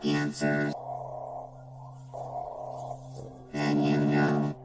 your answers. And you know.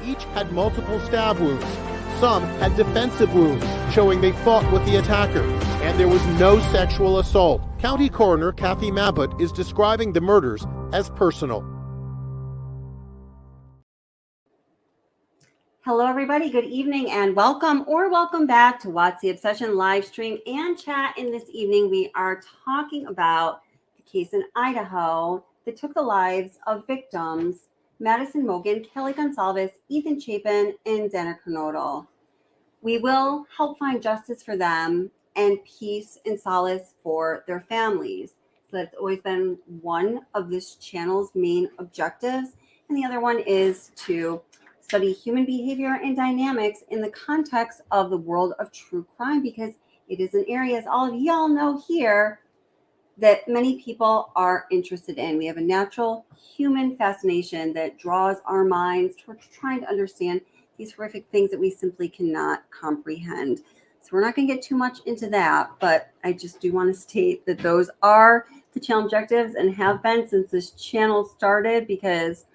Each had multiple stab wounds. Some had defensive wounds, showing they fought with the attacker. And there was no sexual assault. County Coroner Kathy Mabbutt is describing the murders as personal. Hello, everybody. Good evening and welcome or welcome back to What's the Obsession live stream and chat. In this evening, we are talking about the case in Idaho that took the lives of victims Madison Mogen, Kelly Gonsalves, Ethan Chapin, and Xander Kernodle. We will help find justice for them and peace and solace for their families. So that's always been one of this channel's main objectives. And the other one is to study human behavior and dynamics in the context of the world of true crime, because it is an area, as all of y'all know here, that many people are interested in. We have a natural human fascination that draws our minds towards trying to understand these horrific things that we simply cannot comprehend. So we're not going to get too much into that, but I just do want to state that those are the channel objectives and have been since this channel started, because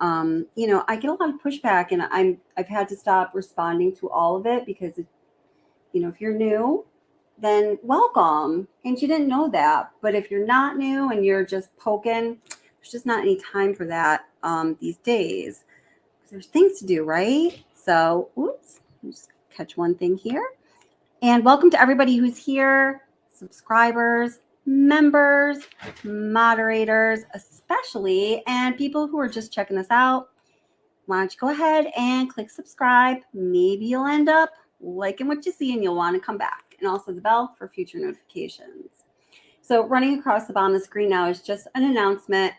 I get a lot of pushback and I've had to stop responding to all of it because, if you're new, then welcome. And you didn't know that. But if you're not new and you're just poking, there's just not any time for that these days. There's things to do, right? So, oops, let me just catch one thing here. And welcome to everybody who's here, subscribers, members, moderators, especially, and people who are just checking us out. Why don't you go ahead and click subscribe? Maybe you'll end up liking what you see and you'll want to come back. And also the bell for future notifications. So running across the bottom of the screen now is just an announcement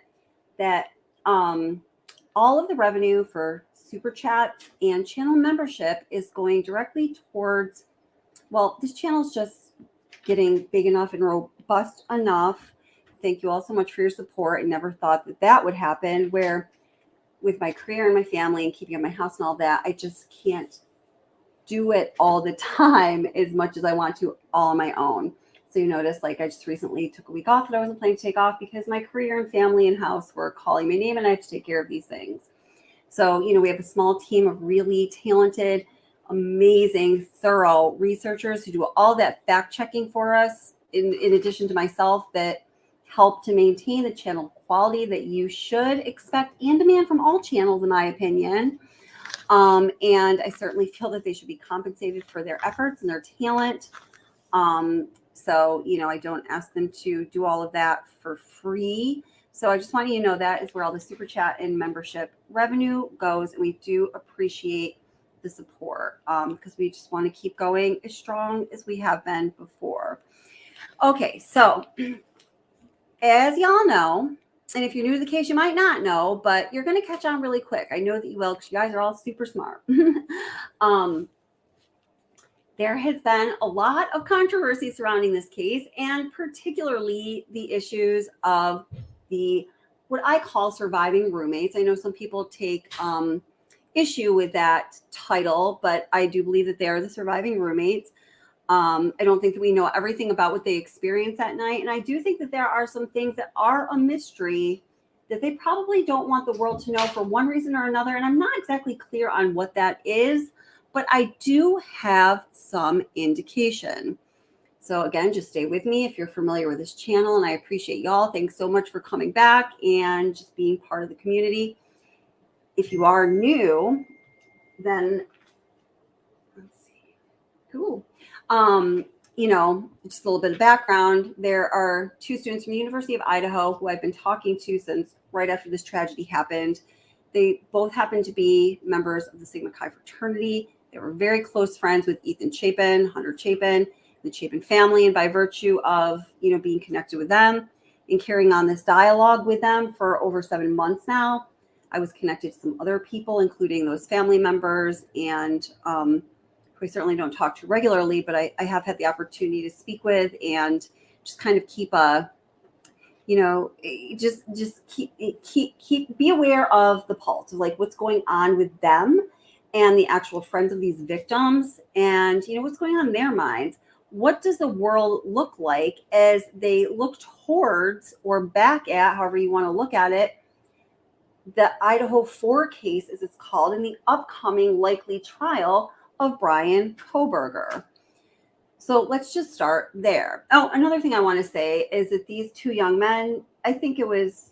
that all of the revenue for Super Chat and channel membership is going directly towards, well, this channel is just getting big enough and robust enough. Thank you all so much for your support. I never thought that would happen, where with my career and my family and keeping up my house and all that, I just can't do it all the time as much as I want to all on my own. So you notice, I just recently took a week off that I wasn't planning to take off because my career and family and house were calling my name and I have to take care of these things. So, we have a small team of really talented, amazing, thorough researchers who do all that fact checking for us, in addition to myself, that help to maintain the channel quality that you should expect and demand from all channels, in my opinion. And I certainly feel that they should be compensated for their efforts and their talent. So, I don't ask them to do all of that for free, So I just want you to know that is where all the super chat and membership revenue goes. And we do appreciate the support because we just want to keep going as strong as we have been before. Okay, so as y'all know, and if you're new to the case, you might not know, but you're going to catch on really quick. I know that you will because you guys are all super smart. There has been a lot of controversy surrounding this case, and particularly the issues of the what I call surviving roommates. I know some people take issue with that title, but I do believe that they are the surviving roommates. I don't think that we know everything about what they experienced that night. And I do think that there are some things that are a mystery that they probably don't want the world to know for one reason or another. And I'm not exactly clear on what that is, but I do have some indication. So again, just stay with me if you're familiar with this channel, and I appreciate y'all. Thanks so much for coming back and just being part of the community. If you are new, then let's see. Cool. You know, just a little bit of background. There are two students from the University of Idaho who I've been talking to since right after this tragedy happened. They both happen to be members of the Sigma Chi fraternity. They were very close friends with Ethan Chapin, Hunter Chapin, the Chapin family, and by virtue of, you know, being connected with them and carrying on this dialogue with them for over 7 months now, I was connected to some other people, including those family members, and who I certainly don't talk to regularly, but I have had the opportunity to speak with and just kind of keep a, you know, just keep be aware of the pulse of like what's going on with them and the actual friends of these victims, and you know what's going on in their minds. What does the world look like as they look towards or back at, however you want to look at it, the Idaho 4 case, as it's called, in the upcoming likely trial of Bryan Kohberger. So let's just start there. Oh, another thing I want to say is that these two young men, I think it was,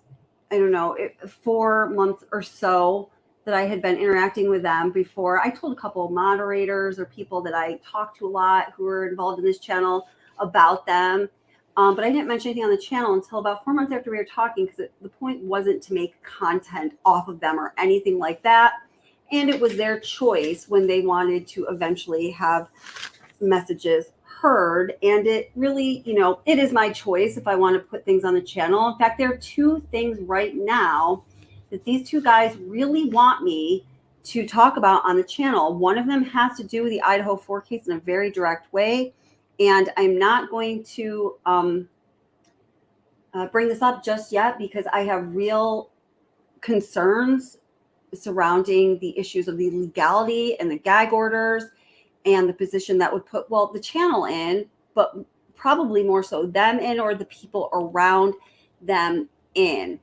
I don't know, 4 months or so that I had been interacting with them before. I told a couple of moderators or people that I talked to a lot who were involved in this channel about them. But I didn't mention anything on the channel until about 4 months after we were talking, because the point wasn't to make content off of them or anything like that. And it was their choice when they wanted to eventually have messages heard. And it really, you know, it is my choice if I want to put things on the channel. In fact, there are two things right now that these two guys really want me to talk about on the channel. One of them has to do with the Idaho 4 case in a very direct way. And I'm not going to bring this up just yet because I have real concerns surrounding the issues of the legality and the gag orders and the position that would put, well, the channel in, but probably more so them in, or the people around them in.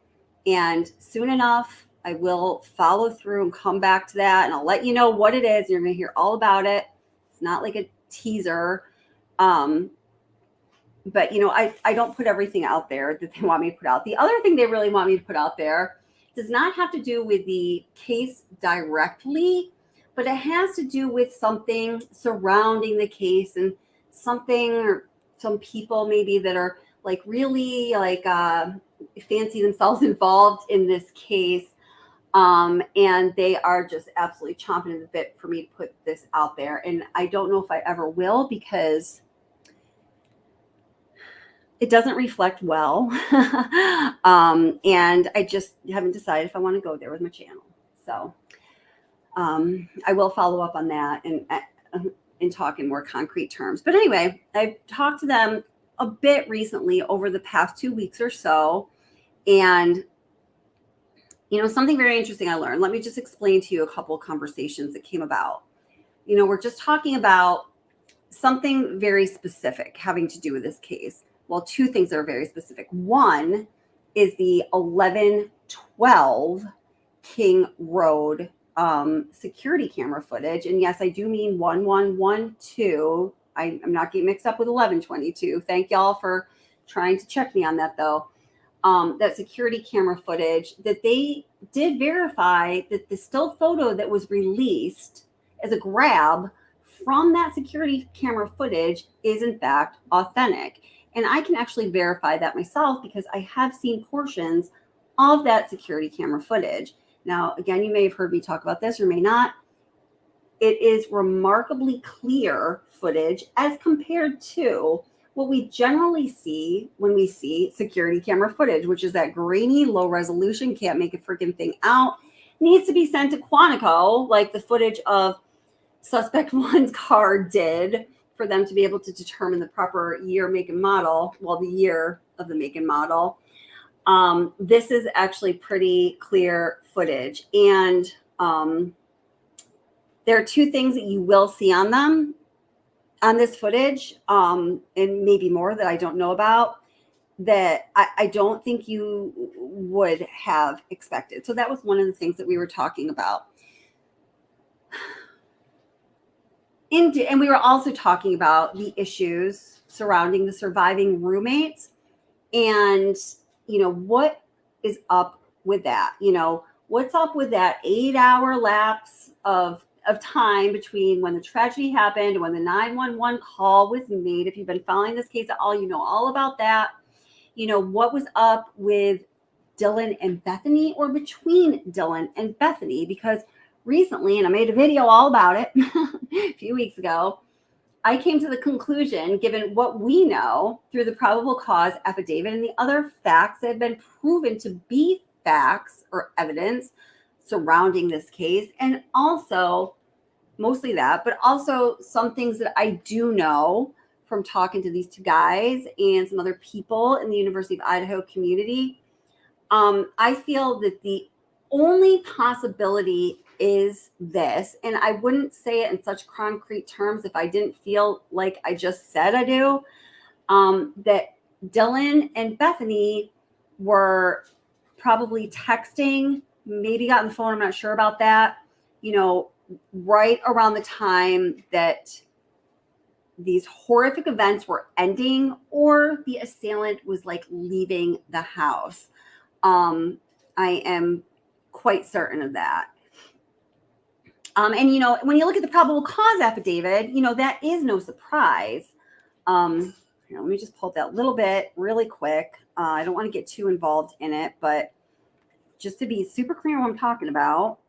And soon enough, I will follow through and come back to that, and I'll let you know what it is. You're going to hear all about it. It's not like a teaser. But, you know, I don't put everything out there that they want me to put out. The other thing they really want me to put out there does not have to do with the case directly, but it has to do with something surrounding the case and something, or some people maybe that are like really like fancy themselves involved in this case. And they are just absolutely chomping at the bit for me to put this out there. And I don't know if I ever will, because it doesn't reflect well. And I just haven't decided if I want to go there with my channel. So I will follow up on that and talk in more concrete terms. But anyway, I've talked to them a bit recently over the past 2 weeks or so. And, you know, something very interesting I learned. Let me just explain to you a couple of conversations that came about. You know, we're just talking about something very specific having to do with this case. Well, two things that are very specific. One is the 1112 King Road security camera footage. And yes, I do mean 1112. I'm not getting mixed up with 1122. Thank y'all for trying to check me on that, though. That security camera footage that they did verify that the still photo that was released as a grab from that security camera footage is in fact authentic. And I can actually verify that myself because I have seen portions of that security camera footage. Now, again, you may have heard me talk about this or may not. It is remarkably clear footage as compared to what we generally see when we see security camera footage, which is that grainy, low resolution, can't make a freaking thing out, needs to be sent to Quantico, like the footage of suspect one's car did, for them to be able to determine the proper year, make, and model, well, the year of the make and model. This is actually pretty clear footage. And there are two things that you will see on them, on this footage, and maybe more that I don't know about, that I don't think you would have expected. So that was one of the things that we were talking about. And we were also talking about the issues surrounding the surviving roommates and, what is up with that? What's up with that 8-hour lapse of time between when the tragedy happened and when the 911 call was made? If you've been following this case at all, you know all about that. What was up with Dylan and Bethany, or between Dylan and Bethany? Because recently, and I made a video all about it a few weeks ago, I came to the conclusion, given what we know through the probable cause affidavit and the other facts that have been proven to be facts or evidence surrounding this case, and also mostly that, but also some things that I do know from talking to these two guys and some other people in the University of Idaho community. I feel that the only possibility is this, and I wouldn't say it in such concrete terms if I didn't feel like I just said I do, that Dylan and Bethany were probably texting, maybe got on the phone, I'm not sure about that, right around the time that these horrific events were ending, or the assailant was like leaving the house. I am quite certain of that. And, when you look at the probable cause affidavit, that is no surprise. Let me just pull up that little bit really quick. I don't want to get too involved in it, but just to be super clear what I'm talking about.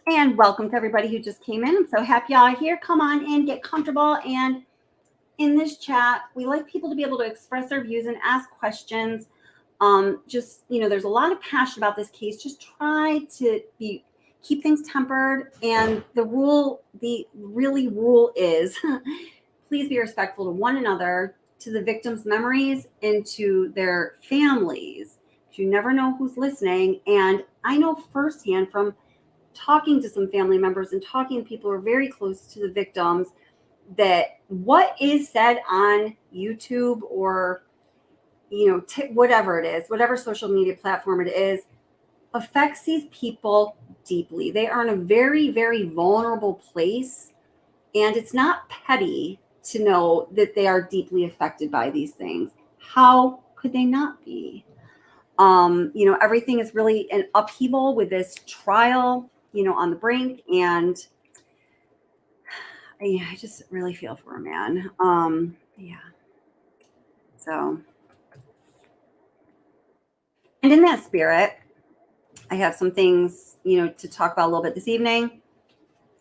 And welcome to everybody who just came in. I'm so happy y'all are here. Come on in, get comfortable. And in this chat, we like people to be able to express their views and ask questions. There's a lot of passion about this case. Just try to keep things tempered. And the rule is please be respectful to one another, to the victims' memories, and to their families. You never know who's listening. And I know firsthand from talking to some family members and talking to people who are very close to the victims, that what is said on YouTube or, whatever it is, whatever social media platform it is, affects these people deeply. They are in a very, very vulnerable place. And it's not petty to know that they are deeply affected by these things. How could they not be? Everything is really an upheaval with this trial, on the brink. And I just really feel for a man. So, and in that spirit, I have some things, to talk about a little bit this evening.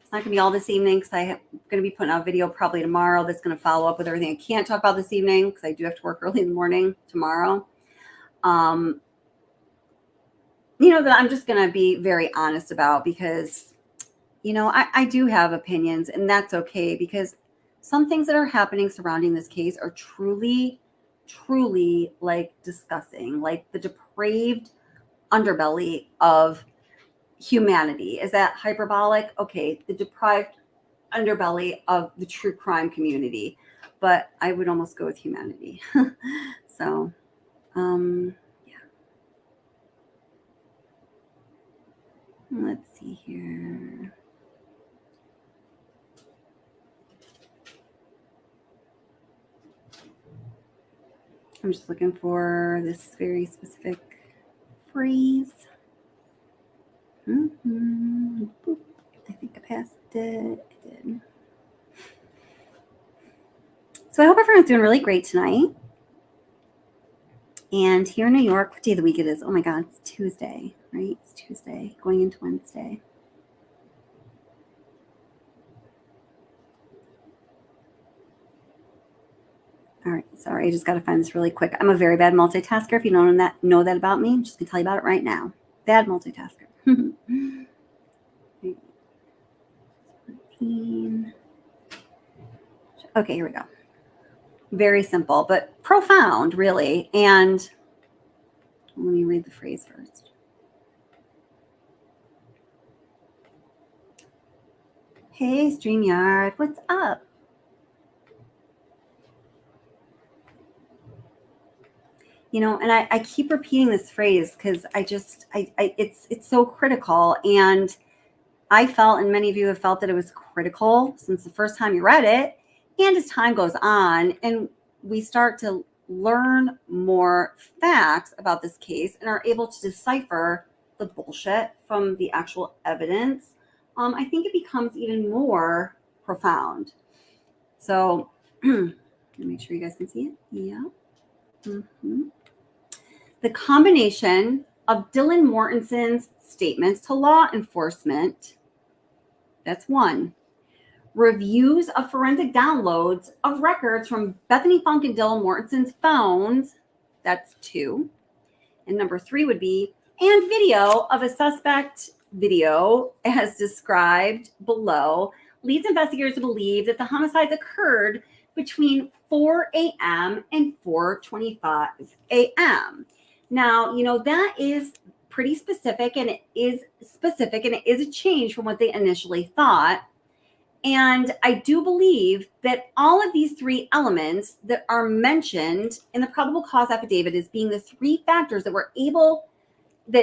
It's not going to be all this evening because I'm going to be putting out a video probably tomorrow that's going to follow up with everything I can't talk about this evening because I do have to work early in the morning tomorrow. That I'm just going to be very honest about because, I do have opinions, and that's okay, because some things that are happening surrounding this case are truly, truly like disgusting, like the depraved underbelly of humanity. Is that hyperbolic? Okay, the deprived underbelly of the true crime community, but I would almost go with humanity. So, let's see here. I'm just looking for this very specific phrase. Boop. I think I passed it. I did. So I hope everyone's doing really great tonight. And here in New York, what day of the week it is? Oh my God, it's Tuesday, right? It's Tuesday, going into Wednesday. All right, sorry, I just got to find this really quick. I'm a very bad multitasker. If you don't know that about me, I'm just going to tell you about it right now. Bad multitasker. 14. Okay, here we go. Very simple, but profound, really. And let me read the phrase first. Hey, StreamYard, what's up? You know, and I keep repeating this phrase because it's so critical. And I felt, and many of you have felt, that it was critical since the first time you read it. And as time goes on and we start to learn more facts about this case and are able to decipher the bullshit from the actual evidence, I think it becomes even more profound. So let me make sure you guys can see it. Yeah. Mm-hmm. The combination of Dylan Mortenson's statements to law enforcement, that's one. Reviews of forensic downloads of records from Bethany Funke and Dylan Mortenson's phones, that's two. And number three would be, and video of a suspect video as described below leads investigators to believe that the homicides occurred between 4 a.m. and 4:25 a.m. Now, you know, that is pretty specific, and it is a change from what they initially thought. And I do believe that all of these three elements that are mentioned in the probable cause affidavit as being the three factors that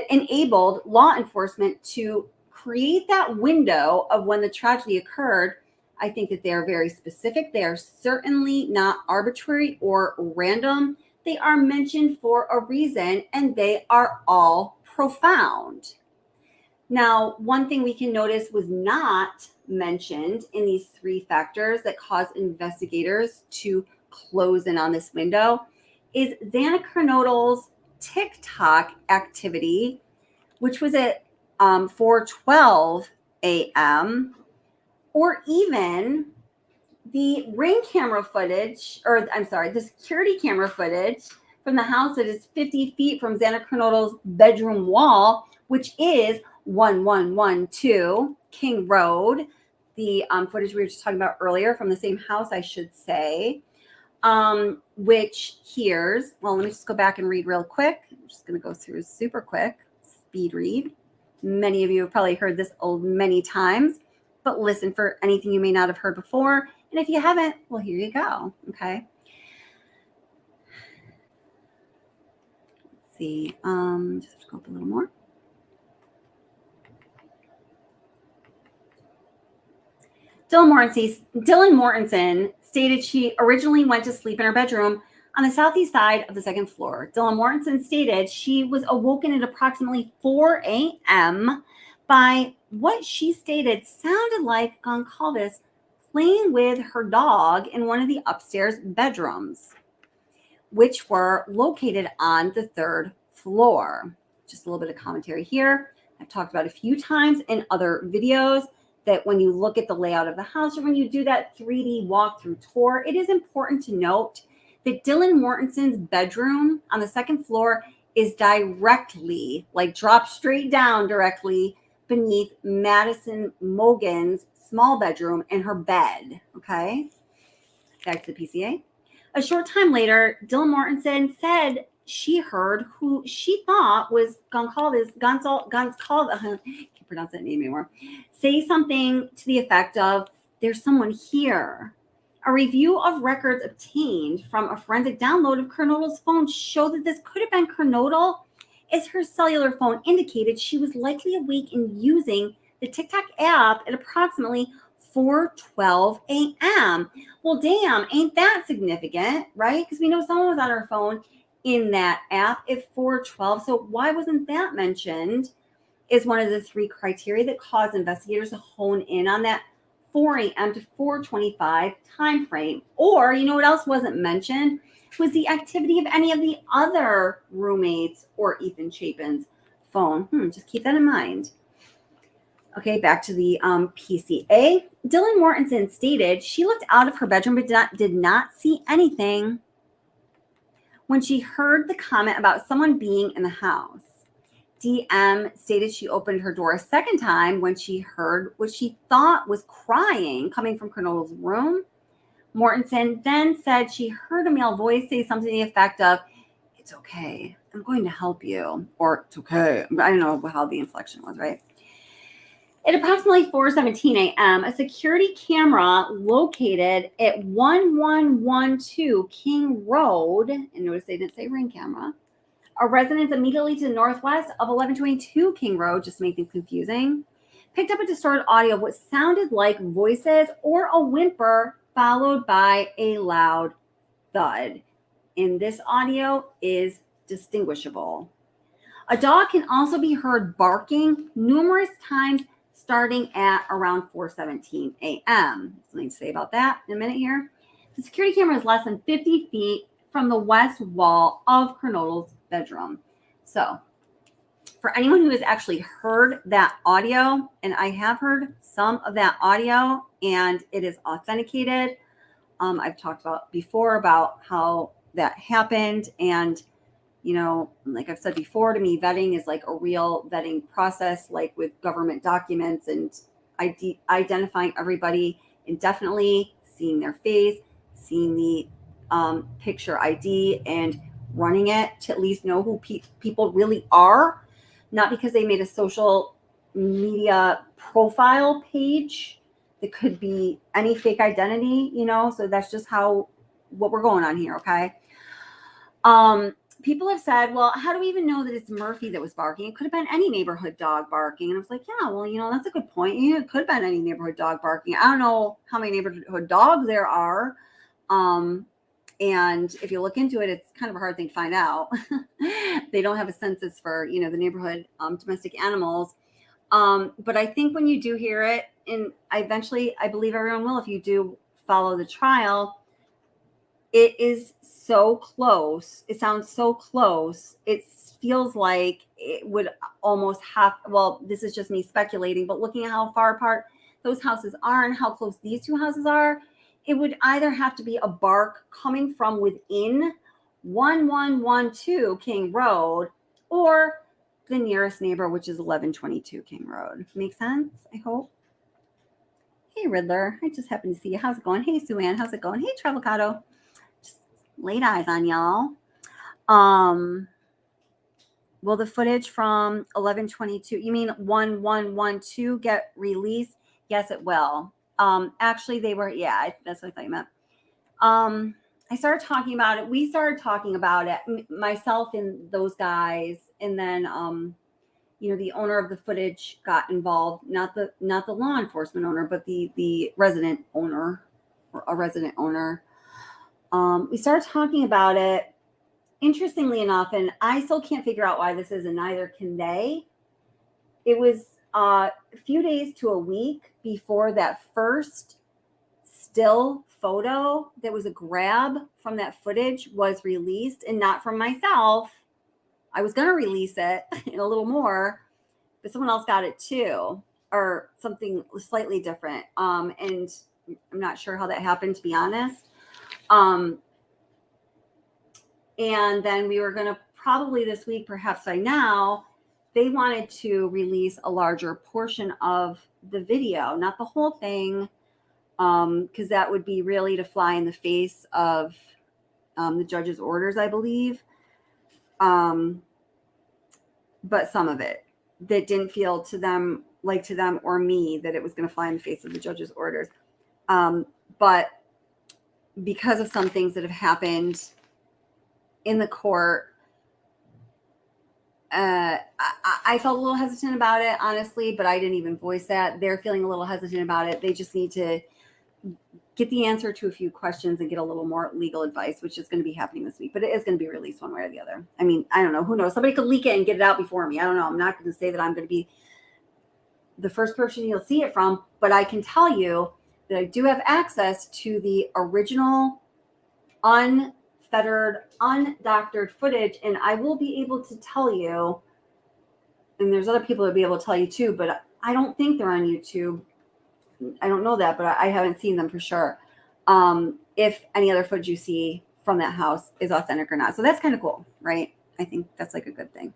enabled law enforcement to create that window of when the tragedy occurred. I think that they are very specific. They are certainly not arbitrary or random. They are mentioned for a reason, and they are all profound. Now, one thing we can notice was not mentioned in these three factors that caused investigators to close in on this window is Xana Kernodle's TikTok activity, which was at 4:12 a.m., or even the ring camera footage, the security camera footage from the house that is 50 feet from Xana Kernodle's bedroom wall, which is 1112 King Road. The footage we were just talking about earlier from the same house, I should say, which here's, well, let me just go back and read real quick. I'm just going to go through super quick, speed read. Many of you have probably heard this many times, but listen for anything you may not have heard before. And if you haven't, well, here you go. Okay. Let's see. Just go up a little more. Dylan Mortenson stated she originally went to sleep in her bedroom on the southeast side of the second floor. Dylan Mortenson stated she was awoken at approximately 4 a.m. by what she stated sounded like Goncalves playing with her dog in one of the upstairs bedrooms, which were located on the third floor. Just a little bit of commentary here. I've talked about a few times in other videos that when you look at the layout of the house or when you do that 3D walkthrough tour, it is important to note that Dylan Mortenson's bedroom on the second floor is directly, like dropped straight down directly beneath Madison Mogan's small bedroom and her bed. Okay, back to the PCA. A short time later, Dylan Mortenson said she heard who she thought was Goncalves, I can't pronounce that name anymore, say something to the effect of, "There's someone here." A review of records obtained from a forensic download of Kernodle's phone showed that this could have been Kernodle, as her cellular phone indicated she was likely awake and using the TikTok app at approximately 4:12 a.m. Well, damn, ain't that significant, right? Because we know someone was on her phone in that app at 4:12. So why wasn't that mentioned is one of the three criteria that caused investigators to hone in on that 4 a.m. to 4:25 time frame. Or, you know what else wasn't mentioned? was the activity of any of the other roommates or Ethan Chapin's phone. Just keep that in mind. Okay, back to the PCA. Dylan Mortensen stated she looked out of her bedroom but did not see anything when she heard the comment about someone being in the house. DM stated she opened her door a second time when she heard what she thought was crying coming from Cronulla's room. Mortensen then said she heard a male voice say something to the effect of, "It's okay, I'm going to help you," or "It's okay." I don't know how the inflection was, right? At approximately 4:17 a.m., a security camera located at 1112 King Road, and notice they didn't say ring camera, a residence immediately to the northwest of 1122 King Road, just to make things confusing, picked up a distorted audio of what sounded like voices or a whimper followed by a loud thud. And this audio is distinguishable. A dog can also be heard barking numerous times starting at around 4:17 a.m. Something to say about that in a minute here. The security camera is less than 50 feet from the west wall of Cronulla's bedroom. So for anyone who has actually heard that audio, and I have heard some of that audio and it is authenticated. I've talked about before about how that happened. And, you know, like I've said before, to me, vetting is like a real vetting process, like with government documents and identifying everybody indefinitely, seeing their face, seeing the picture ID and running it to at least know who people really are, not because they made a social media profile page that could be any fake identity, you know. So that's just what we're going on here, okay? People have said, well, how do we even know that it's Murphy that was barking? It could have been any neighborhood dog barking. And I was like, yeah, well, you know, that's a good point. Yeah, it could have been any neighborhood dog barking. I don't know how many neighborhood dogs there are. And if you look into it, it's kind of a hard thing to find out. They don't have a census for, you know, the neighborhood domestic animals. But I think when you do hear it, and I believe everyone will, if you do follow the trial, it is so close. It sounds so close. It feels like it would almost have, well, this is just me speculating, but looking at how far apart those houses are and how close these two houses are, it would either have to be a bark coming from within 1112 King Road or the nearest neighbor, which is 1122 King Road. Make sense? I hope. Hey, Riddler. I just happened to see you. How's it going? Hey, Sue Ann. How's it going? Hey, Travocado. Just laid eyes on y'all. Will the footage from 1122, you mean 1112, get released? Yes, it will. Actually, they were, yeah, that's what I thought you meant. I started talking about it. We started talking about it, myself and those guys. And then, you know, the owner of the footage got involved, not the law enforcement owner, but the resident owner, or a resident owner. We started talking about it. Interestingly enough, and I still can't figure out why this is, and neither can they. It was a few days to a week before that first still photo that was a grab from that footage was released, and not from myself. I was going to release it in a little more, but someone else got it too, or something slightly different. And I'm not sure how that happened, to be honest. And then we were going to probably this week, perhaps by now, they wanted to release a larger portion of the video, not the whole thing, because that would be really to fly in the face of the judge's orders, I believe. But some of it that didn't feel to them or me that it was going to fly in the face of the judge's orders. But because of some things that have happened in the court, I felt a little hesitant about it, honestly, but I didn't even voice that. They're feeling a little hesitant about it. They just need to get the answer to a few questions and get a little more legal advice, which is going to be happening this week, but it is going to be released one way or the other. I mean, I don't know. Who knows? Somebody could leak it and get it out before me. I don't know. I'm not going to say that I'm going to be the first person you'll see it from, but I can tell you that I do have access to the original unfiltered unfettered, undoctored footage. And I will be able to tell you, and there's other people that will be able to tell you too, but I don't think they're on YouTube. I don't know that, but I haven't seen them for sure. If any other footage you see from that house is authentic or not. So that's kind of cool, right? I think that's like a good thing.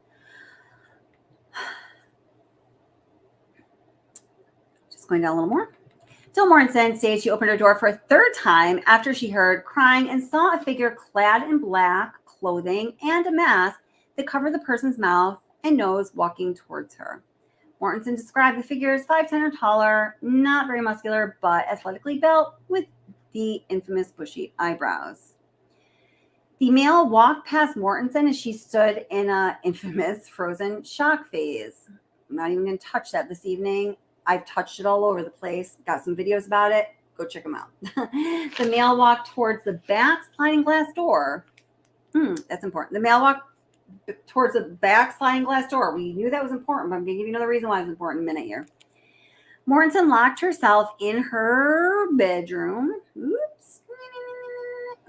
Just going down a little more. Jill Mortensen stated she opened her door for a third time after she heard crying and saw a figure clad in black clothing and a mask that covered the person's mouth and nose walking towards her. Mortensen described the figure as 5'10" or taller, not very muscular, but athletically built with the infamous bushy eyebrows. The male walked past Mortensen as she stood in an infamous frozen shock phase. I'm not even going to touch that this evening. I've touched it all over the place. Got some videos about it. Go check them out. The male walked towards the back sliding glass door. That's important. The male walked towards the back sliding glass door. We knew that was important, but I'm going to give you another reason why it's important in a minute here. Mortensen locked herself in her bedroom. Oops.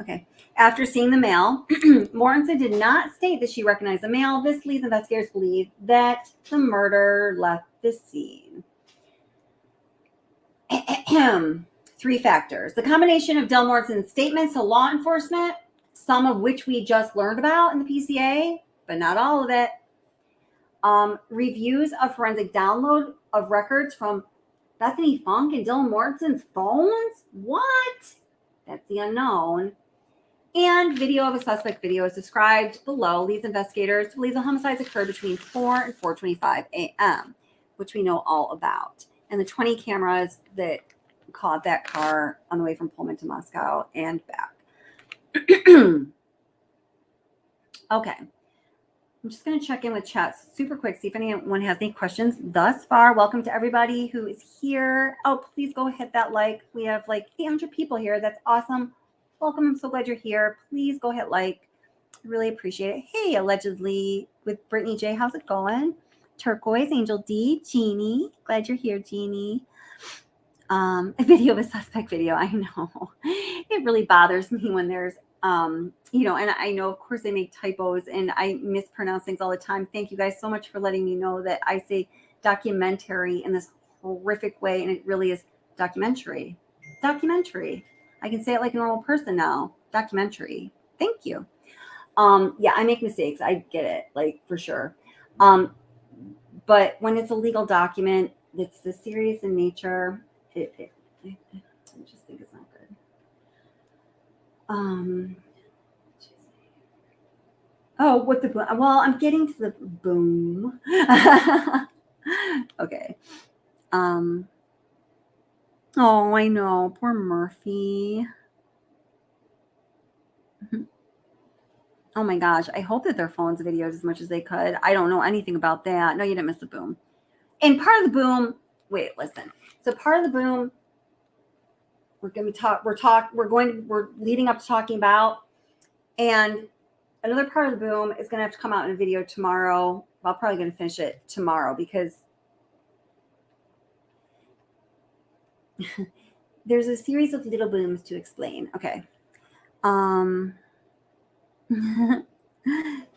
Okay. After seeing the male, Mortensen did not state that she recognized the male. This leads investigators to believe that the murderer left the scene. 3 factors. The combination of Del Mortensen's statements to law enforcement, some of which we just learned about in the PCA, but not all of it. Reviews of forensic download of records from Bethany Funke and Dylan Mortensen's phones? What? That's the unknown. And video of a suspect video is described below leads investigators to believe the homicides occurred between 4 and 4:25 a.m., which we know all about. And the 20 cameras that caught that car on the way from Pullman to Moscow and back. Okay. I'm just going to check in with chat super quick, see if anyone has any questions thus far. Welcome to everybody who is here. Oh, please go hit that like. We have like 800 people here. That's awesome. Welcome. I'm so glad you're here. Please go hit like. I really appreciate it. Hey, allegedly with Brittany J. How's it going? Turquoise, Angel D, Jeannie. Glad you're here, Jeannie. A video of a suspect video. I know. It really bothers me when there's and I know, of course, I make typos and I mispronounce things all the time. Thank you guys so much for letting me know that I say documentary in this horrific way, and it really is documentary. Documentary. I can say it like a normal person now. Documentary. Thank you. Yeah, I make mistakes. I get it, like for sure. But when it's a legal document that's this serious in nature, I just think it's not good. Oh, what the boom? Well, I'm getting to the boom. Okay. Oh, I know. Poor Murphy. Oh my gosh. I hope that their phones videoed as much as they could. I don't know anything about that. No, you didn't miss the boom. And part of the boom, wait, listen. So part of the boom, we're leading up to talking about, and another part of the boom is going to have to come out in a video tomorrow. Well, I'm probably going to finish it tomorrow because there's a series of little booms to explain. Okay.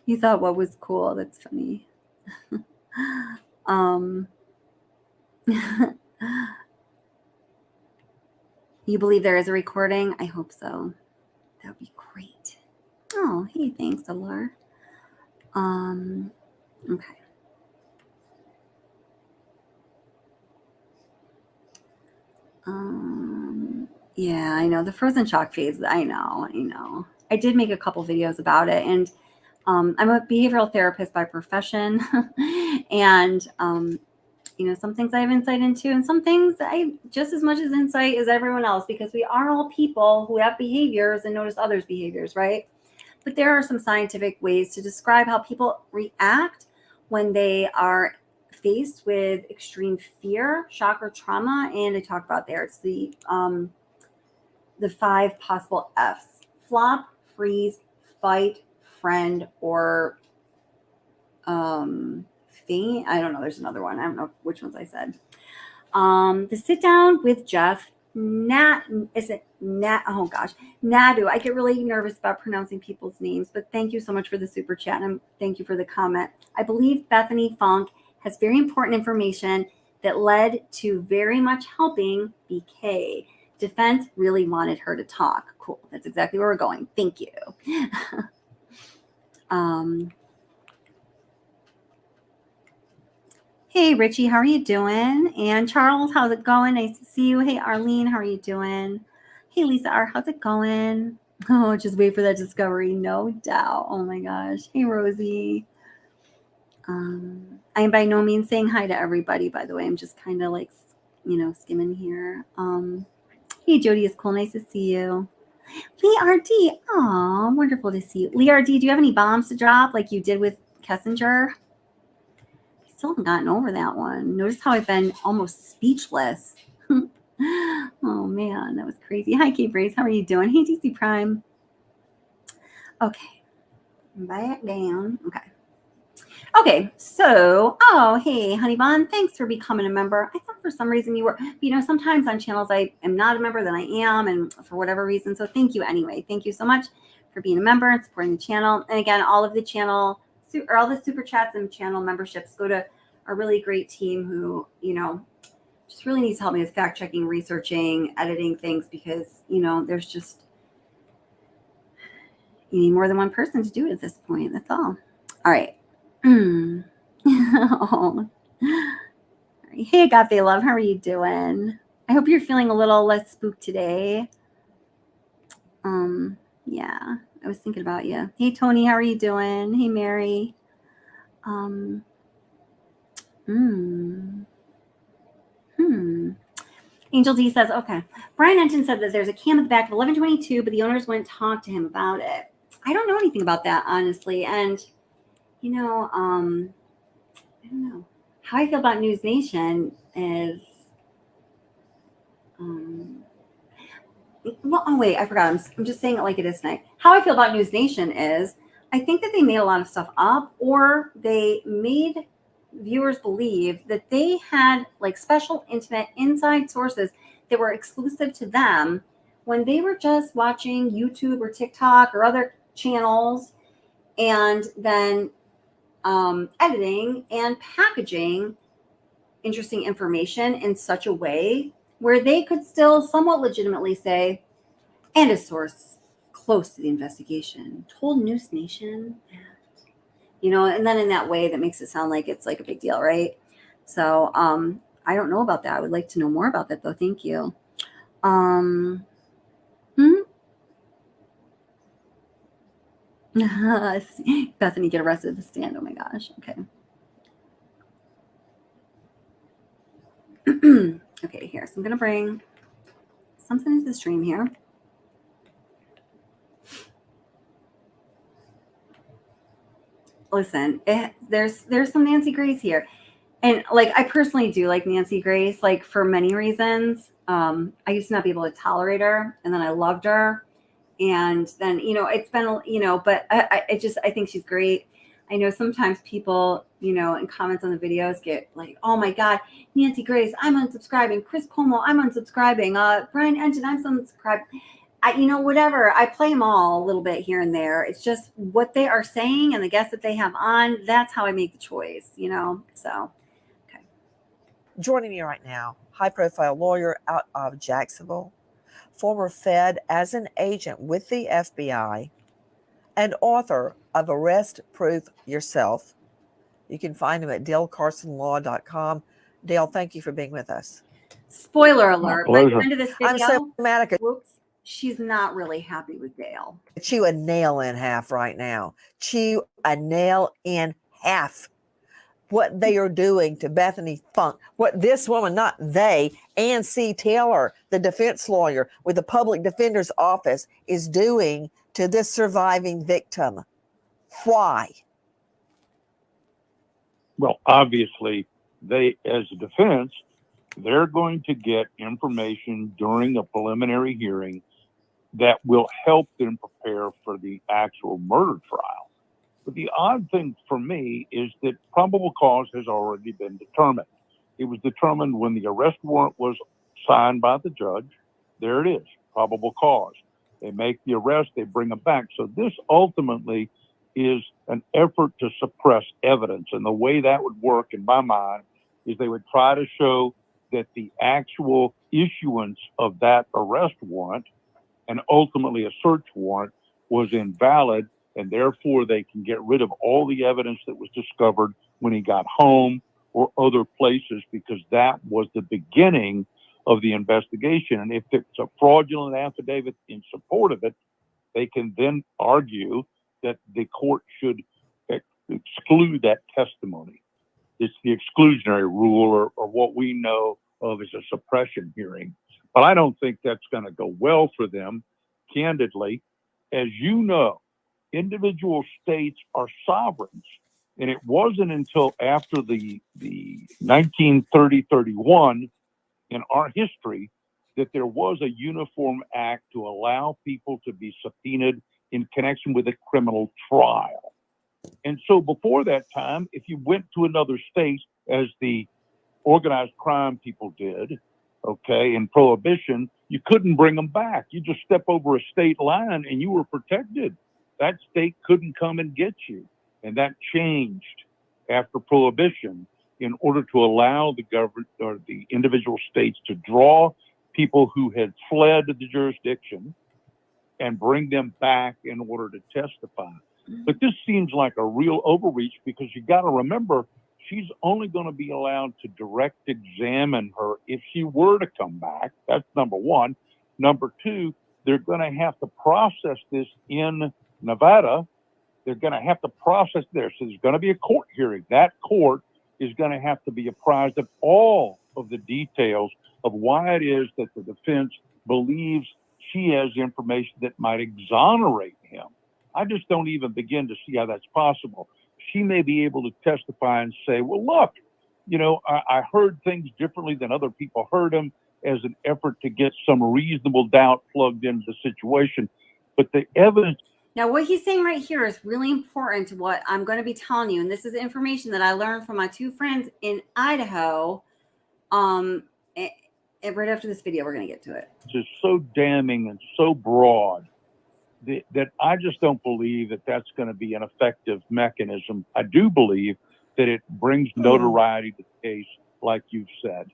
You thought what was cool? That's funny. You believe there is a recording? I hope so. That would be great. Oh, hey, thanks, Alar. Okay. Yeah, I know the frozen shock phase. I know. I did make a couple videos about it, and I'm a behavioral therapist by profession, and some things I have insight into, and some things I just as much as insight as everyone else, because we are all people who have behaviors and notice others' behaviors, right? But there are some scientific ways to describe how people react when they are faced with extreme fear, shock, or trauma. And I talk about there. It's the 5 possible Fs: flop, freeze, fight, friend, or faint. I don't know. There's another one. I don't know which ones I said. The sit down with Jeff Is it Nat? Oh gosh, Nadu. I get really nervous about pronouncing people's names, but thank you so much for the super chat and thank you for the comment. I believe Bethany Funke has very important information that led to very much helping BK. Defense really wanted her to talk. Cool. That's exactly where we're going. Thank you. Hey, Richie, how are you doing? And Charles, how's it going? Nice to see you. Hey, Arlene, how are you doing? Hey, Lisa R, how's it going? Oh, just wait for that discovery. No doubt. Oh my gosh. Hey, Rosie. I am by no means saying hi to everybody, by the way. I'm just kind of like, skimming here. Hey, Jody, it's cool. Nice to see you. Lee RD. Oh, wonderful to see you. Lee RD, do you have any bombs to drop like you did with Kessinger? I still haven't gotten over that one. Notice how I've been almost speechless. Oh, man, that was crazy. Hi, Kate Brace. How are you doing? Hey, DC Prime. Okay. Back down. Okay, so, hey, Honey Bun, thanks for becoming a member. I thought for some reason you were, sometimes on channels I am not a member, then I am, and for whatever reason. So thank you anyway. Thank you so much for being a member and supporting the channel. And again, all of the channel, or all the super chats and channel memberships go to a really great team who, just really needs help me with fact checking, researching, editing things because, there's just, you need more than one person to do it at this point. That's all. All right. Oh. Hey, Agape Love, how are you doing? I hope you're feeling a little less spooked today. Yeah, I was thinking about you. Hey, Tony, how are you doing? Hey, Mary. Angel D says, okay. Brian Enton said that there's a cam at the back of 1122, but the owners wouldn't talk to him about it. I don't know anything about that, honestly. And, I don't know. How I feel about News Nation is, wait, I forgot. I'm just saying it like it is tonight. How I feel about News Nation is I think that they made a lot of stuff up or they made viewers believe that they had like special, intimate, inside sources that were exclusive to them when they were just watching YouTube or TikTok or other channels and then editing and packaging interesting information in such a way where they could still somewhat legitimately say, and a source close to the investigation told News Nation that, and then in that way that makes it sound like it's like a big deal, right? So I don't know about that. I would like to know more about that though. Thank you. Bethany get arrested at the stand. Oh my gosh. Okay. Okay, here. So I'm going to bring something into the stream here. Listen, there's some Nancy Grace here. And like, I personally do like Nancy Grace, like for many reasons. I used to not be able to tolerate her and then I loved her. And then, it's been, but I think she's great. I know sometimes people, in comments on the videos get like, oh my God, Nancy Grace, I'm unsubscribing. Chris Cuomo, I'm unsubscribing. Brian Enton, I'm unsubscribing. Whatever. I play them all a little bit here and there. It's just what they are saying and the guests that they have on. That's how I make the choice, so. Okay. Joining me right now, high-profile lawyer out of Jacksonville, former Fed as an agent with the FBI, and author of Arrest Proof Yourself. You can find him at DaleCarsonLaw.com. Dale, thank you for being with us. Spoiler alert, by the end of this video, I'm so mad. Whoops, she's not really happy with Dale. Chew a nail in half right now. Chew a nail in half. What they are doing to Bethany Funke, what this woman, not they, Ann C. Taylor, the defense lawyer with the public defender's office, is doing to this surviving victim. Why? Well, obviously, they, as a defense, they're going to get information during a preliminary hearing that will help them prepare for the actual murder trial. But the odd thing for me is that probable cause has already been determined. It was determined when the arrest warrant was signed by the judge. there it is, probable cause. They make the arrest, they bring them back. So this ultimately is an effort to suppress evidence. And the way that would work, in my mind, is they would try to show that the actual issuance of that arrest warrant and ultimately a search warrant was invalid, and therefore they can get rid of all the evidence that was discovered when he got home or other places, because that was the beginning of the investigation. And if it's a fraudulent affidavit in support of it, they can then argue that the court should exclude that testimony. It's the exclusionary rule, or what we know of as a suppression hearing. But I don't think that's going to go well for them, candidly. As you know, individual states are sovereigns. And it wasn't until after the 1930-31 in our history that there was a uniform act to allow people to be subpoenaed in connection with a criminal trial. And so before that time, if you went to another state, as the organized crime people did, okay, in Prohibition, you couldn't bring them back. You just step over a state line and you were protected. That state couldn't come and get you. And that changed after Prohibition in order to allow the government or the individual states to draw people who had fled the jurisdiction and bring them back in order to testify. But this seems like a real overreach, because you got to remember, she's only going to be allowed to direct examine her if she were to come back. That's number one. Number two, they're going to have to process this in Nevada. They're going to have to process there. So there's going to be a court hearing. That court is going to have to be apprised of all of the details of why it is that the defense believes she has information that might exonerate him. I just don't even begin to see how that's possible. She may be able to testify and say, well, look, you know, I heard things differently than other people heard them, as an effort to get some reasonable doubt plugged into the situation. But the evidence. Now, what he's saying right here is really important to what I'm going to be telling you. And this is information that I learned from my two friends in Idaho. And right after this video, we're going to get to it. It's just so damning and so broad that I just don't believe that that's going to be an effective mechanism. I do believe that it brings notoriety to the case, like you've said.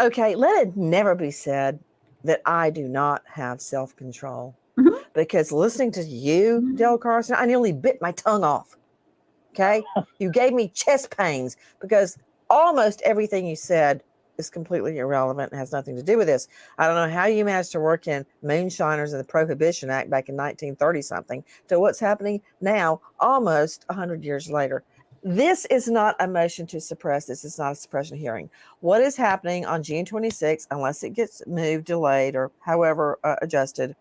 Okay, let it never be said that I do not have self-control. Because listening to you, Del Carson, I nearly bit my tongue off. Okay? You gave me chest pains because almost everything you said is completely irrelevant and has nothing to do with this. I don't know how you managed to work in Moonshiners and the Prohibition Act back in 1930-something to what's happening now, almost 100 years later. This is not a motion to suppress. This is not a suppression hearing. What is happening on June 26th, unless it gets moved, delayed, or however adjusted,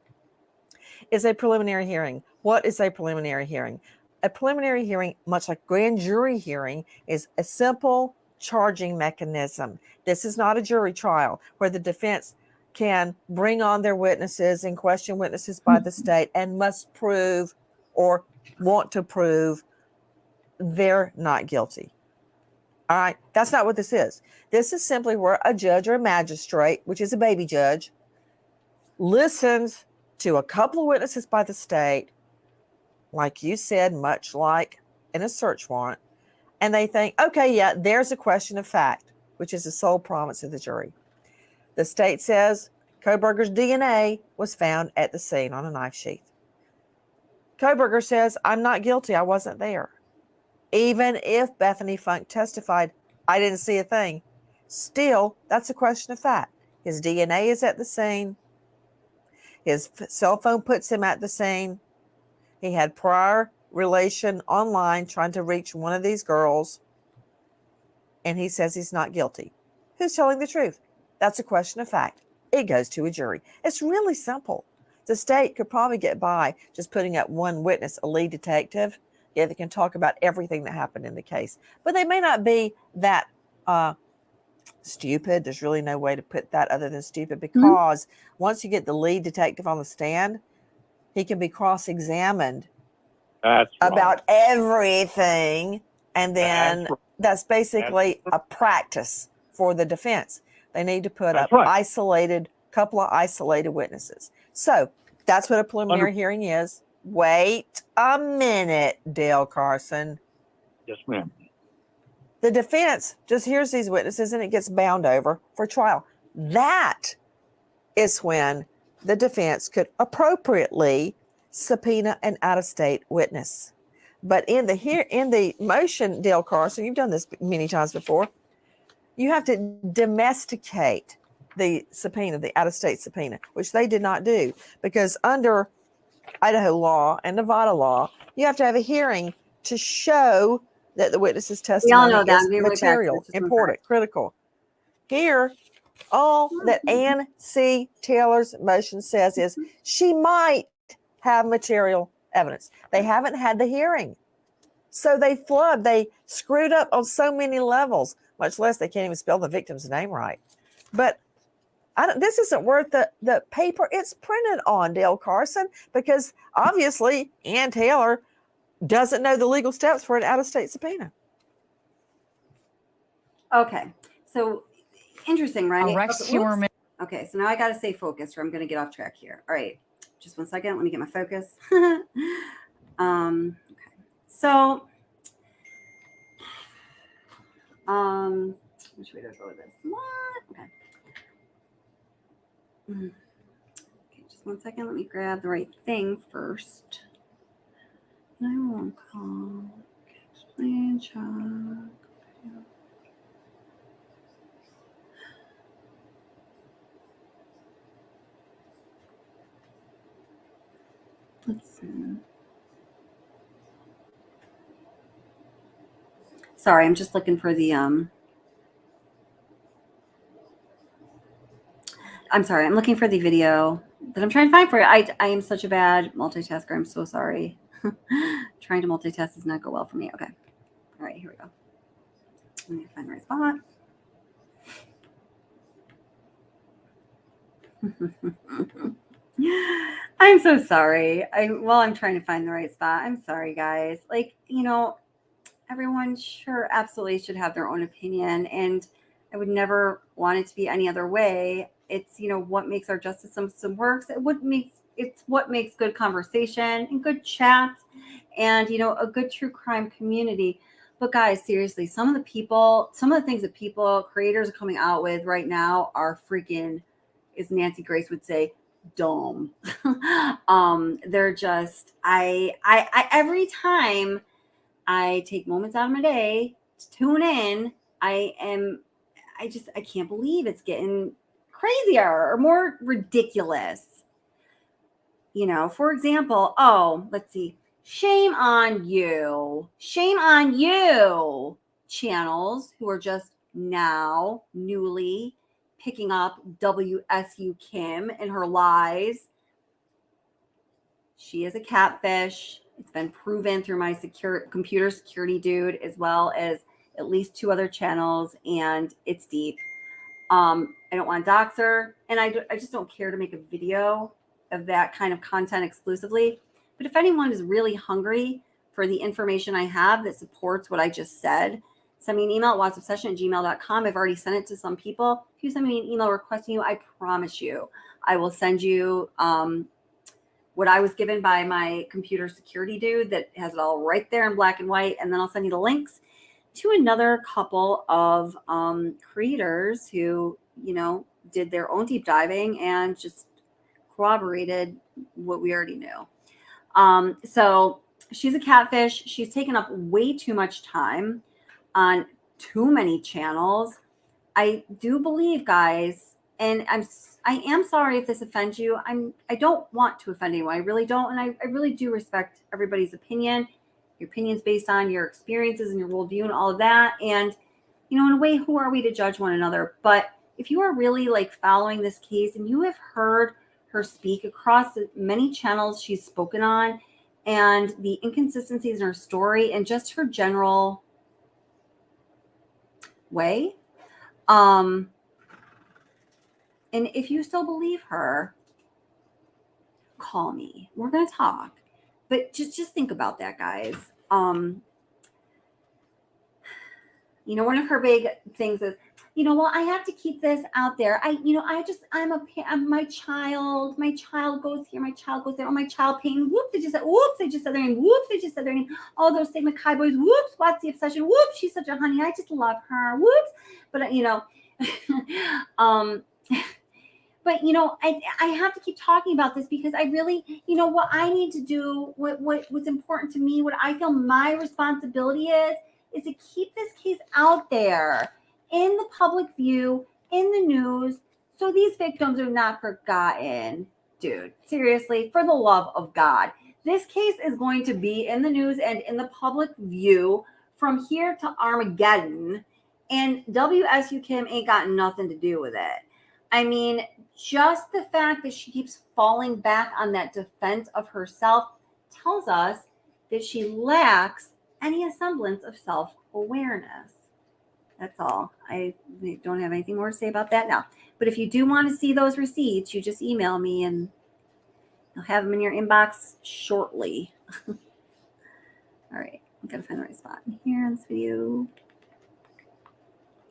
is a preliminary hearing. What is a preliminary hearing? A preliminary hearing, much like grand jury hearing, is a simple charging mechanism. This is not a jury trial where the defense can bring on their witnesses and question witnesses by the state and must prove or want to prove they're not guilty. All right, that's not what this is. This is simply where a judge or a magistrate, which is a baby judge, listens to a couple of witnesses by the state, like you said, much like in a search warrant, and they think, okay, yeah, there's a question of fact, which is the sole province of the jury. The state says Kohberger's DNA was found at the scene on a knife sheath. Kohberger says, I'm not guilty, I wasn't there. Even if Bethany Funke testified, I didn't see a thing, still, that's a question of fact. His DNA is at the scene. His cell phone puts him at the scene. He had prior relation online trying to reach one of these girls. And he says he's not guilty. Who's telling the truth? That's a question of fact. It goes to a jury. It's really simple. The state could probably get by just putting up one witness, a lead detective. Yeah, they can talk about everything that happened in the case. But they may not be that stupid. There's really no way to put that other than stupid, because once you get the lead detective on the stand, he can be cross-examined about everything. And then that's basically a practice for the defense. They need to put up isolated couple of isolated witnesses. So that's what a preliminary hearing is. Wait a minute, Dale Carson. Yes, ma'am. The defense just hears these witnesses and it gets bound over for trial. That is when the defense could appropriately subpoena an out-of-state witness. But in the motion, Dale Carson, you've done this many times before, you have to domesticate the subpoena, the out-of-state subpoena, which they did not do, because under Idaho law and Nevada law, you have to have a hearing to show that the witness's testimony know that. is We went back to material, this just one important, critical. Here, all that Ann C. Taylor's motion says is she might have material evidence. They haven't had the hearing. So they screwed up on so many levels, much less they can't even spell the victim's name right. But this isn't worth the paper it's printed on, Dale Carson, because obviously Ann Taylor doesn't know the legal steps for an out-of-state subpoena. Okay. So interesting, right? Arrest your man. Okay, so now I got to stay focused or I'm going to get off track here. All right, just 1 second. Let me get my focus. Okay. So, which way to go with this? What? Okay. Okay, just 1 second. Let me grab the right thing first. 911 call. Explain, check. Let's see. Sorry, I'm just looking for the I'm sorry, I'm looking for the video that I'm trying to find for you. I am such a bad multitasker. I'm so sorry. Trying to multitask does not go well for me. Okay. All right, here we go. Let me find the right spot. I'm so sorry. I'm trying to find the right spot. I'm sorry, guys. Like, everyone sure absolutely should have their own opinion, and I would never want it to be any other way. It's, what makes our justice system works. It's what makes good conversation and good chat and, a good true crime community. But guys, seriously, some of the things that creators are coming out with right now are freaking, as Nancy Grace would say, dumb. They're just, I every time I take moments out of my day to tune in, I can't believe it's getting crazier or more ridiculous. For example, let's see. Shame on you channels who are just now newly picking up WSU Kim and her lies. She is a catfish. It's been proven through my computer security dude, as well as at least 2 other channels, and it's deep. I don't want to dox her, and I just don't care to make a video of that kind of content exclusively. But if anyone is really hungry for the information I have that supports what I just said, send me an email at whatsobsession@gmail.com. I've already sent it to some people. If you send me an email requesting you, I promise you, I will send you what I was given by my computer security dude that has it all right there in black and white. And then I'll send you the links to another couple of creators who, did their own deep diving and just corroborated what we already knew. So she's a catfish. She's taken up way too much time on too many channels. I do believe, guys, and I am sorry if this offends you. I don't want to offend anyone. I really don't. And I really do respect everybody's opinion. Your opinion's based on your experiences and your worldview and all of that. And, in a way, who are we to judge one another? But if you are really following this case and you have heard her speak across many channels she's spoken on, and the inconsistencies in her story and just her general way, and if you still believe her, call me. We're going to talk. But just think about that, guys. One of her big things is, well, I have to keep this out there. My child goes here, my child goes there. Oh, my child pain. Whoops, I just said their name. Whoops, I just said their name. All those Sigma Chi boys. Whoops, what's the obsession? Whoops, she's such a honey. I just love her. Whoops. But, but, I have to keep talking about this because I really, what I need to do, what's important to me, what I feel my responsibility is to keep this case out there in the public view, in the news, so these victims are not forgotten. Dude, seriously, for the love of God, this case is going to be in the news and in the public view from here to Armageddon, and WSU Kim ain't got nothing to do with it. I mean, just the fact that she keeps falling back on that defense of herself tells us that she lacks any semblance of self-awareness. That's all. I don't have anything more to say about that now. But if you do want to see those receipts, you just email me and I'll have them in your inbox shortly. All right. I've got to find the right spot here in this video.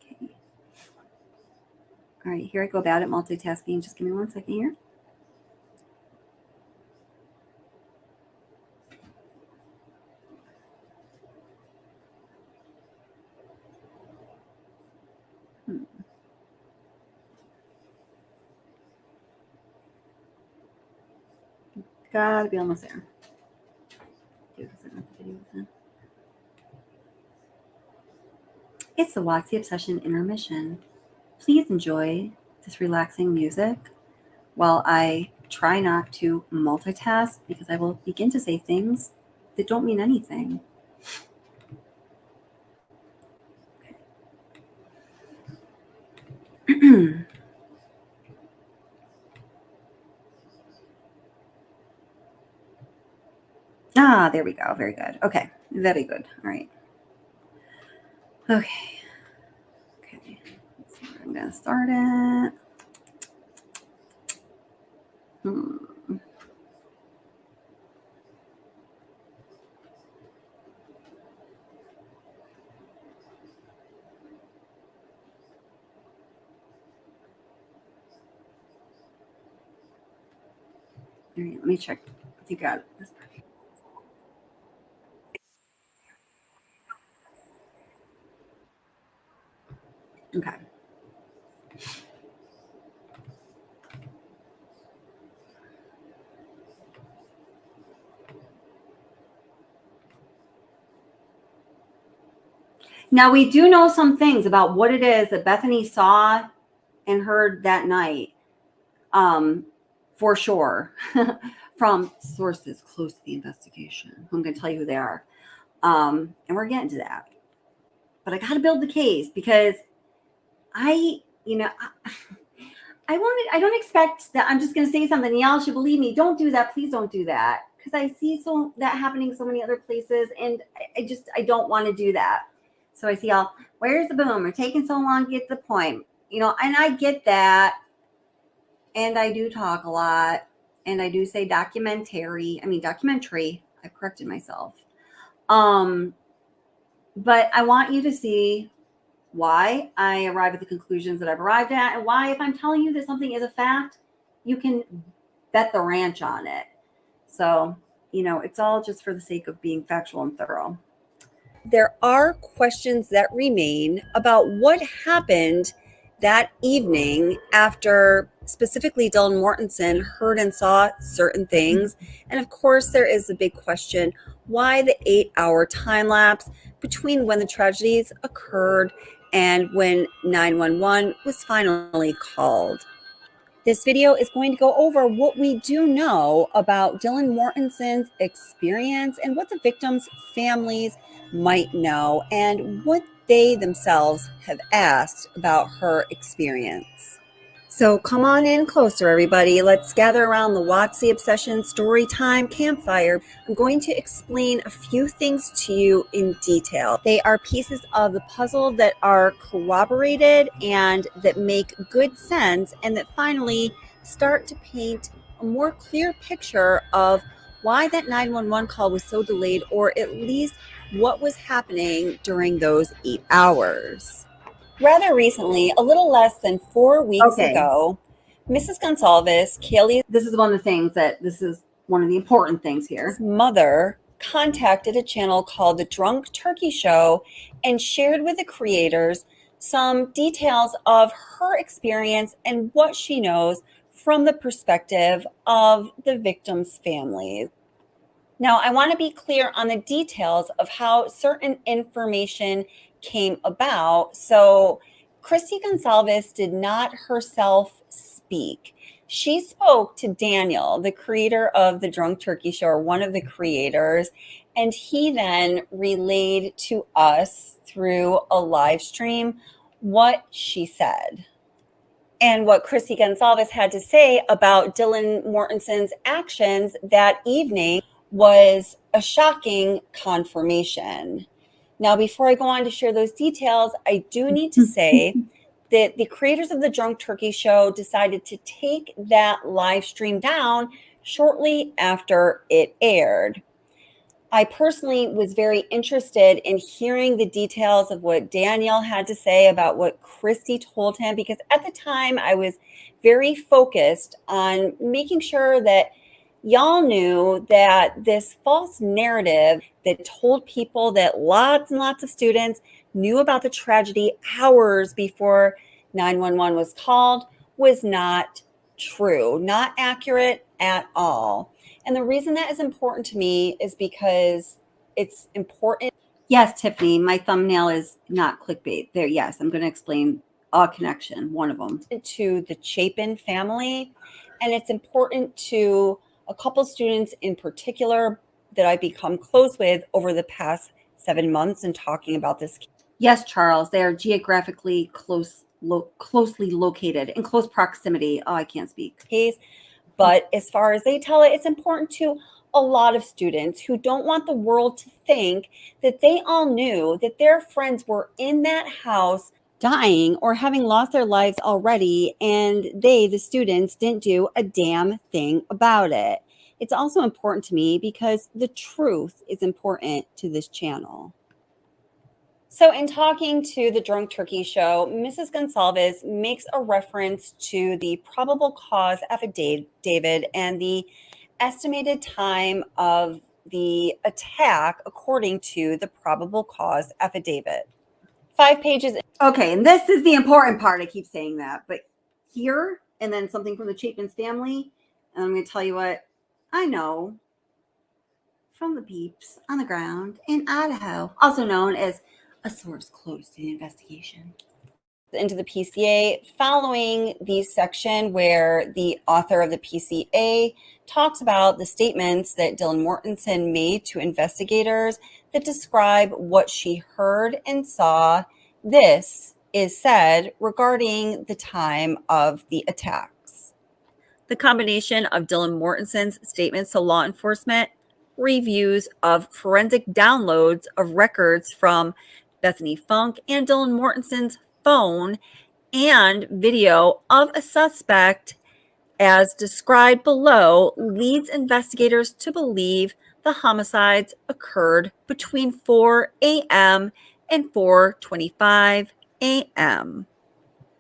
Okay. All right. Here I go about it, multitasking. Just give me 1 second here. Gotta be almost there. It's the What's the Obsession intermission. Please enjoy this relaxing music while I try not to multitask because I will begin to say things that don't mean anything. There we go. Very good. Okay. Very good. All right. Okay. Let's see where I'm going to start it. All right. Let me check. I think I got it. Okay. Now, we do know some things about what it is that Bethany saw and heard that night, for sure, from sources close to the investigation. I'm going to tell you who they are. And we're getting to that. But I got to build the case because I don't expect that I'm just going to say something and y'all should believe me. Don't do that. Please don't do that. Because I see that happening so many other places and I don't want to do that. So I see y'all, where's the boom? We're taking so long to get to the point. And I get that. And I do talk a lot. And I do say documentary. I've corrected myself. But I want you to see why I arrive at the conclusions that I've arrived at and why, if I'm telling you that something is a fact, you can bet the ranch on it. So, it's all just for the sake of being factual and thorough. There are questions that remain about what happened that evening after specifically Dylan Mortensen heard and saw certain things. And of course, there is the big question, why the 8-hour time lapse between when the tragedies occurred and when 911 was finally called. This video is going to go over what we do know about Dylan Mortensen's experience and what the victims' families might know and what they themselves have asked about her experience. So come on in closer, everybody. Let's gather around the What's the Obsession Storytime campfire. I'm going to explain a few things to you in detail. They are pieces of the puzzle that are corroborated and that make good sense and that finally start to paint a more clear picture of why that 911 call was so delayed, or at least what was happening during those 8 hours. Rather recently, a little less than 4 weeks Okay. ago, Mrs. Gonsalves, Kaylee's This is one of the things this is one of the important things here. mother, contacted a channel called The Drunk Turkey Show and shared with the creators some details of her experience and what she knows from the perspective of the victims' families. Now, I want to be clear on the details of how certain information came about. So, Christy Gonsalves did not herself speak. She spoke to Daniel, the creator of the Drunk Turkey Show, or one of the creators, and he then relayed to us through a live stream what she said and what Christy Gonsalves had to say about Dylan Mortenson's actions that evening was a shocking confirmation. Now, before I go on to share those details, I do need to say that the creators of the Drunk Turkey Show decided to take that live stream down shortly after it aired. I personally was very interested in hearing the details of what Daniel had to say about what Christy told him, because at the time I was very focused on making sure that y'all knew that this false narrative that told people that lots and lots of students knew about the tragedy hours before 911 was called was not true, not accurate at all. And the reason that is important to me is because it's important. Yes, Tiffany, my thumbnail is not clickbait. There, yes, I'm going to explain a connection, one of them. To the Chapin family, and it's important to a couple students in particular that I've become close with over the past 7 months and talking about this. Yes, Charles, they are geographically closely located in close proximity. Oh, I can't speak. Case, but as far as they tell it, it's important to a lot of students who don't want the world to think that they all knew that their friends were in that house dying or having lost their lives already, and they, the students, didn't do a damn thing about it. It's also important to me because the truth is important to this channel. So in talking to the Drunk Turkey Show, Mrs. Gonsalves makes a reference to the probable cause affidavit and the estimated time of the attack according to the probable cause affidavit. 5 pages. Okay, and this is the important part. I keep saying that, but here, and then something from the Chapin's family, and I'm going to tell you what I know from the beeps on the ground in Idaho, also known as a source close to the investigation. Into the PCA following the section where the author of the PCA talks about the statements that Dylan Mortenson made to investigators that describe what she heard and saw. This is said regarding the time of the attacks. The combination of Dylan Mortenson's statements to law enforcement, reviews of forensic downloads of records from Bethany Funke and Dylan Mortenson's phone, and video of a suspect as described below leads investigators to believe the homicides occurred between 4 a.m. and 4:25 a.m.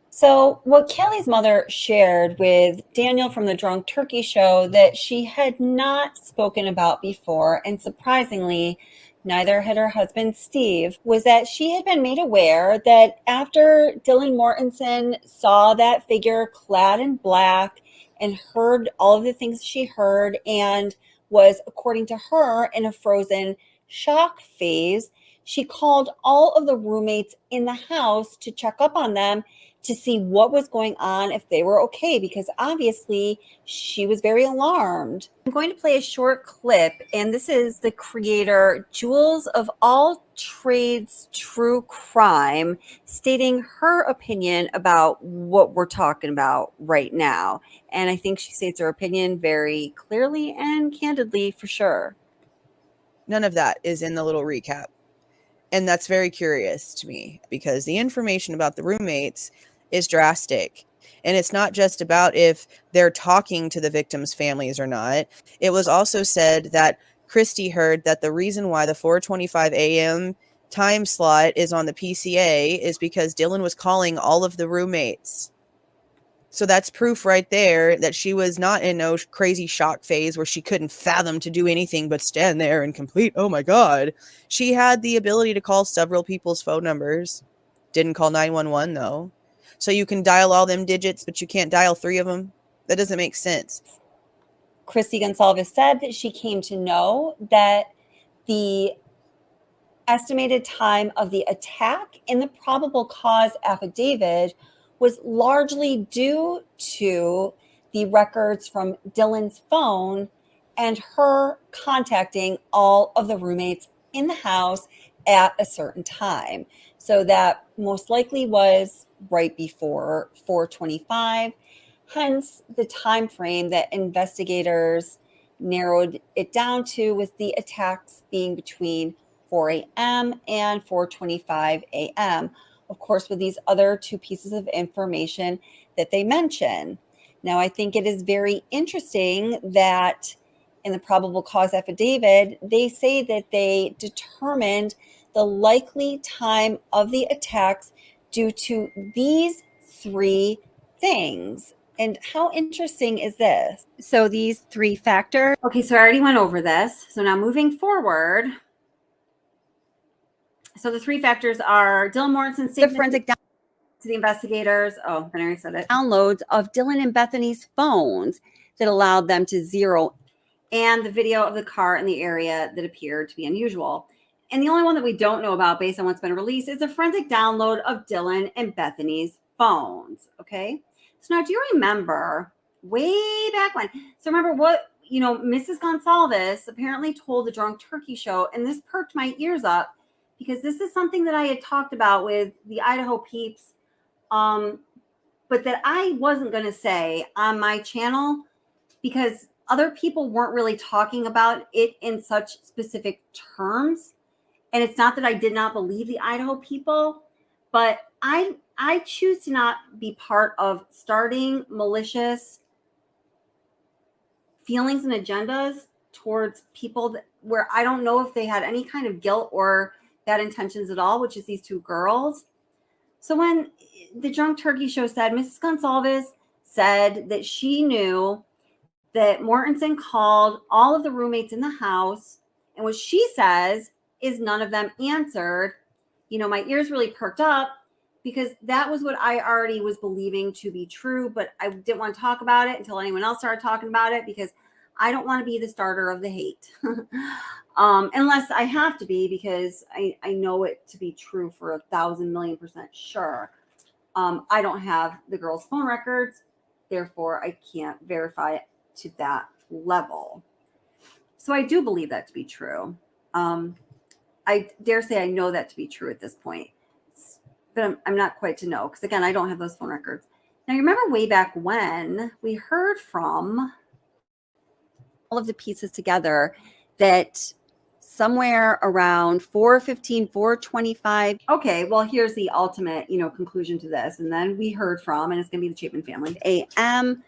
So what Kelly's mother shared with Daniel from the Drunk Turkey Show that she had not spoken about before, and surprisingly, neither had her husband Steve, was that she had been made aware that after Dylan Mortenson saw that figure clad in black and heard all of the things she heard and was, according to her, in a frozen shock phase, she called all of the roommates in the house to check up on them to see what was going on, if they were okay, because obviously she was very alarmed. I'm going to play a short clip, and this is the creator, Jules of All Trades True Crime, stating her opinion about what we're talking about right now. And I think she states her opinion very clearly and candidly, for sure. None of that is in the little recap. And that's very curious to me because the information about the roommates is drastic. And it's not just about if they're talking to the victims' families or not. It was also said that Christy heard that the reason why the 4:25 a.m. time slot is on the PCA is because Dylan was calling all of the roommates. So that's proof right there that she was not in no crazy shock phase where she couldn't fathom to do anything but stand there and complete, oh my God. She had the ability to call several people's phone numbers. Didn't call 911 though. So you can dial all them digits, but you can't dial 3 of them. That doesn't make sense. Christy Gonsalves said that she came to know that the estimated time of the attack in the probable cause affidavit was largely due to the records from Dylan's phone and her contacting all of the roommates in the house at a certain time. So that most likely was right before 4:25. Hence, the time frame that investigators narrowed it down to was the attacks being between 4 a.m. and 4:25 a.m. Of course, with these other 2 pieces of information that they mention. Now, I think it is very interesting that in the probable cause affidavit, they say that they determined the likely time of the attacks due to these 3 things. And how interesting is this? So these 3 factors. Okay, so I already went over this. So now moving forward. So the 3 factors are Dylan Morrison's forensic to the investigators. Oh, I already said it. Downloads of Dylan and Bethany's phones that allowed them to zero, and the video of the car in the area that appeared to be unusual. And the only one that we don't know about based on what's been released is a forensic download of Dylan and Bethany's phones. Okay. So now do you remember way back when? So remember what, Mrs. Gonsalves apparently told the Drunk Turkey Show, and this perked my ears up because this is something that I had talked about with the Idaho peeps, but that I wasn't going to say on my channel because other people weren't really talking about it in such specific terms. And it's not that I did not believe the Idaho people, but I choose to not be part of starting malicious feelings and agendas towards people where I don't know if they had any kind of guilt or bad intentions at all, which is these 2 girls. So when the Drunk Turkey Show said, Mrs. Gonsalves said that she knew that Mortensen called all of the roommates in the house, and what she says is none of them answered, my ears really perked up because that was what I already was believing to be true, but I didn't want to talk about it until anyone else started talking about it because I don't want to be the starter of the hate. Unless I have to be because I know it to be true for 1,000,000,000% sure. I don't have the girls' phone records, therefore I can't verify it to that level. So I do believe that to be true. I dare say I know that to be true at this point, but I'm not quite to know because, again, I don't have those phone records. Now, you remember way back when we heard from all of the pieces together that somewhere around 4:15, 4:25. Okay, well, here's the ultimate, conclusion to this. And then we heard from, and it's going to be the Chapin family, a.m.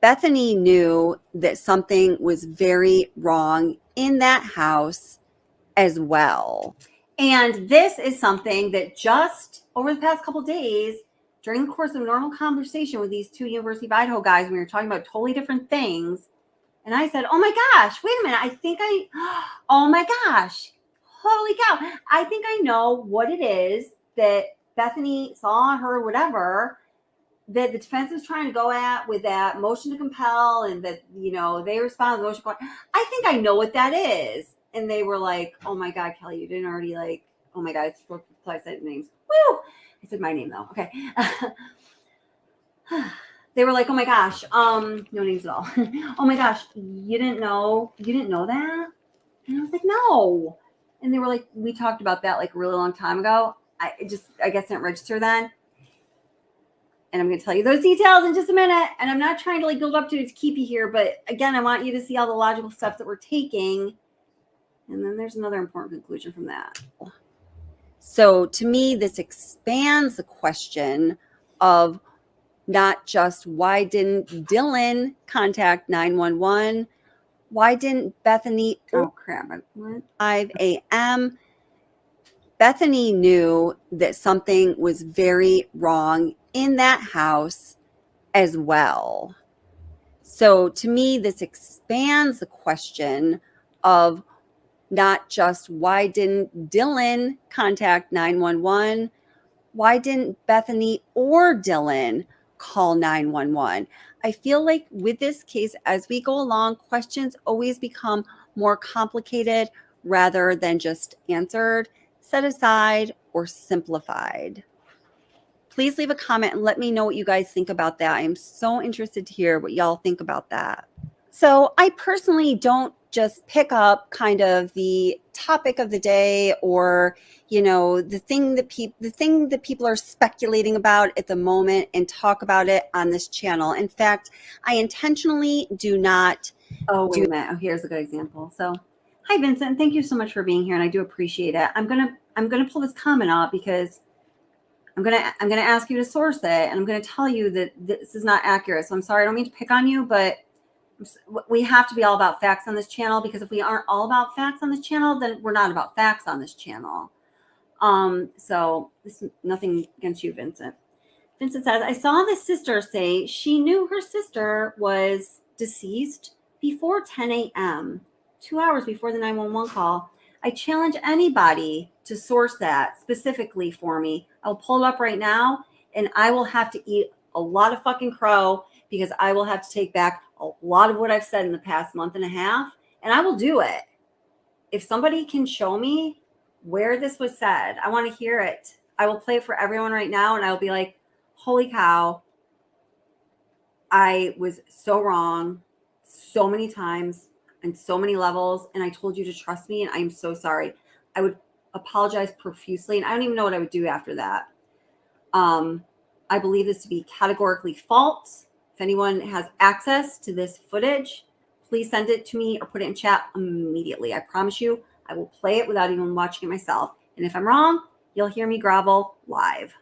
Bethany knew that something was very wrong in that house as well. And this is something that just over the past couple of days, during the course of a normal conversation with these 2 University of Idaho guys, when we were talking about totally different things, and I said, oh my gosh, wait a minute. Oh my gosh, holy cow. I think I know what it is that Bethany saw, her, whatever, that the defense was trying to go at with that motion to compel and that, they responded to the motion to compel. I think I know what that is. And they were like, oh my God, Kelly, you didn't already oh my God, I said names. Woo! I said my name though. Okay. They were like, oh my gosh, no names at all. Oh my gosh, you didn't know that? And I was like, no. And they were like, we talked about that like a really long time ago. I guess didn't register then. And I'm going to tell you those details in just a minute. And I'm not trying to build up to keep you here. But again, I want you to see all the logical steps that we're taking. And then there's another important conclusion from that. So to me, this expands the question of not just why didn't Dylan contact 911? Why didn't Bethany, 5 a.m., Bethany knew that something was very wrong in that house as well. So to me, this expands the question of not just why didn't Dylan contact 911? Why didn't Bethany or Dylan call 911? I feel like with this case, as we go along, questions always become more complicated rather than just answered, set aside, or simplified. Please leave a comment and let me know what you guys think about that. I'm so interested to hear what y'all think about that. So I personally don't just pick up kind of the topic of the day or, you know, the thing that people are speculating about at the moment and talk about it on this channel. In fact, I intentionally do not. Oh, wait a minute. Oh, here's a good example. So, hi, Vincent. Thank you so much for being here, and I do appreciate it. I'm gonna pull this comment up because I'm gonna ask you to source it, and I'm gonna tell you that this is not accurate. So I'm sorry. I don't mean to pick on you, but we have to be all about facts on this channel, because if we aren't all about facts on this channel, then we're not about facts on this channel. So this is nothing against you, Vincent. Vincent says, I saw the sister say she knew her sister was deceased before 10 a.m., 2 hours before the 911 call. I challenge anybody to source that specifically for me. I'll pull it up right now, and I will have to eat a lot of fucking crow, because I will have to take back a lot of what I've said in the past month and a half, and I will do it. If somebody can show me where this was said, I want to hear it. I will play it for everyone right now, and I will be like, holy cow, I was so wrong so many times and so many levels, and I told you to trust me, and I'm so sorry. I would apologize profusely, and I don't even know what I would do after that. I believe this to be categorically false. If anyone has access to this footage, please send it to me or put it in chat immediately. I promise you, I will play it without even watching it myself. And if I'm wrong, you'll hear me grovel live.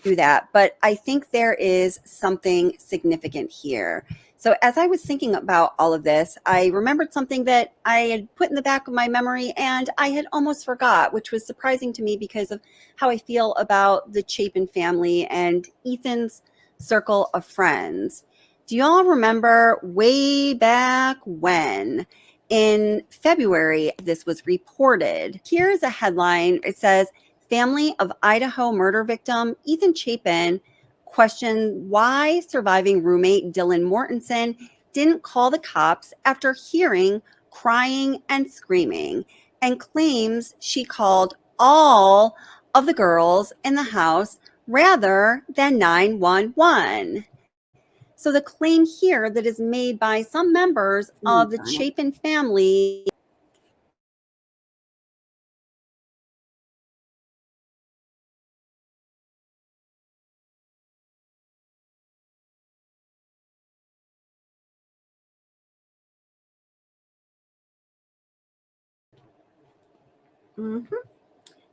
Do that, but I think there is something significant here. So as I was thinking about all of this, I remembered something that I had put in the back of my memory and I had almost forgot, which was surprising to me because of how I feel about the Chapin family and Ethan's circle of friends. Do you all remember way back when, in February, this was reported? Here's a headline. It says, family of Idaho murder victim Ethan Chapin questioned why surviving roommate Dylan Mortensen didn't call the cops after hearing crying and screaming, and claims she called all of the girls in the house rather than 911. So the claim here that is made by some members of the Chapin family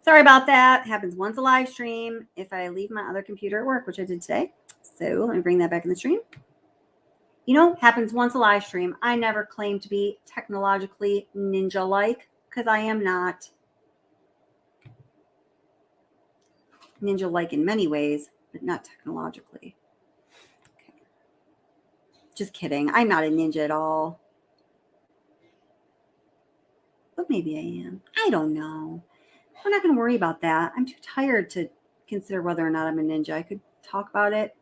Sorry about that. Happens once a live stream if I leave my other computer at work, which I did today. So let me bring that back in the stream. You know, happens once a live stream. I never claim to be technologically ninja-like, because I am not. Ninja-like in many ways, but not technologically. Okay. Just kidding. I'm not a ninja at all. But maybe I am. I don't know. We're not going to worry about that. I'm too tired to consider whether or not I'm a ninja. I could talk about it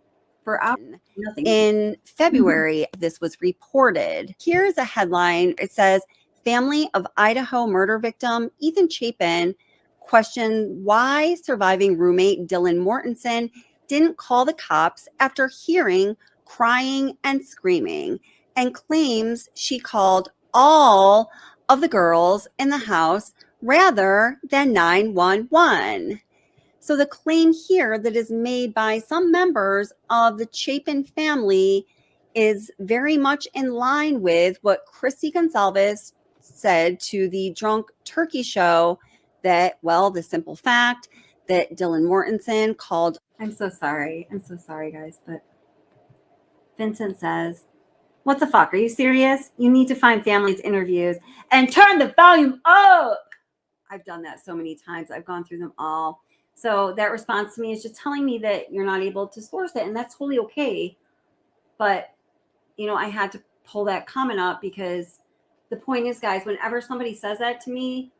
for hours. Nothing. In February, this was reported. Here's a headline. It says, family of Idaho murder victim Ethan Chapin questioned why surviving roommate Dylan Mortensen didn't call the cops after hearing crying and screaming, and claims she called all of the girls in the house rather than 911. So the claim here that is made by some members of the Chapin family is very much in line with what Christy Gonzalez said to the Drunk Turkey Show, that, well, the simple fact that Dylan Mortensen called. I'm so sorry. I'm so sorry, guys. But Vincent says, What the fuck? Are you serious? You need to find families' interviews and turn the volume up. I've done that so many times. I've gone through them all. So that response to me is just telling me that you're not able to source it, and that's totally okay. But, you know, I had to pull that comment up because the point is, guys, whenever somebody says that to me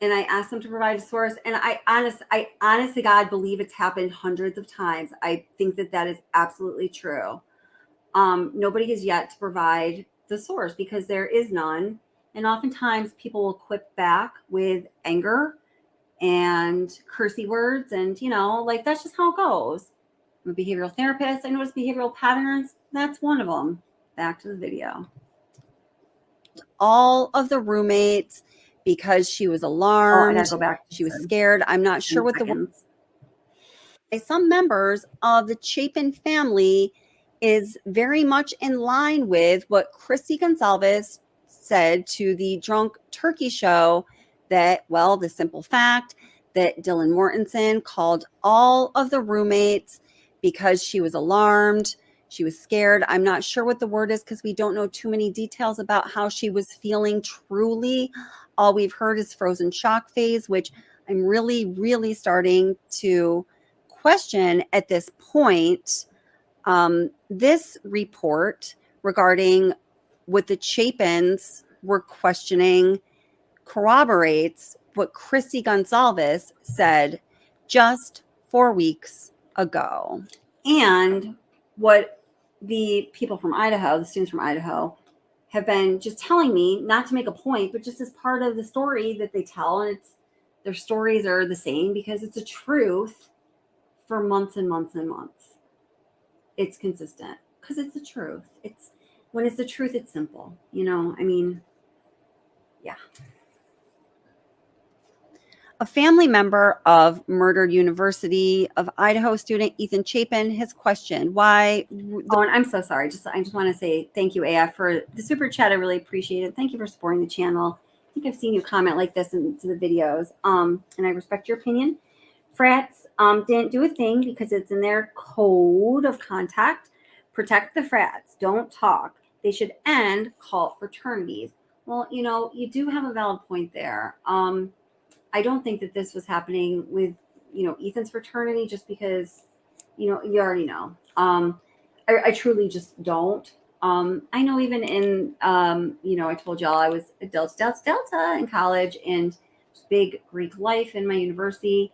and I ask them to provide a source, and I honestly, God, believe it's happened hundreds of times. I think that is absolutely true. Nobody has yet to provide the source because there is none. And oftentimes people will quip back with anger and cursey words. And, you know, like that's just how it goes. I'm a behavioral therapist. I notice behavioral patterns. That's one of them. Back to the video. All of the roommates, because she was alarmed. I gotta go back. She was scared. I'm not sure what the some members of the Chapin family is very much in line with what Christy Gonzalez said to the Drunk Turkey Show, that, well, the simple fact that Dylan Mortensen called all of the roommates because she was alarmed. She was scared. I'm not sure what the word is because we don't know too many details about how she was feeling truly. All we've heard is frozen shock phase, which I'm really, really starting to question at this point. This report regarding what the Chapins were questioning corroborates what Christy Gonzalez said just 4 weeks ago. And what the people from Idaho, the students from Idaho, have been just telling me, not to make a point, but just as part of the story that they tell. And their stories are the same because it's a truth for months and months and months. It's consistent because it's the truth. When it's the truth, it's simple. You know, I mean, yeah. A family member of murdered University of Idaho student Ethan Chapin has questioned why. Oh, and I'm so sorry. I just want to say thank you, AF, for the super chat. I really appreciate it. Thank you for supporting the channel. I think I've seen you comment like this into the videos. And I respect your opinion. Frats didn't do a thing because it's in their code of conduct. Protect the frats. Don't talk. They should end cult fraternities. Well, you know, you do have a valid point there. I don't think that this was happening with, you know, Ethan's fraternity just because, you know, you already know. I truly just don't. I know even in, you know, I told y'all I was a Delta in college and big Greek life in my university.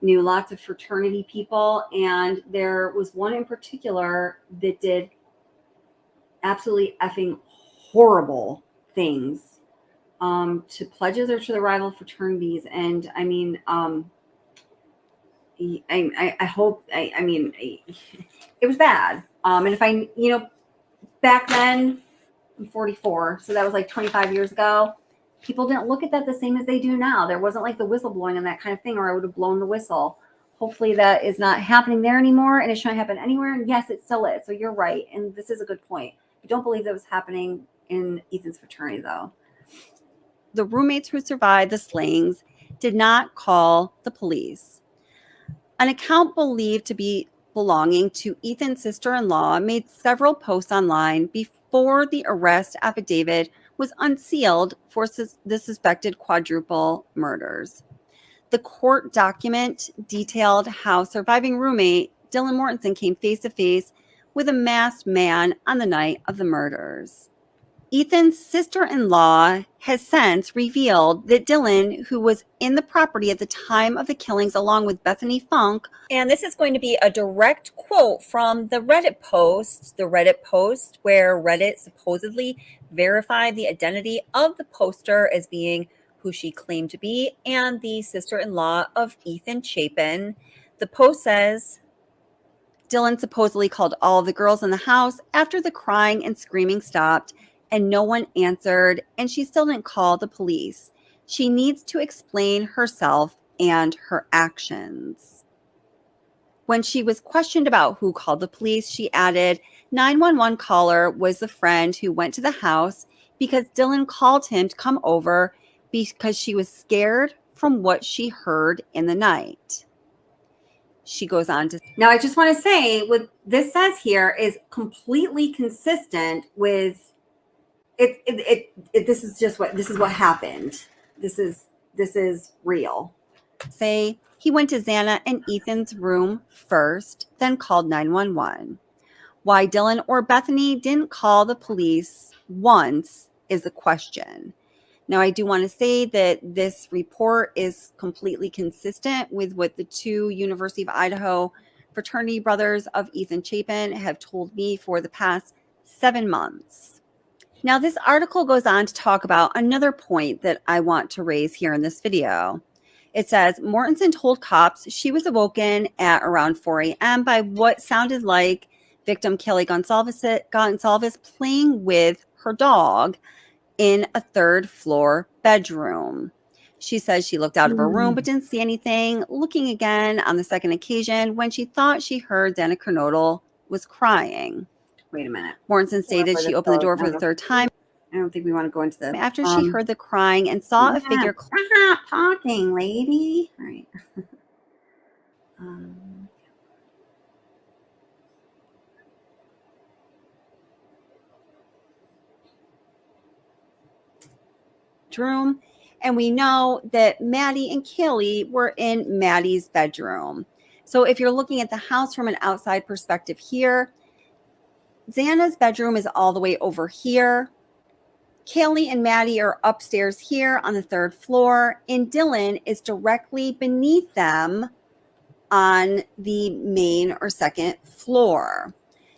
Knew lots of fraternity people, and there was one in particular that did absolutely effing horrible things to pledges or to the rival fraternities. And I mean, I hope, I mean, it was bad. And if I, you know, back then, I'm 44, so that was like 25 years ago. People didn't look at that the same as they do now. There wasn't like the whistleblowing and that kind of thing, or I would have blown the whistle. Hopefully that is not happening there anymore, and it shouldn't happen anywhere. And yes, it still is. So you're right. And this is a good point. I don't believe that was happening in Ethan's fraternity, though. The roommates who survived the slayings did not call the police. An account believed to be belonging to Ethan's sister-in-law made several posts online before the arrest affidavit was unsealed for the suspected quadruple murders. The court document detailed how surviving roommate Dylan Mortensen came face to face with a masked man on the night of the murders. Ethan's sister-in-law has since revealed that Dylan, who was in the property at the time of the killings along with Bethany Funke, and this is going to be a direct quote from the Reddit post where Reddit supposedly verified the identity of the poster as being who she claimed to be and the sister-in-law of Ethan Chapin. The post says, Dylan supposedly called all the girls in the house after the crying and screaming stopped, and no one answered, and she still didn't call the police. She needs to explain herself and her actions. When she was questioned about who called the police, she added, 911 caller was the friend who went to the house because Dylan called him to come over because she was scared from what she heard in the night. she goes on to now. I just want to say what this says here is completely consistent with it. This is what happened. This is real. Say he went to Xana and Ethan's room first, then called 911. Why Dylan or Bethany didn't call the police once is the question. Now, I do want to say that this report is completely consistent with what the two University of Idaho fraternity brothers of Ethan Chapin have told me for the past 7 months. Now, this article goes on to talk about another point that I want to raise here in this video. It says, Mortensen told cops she was awoken at around 4 a.m. by what sounded like victim Kelly Gonsalves playing with her dog in a third-floor bedroom. She says she looked out of her room but didn't see anything, looking again on the second occasion when she thought she heard Xana Kernodle was crying. Wait a minute. Mortensen stated she opened the door for the third time I don't think we want to go into the after she heard the crying and saw a figure. Stop talking, lady. All right. Room, and we know that Maddie and Kaylee were in Maddie's bedroom. So if you're looking at the house from an outside perspective here, Xana's bedroom is all the way over here. Kaylee and Maddie are upstairs here on the 3rd floor, and Dylan is directly beneath them on the main or 2nd floor.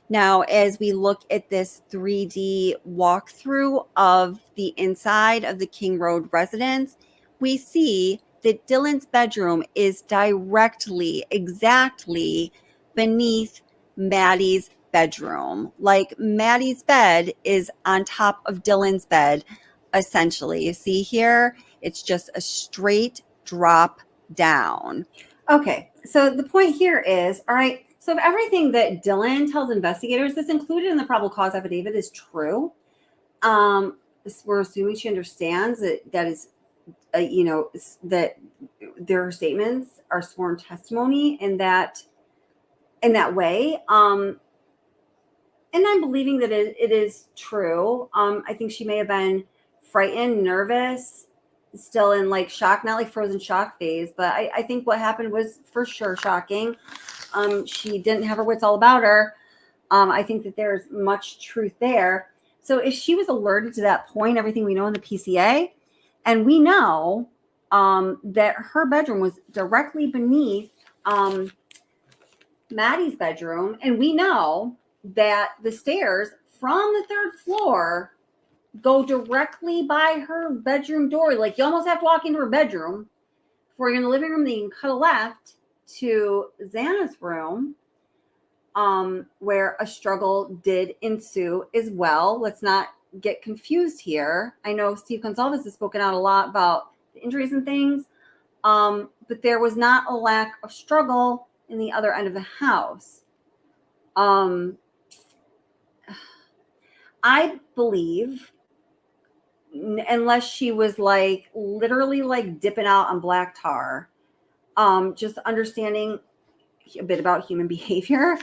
Now, as we look at this 3D walkthrough of the inside of the King Road residence, we see that Dylan's bedroom is directly, exactly beneath Maddie's bedroom. Like Maddie's bed is on top of Dylan's bed, essentially. You see here, it's just a straight drop down. Okay, so the point here is, all right, so if everything that Dylan tells investigators that's included in the probable cause affidavit is true, we're assuming she understands that is, that their statements are sworn testimony in that way. And I'm believing that it is true. I think she may have been frightened, nervous, still in like shock, not like frozen shock phase, but I think what happened was for sure shocking. She didn't have her wits all about her. I think that there's much truth there. So if she was alerted to that point, everything we know in the PCA, and we know that her bedroom was directly beneath Maddie's bedroom, and we know that the stairs from the 3rd floor go directly by her bedroom door. Like you almost have to walk into her bedroom before you're in the living room. Then you can cut a left to Xana's room, where a struggle did ensue as well. Let's not get confused here. I know Steve Gonsalves has spoken out a lot about the injuries and things, but there was not a lack of struggle in the other end of the house. I believe, unless she was like literally like dipping out on black tar, just understanding a bit about human behavior,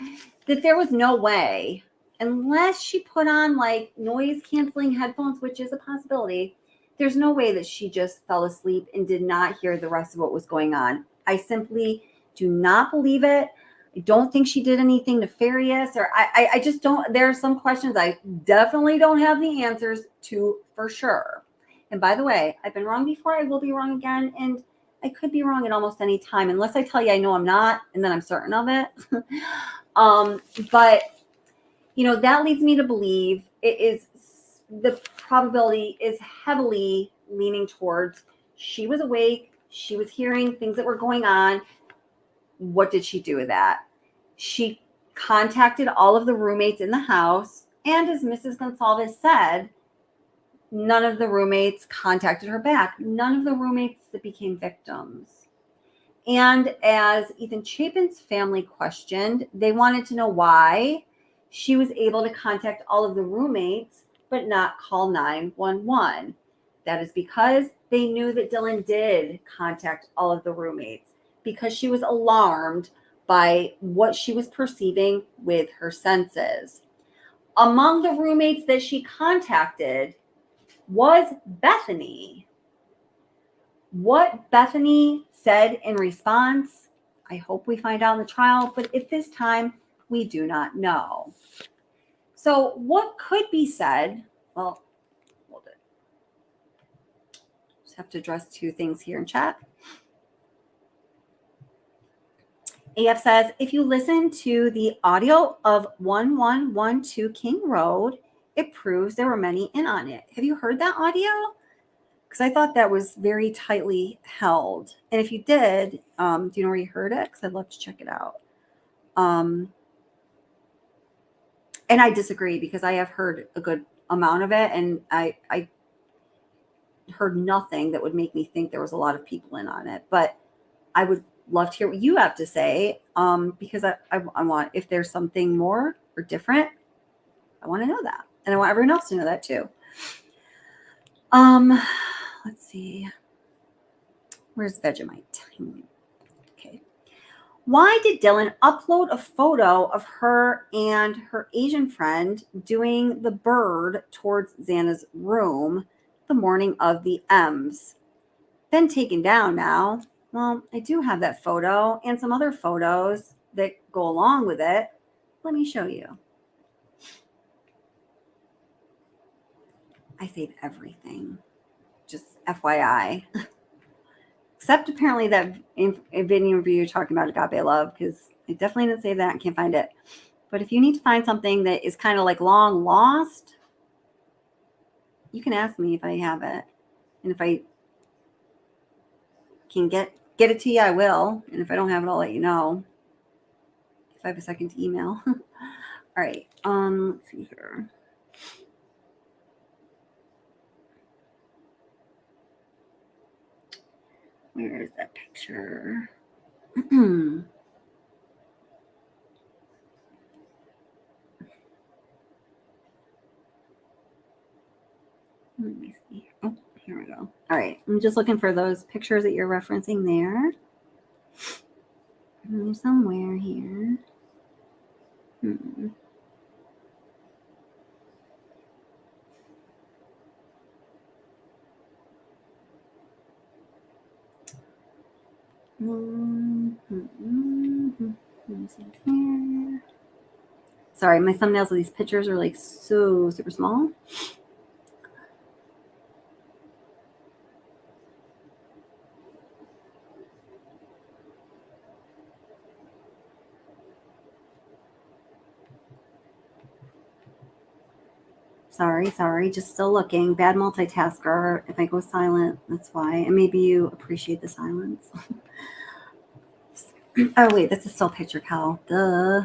that there was no way, unless she put on like noise canceling headphones, which is a possibility, there's no way that she just fell asleep and did not hear the rest of what was going on. I simply do not believe it. I don't think she did anything nefarious, or I just don't. There are some questions I definitely don't have the answers to for sure. And by the way, I've been wrong before. I will be wrong again. And I could be wrong at almost any time, unless I tell you I know I'm not, and then I'm certain of it. But, that leads me to believe the probability is heavily leaning towards she was awake, she was hearing things that were going on. What did she do with that? She contacted all of the roommates in the house, and as Mrs. Gonsalves said, none of the roommates contacted her back. None of the roommates that became victims. And as Ethan Chapin's family questioned, they wanted to know why she was able to contact all of the roommates but not call 911. That is because they knew that Dylan did contact all of the roommates, because she was alarmed by what she was perceiving with her senses. Among the roommates that she contacted was Bethany. What Bethany said in response, I hope we find out in the trial, but at this time, we do not know. So what could be said? Well, hold it. Just have to address two things here in chat. AF says, if you listen to the audio of 1112 King Road, it proves there were many in on it. Have you heard that audio? Because I thought that was very tightly held. And if you did, do you know where you heard it? Because I'd love to check it out. And I disagree because I have heard a good amount of it. And I heard nothing that would make me think there was a lot of people in on it. But I would love to hear what you have to say, because I want, if there's something more or different, I want to know that. And I want everyone else to know that too. Let's see. Where's Vegemite? Okay. Why did Dylan upload a photo of her and her Asian friend doing the bird towards Xana's room the morning of the M's? Been taken down now. Well, I do have that photo and some other photos that go along with it. Let me show you. I save everything. Just FYI. Except apparently that video review talking about Agape Love, because I definitely didn't save that and can't find it. But if you need to find something that is kind of like long lost, you can ask me if I have it. And if I can get it to you, I will. And if I don't have it, I'll let you know. If I have a second to email. All right. Let's see here. Where is that picture? Let me see. Oh, here we go. All right. I'm just looking for those pictures that you're referencing there. Somewhere here. Let me see here. Sorry, my thumbnails of these pictures are like so super small. Sorry, just still looking. Bad multitasker. If I go silent, that's why. And maybe you appreciate the silence. Oh, wait, that's a still picture, Cal. Duh.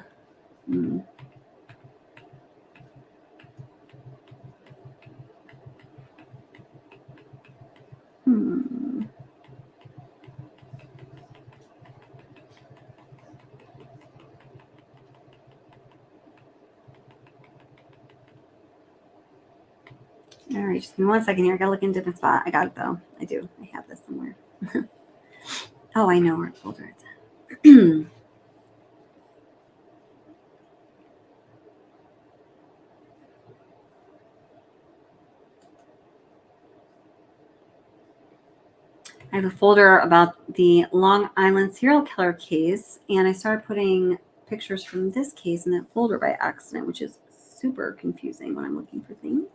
All right, just give me 1 second here. I gotta look in a different spot. I got it though. I do. I have this somewhere. Oh, I know where folder it's at. I have a folder about the Long Island serial killer case, and I started putting pictures from this case in that folder by accident, which is super confusing when I'm looking for things.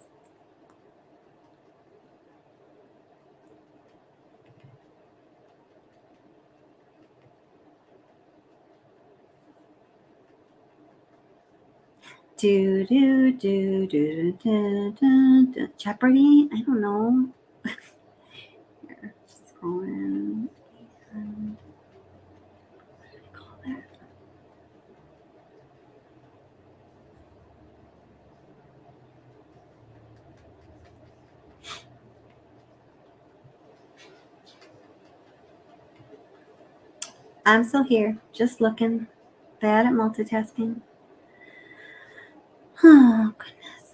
Jeopardy? I don't know. Here, just scrolling. What did I call that? I'm still here, just looking. Bad at multitasking. Oh, goodness.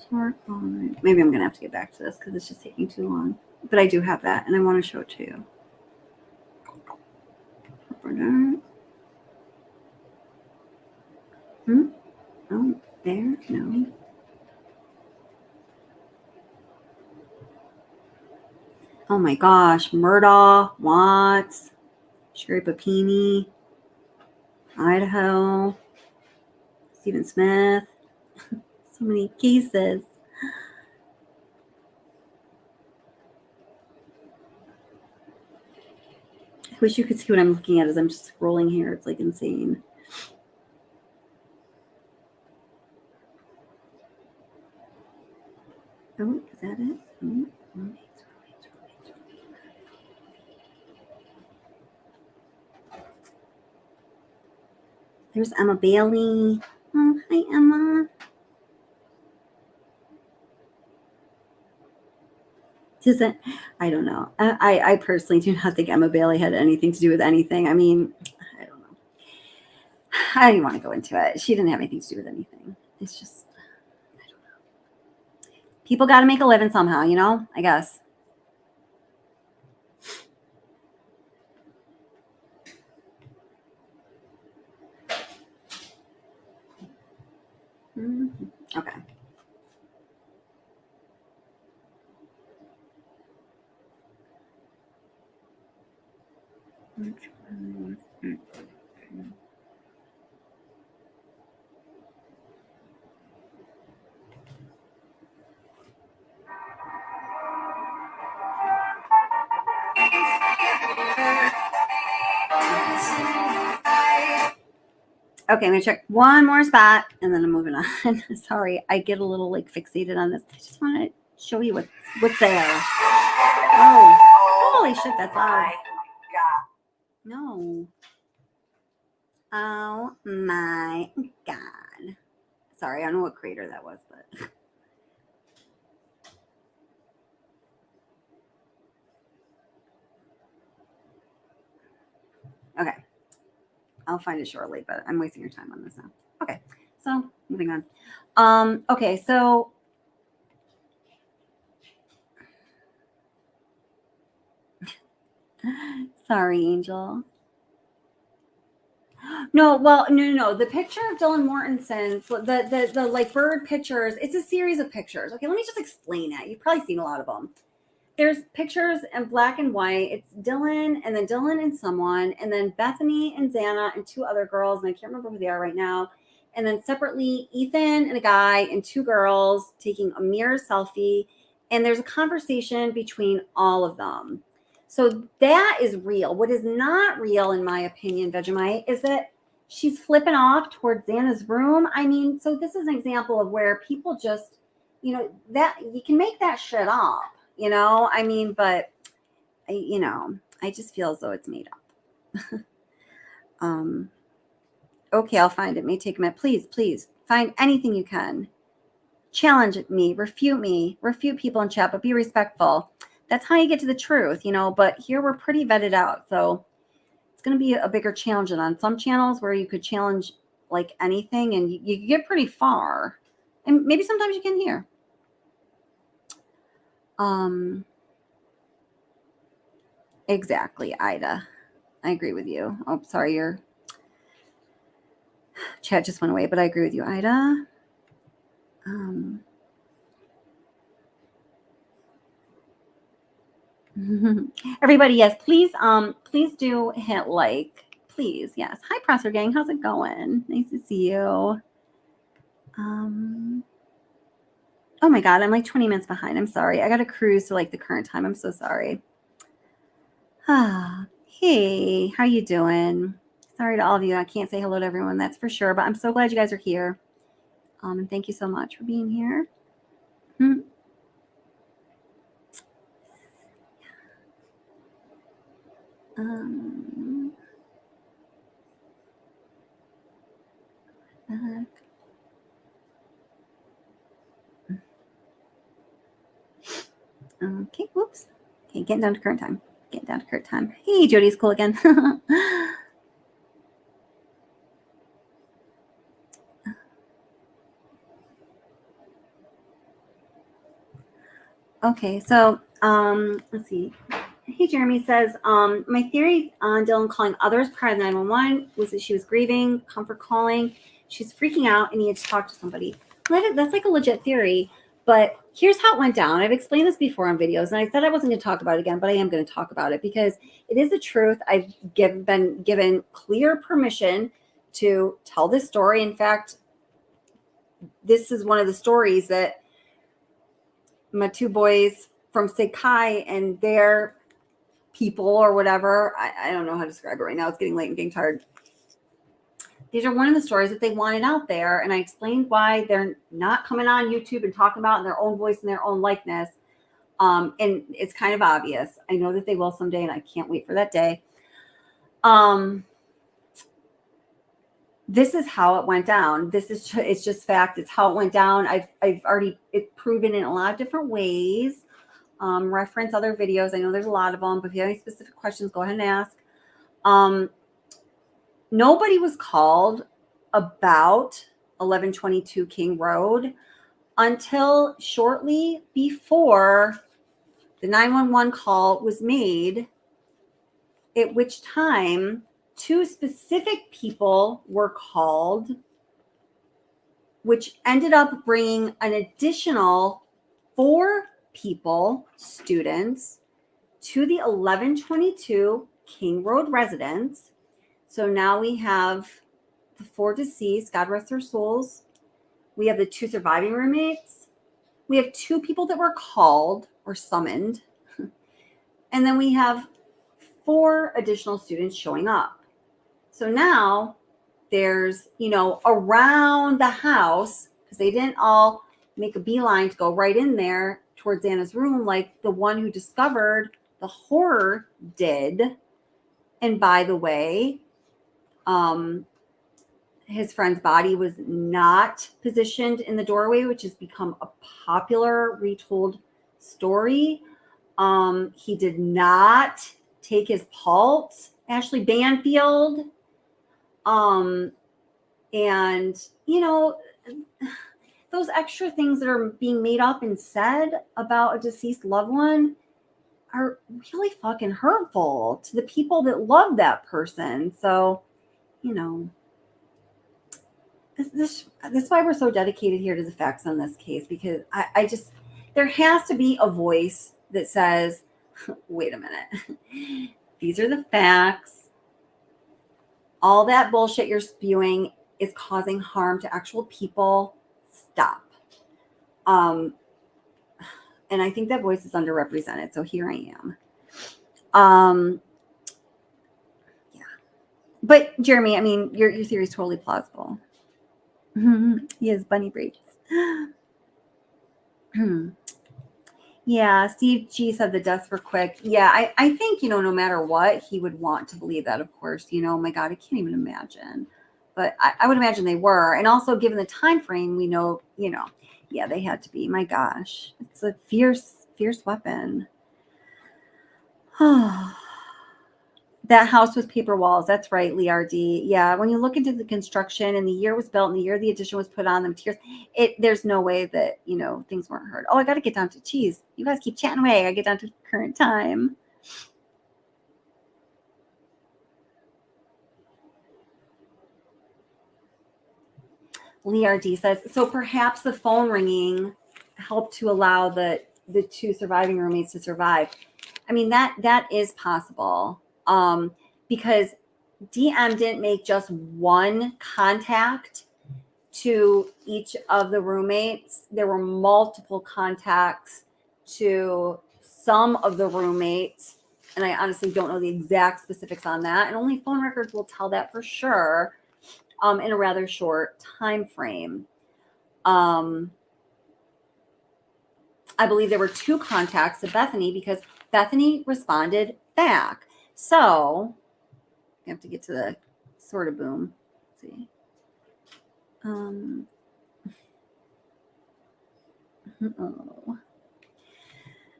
Maybe I'm gonna have to get back to this because it's just taking too long. But I do have that, and I want to show it to you. Oh, there, no. Oh my gosh, Murdaugh, Watts, Sherry Papini, Idaho, Stephen Smith. So many cases. I wish you could see what I'm looking at as I'm just scrolling here. It's like insane. Oh, is that it? Oh, there's Emma Bailey. Oh, hi, Emma. Doesn't, I don't know. I personally do not think Emma Bailey had anything to do with anything. I mean, I don't know. I don't even want to go into it. She didn't have anything to do with anything. It's just, I don't know. People got to make a living somehow, you know, I guess. Okay. Okay, I'm gonna check one more spot and then I'm moving on. Sorry, I get a little like fixated on this. I just want to show you what's there. Oh, holy shit, that's loud. No. Oh my God. Sorry, I don't know what creator that was, but. Okay. I'll find it shortly, but I'm wasting your time on this now. Okay, so moving on. Okay, so sorry, Angel. No, well, no. The picture of Dylan Mortensen, the like bird pictures, it's a series of pictures. Okay, let me just explain it. You've probably seen a lot of them. There's pictures in black and white. It's Dylan, and then Dylan and someone, and then Bethany and Xana and two other girls, and I can't remember who they are right now. And then separately, Ethan and a guy and two girls taking a mirror selfie. And there's a conversation between all of them. So that is real. What is not real, in my opinion, Vegemite, is that she's flipping off towards Xana's room. I mean, so this is an example of where people just, you know, that you can make that shit up. You know, I mean, but, you know, I just feel as though it's made up. Okay, I'll find it. It may take a minute. Please find anything you can. Challenge me, refute people in chat, but be respectful. That's how you get to the truth, you know, but here we're pretty vetted out. So it's going to be a bigger challenge than on some channels where you could challenge like anything and you get pretty far. And maybe sometimes you can hear. Exactly, Ida. I agree with you. Oh, sorry, your chat just went away, but I agree with you, Ida. Everybody, yes, please do hit like, please, yes. Hi, Prosser Gang, how's it going? Nice to see you. Oh my God, I'm like 20 minutes behind. I'm sorry. I got to cruise to like the current time. I'm so sorry. Hey, how you doing? Sorry to all of you. I can't say hello to everyone, that's for sure, but I'm so glad you guys are here. And thank you so much for being here. Okay, whoops. Okay, getting down to current time. Hey, Jody's cool again. Okay, so let's see. Hey, Jeremy says, my theory on Dylan calling others prior to 911 was that she was grieving, comfort calling. She's freaking out and needed to talk to somebody. That's like a legit theory. But here's how it went down. I've explained this before on videos, and I said I wasn't going to talk about it again, but I am going to talk about it because it is the truth. I've been given clear permission to tell this story. In fact, this is one of the stories that my two boys from Sekai and their people or whatever, I don't know how to describe it right now. It's getting late and getting tired. These are one of the stories that they wanted out there, and I explained why they're not coming on YouTube and talking about in their own voice and their own likeness. And it's kind of obvious. I know that they will someday, and I can't wait for that day. This is how it went down. It's just fact. It's how it went down. I've already proven in a lot of different ways. Reference other videos. I know there's a lot of them, but if you have any specific questions, go ahead and ask. Nobody was called about 1122 King Road until shortly before the 911 call was made, at which time 2 specific people were called, which ended up bringing an additional 4 people, students, to the 1122 King Road residence. So now we have the 4 deceased, God rest their souls. We have the 2 surviving roommates. We have 2 people that were called or summoned. And then we have 4 additional students showing up. So now there's, around the house, because they didn't all make a beeline to go right in there towards Anna's room like the one who discovered the horror did. And by the way, his friend's body was not positioned in the doorway, which has become a popular retold story. He did not take his pulse, Ashley Banfield. And, those extra things that are being made up and said about a deceased loved one are really fucking hurtful to the people that love that person. So, this is why we're so dedicated here to the facts on this case, because I just, there has to be a voice that says, wait a minute, these are the facts. All that bullshit you're spewing is causing harm to actual people. Stop. And I think that voice is underrepresented. So here I am. Yeah. But Jeremy, I mean, your theory is totally plausible. Yes, bunny braids. Yeah, Steve G said the deaths were quick. Yeah, I think, no matter what, he would want to believe that, of course. Oh my God, I can't even imagine. But I would imagine they were. And also, given the time frame, we know, yeah, they had to be. My gosh, it's a fierce, fierce weapon. That house with paper walls. That's right, Leard. Yeah, when you look into the construction and the year was built and the year the addition was put on, the materials, there's no way that, things weren't heard. Oh, I got to get down to cheese. You guys keep chatting away. I get down to current time. Leard says, so perhaps the phone ringing helped to allow the 2 surviving roommates to survive. I mean, that is possible. Because DM didn't make just one contact to each of the roommates. There were multiple contacts to some of the roommates. And I honestly don't know the exact specifics on that. And only phone records will tell that for sure in a rather short time frame. I believe there were 2 contacts to Bethany because Bethany responded back. So I have to get to the sort of boom. Let's see.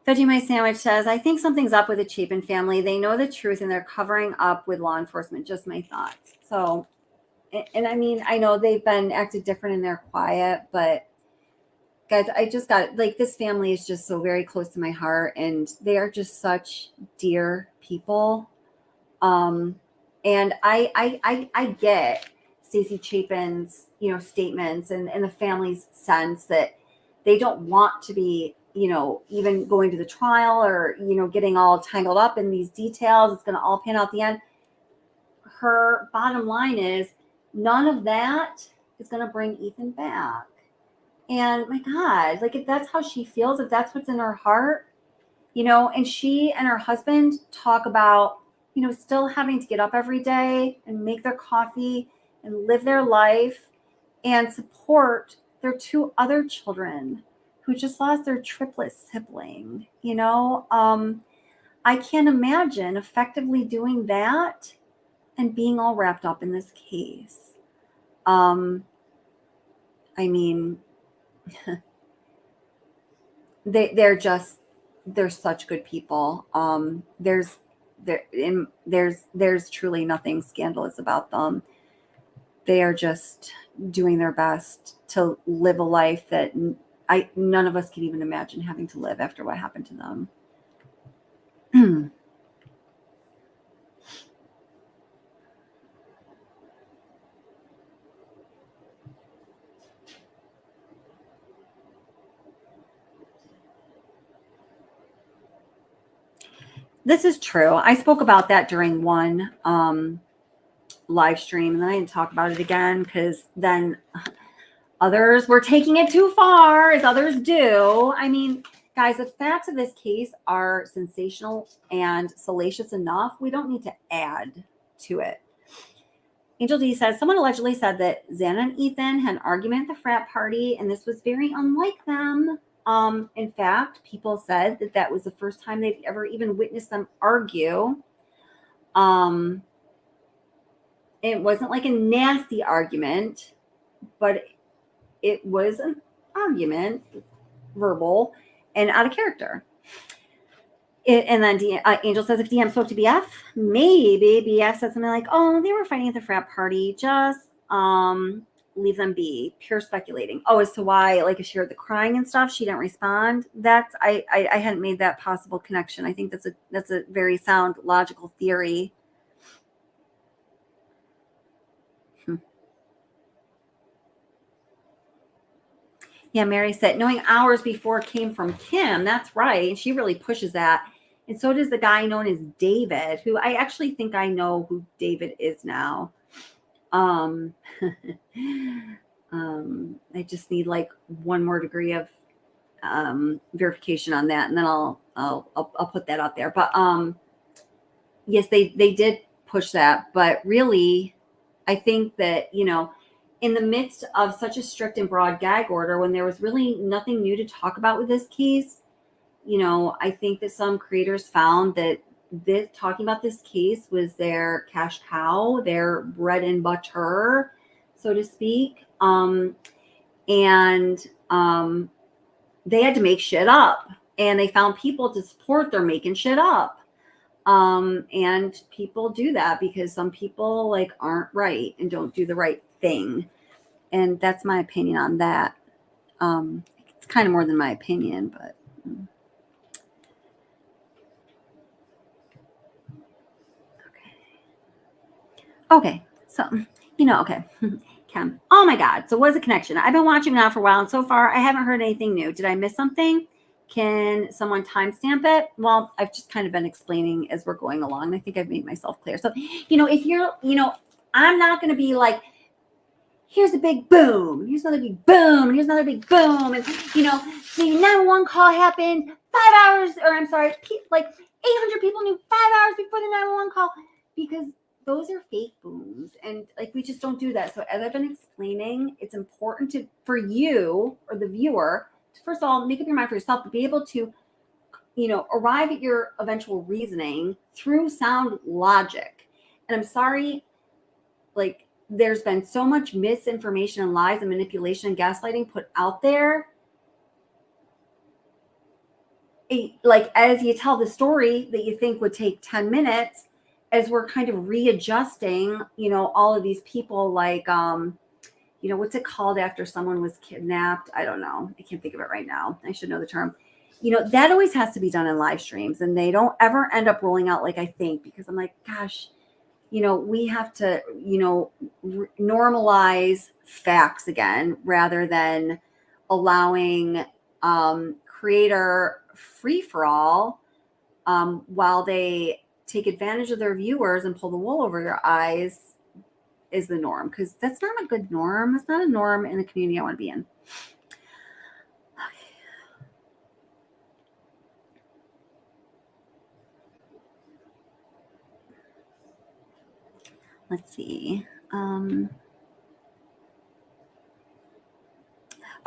Vegemite Sandwich says, I think something's up with the Chapin family. They know the truth and they're covering up with law enforcement. Just my thoughts. So, and I mean, I know they've been acted different and they're quiet, but guys, I just got like this family is just so very close to my heart, and they are just such dear people. And I get Stacey Chapin's, statements and the family's sense that they don't want to be, even going to the trial or, getting all tangled up in these details. It's going to all pan out at the end. Her bottom line is none of that is going to bring Ethan back. And my God, like if that's how she feels, if that's what's in her heart, and she and her husband talk about, still having to get up every day and make their coffee and live their life and support their 2 other children who just lost their triplet sibling. I can't imagine effectively doing that and being all wrapped up in this case. I mean, they're such good people. There's truly nothing scandalous about them. They are just doing their best to live a life that none of us can even imagine having to live after what happened to them. This is true. I spoke about that during one live stream, and then I didn't talk about it again because then others were taking it too far, as others do. I mean, guys, the facts of this case are sensational and salacious enough. We don't need to add to it. Angel D says, someone allegedly said that Xana and Ethan had an argument at the frat party, and this was very unlike them. In fact, people said that was the first time they'd ever even witnessed them argue. It wasn't like a nasty argument, but it was an argument, verbal and out of character. And then Angel says, if DM spoke to BF, maybe BF said something like, oh, they were fighting at the frat party. Just leave them be. Pure speculating. Oh, as to why, like, if she heard the crying and stuff, she didn't respond. That's I hadn't made that possible connection. I think that's a very sound, logical theory. Yeah, Mary said, knowing hours before came from Kim. That's right. And she really pushes that. And so does the guy known as David, who I actually think I know who David is now. I just need like one more degree of verification on that, and then I'll put that out there. But yes, they did push that, but really, I think that in the midst of such a strict and broad gag order, when there was really nothing new to talk about with this case, I think that some creators found that talking about this case was their cash cow, their bread and butter, so to speak. And they had to make shit up, and they found people to support their making shit up. And people do that because some people like aren't right and don't do the right thing. And that's my opinion on that. It's kind of more than my opinion, but okay. So, okay. Kim. Oh my God. So what is the connection? I've been watching now for a while, and so far I haven't heard anything new. Did I miss something? Can someone timestamp it? Well, I've just kind of been explaining as we're going along, and I think I've made myself clear. So, if you're, I'm not going to be like, here's a big boom, here's another big boom, and here's another big boom. And, the 911 call happened 5 hours, or I'm sorry, like 800 people knew 5 hours before the 911 call, because those are fake booms. And like, we just don't do that. So as I've been explaining, it's important for you or the viewer to, first of all, make up your mind for yourself, to be able to, arrive at your eventual reasoning through sound logic. And I'm sorry, like, there's been so much misinformation and lies and manipulation and gaslighting put out there. Like, as you tell the story that you think would take 10 minutes, as we're kind of readjusting, all of these people like, you know, what's it called after someone was kidnapped? I don't know. I can't think of it right now. I should know the term. You know, that always has to be done in live streams, and they don't ever end up rolling out like I think, because I'm like, gosh, you know, we have to, you know, normalize facts again rather than allowing creator free for all while they take advantage of their viewers and pull the wool over your eyes is the norm, because that's not a good norm. It's not a norm in the community I want to be in. Let's see.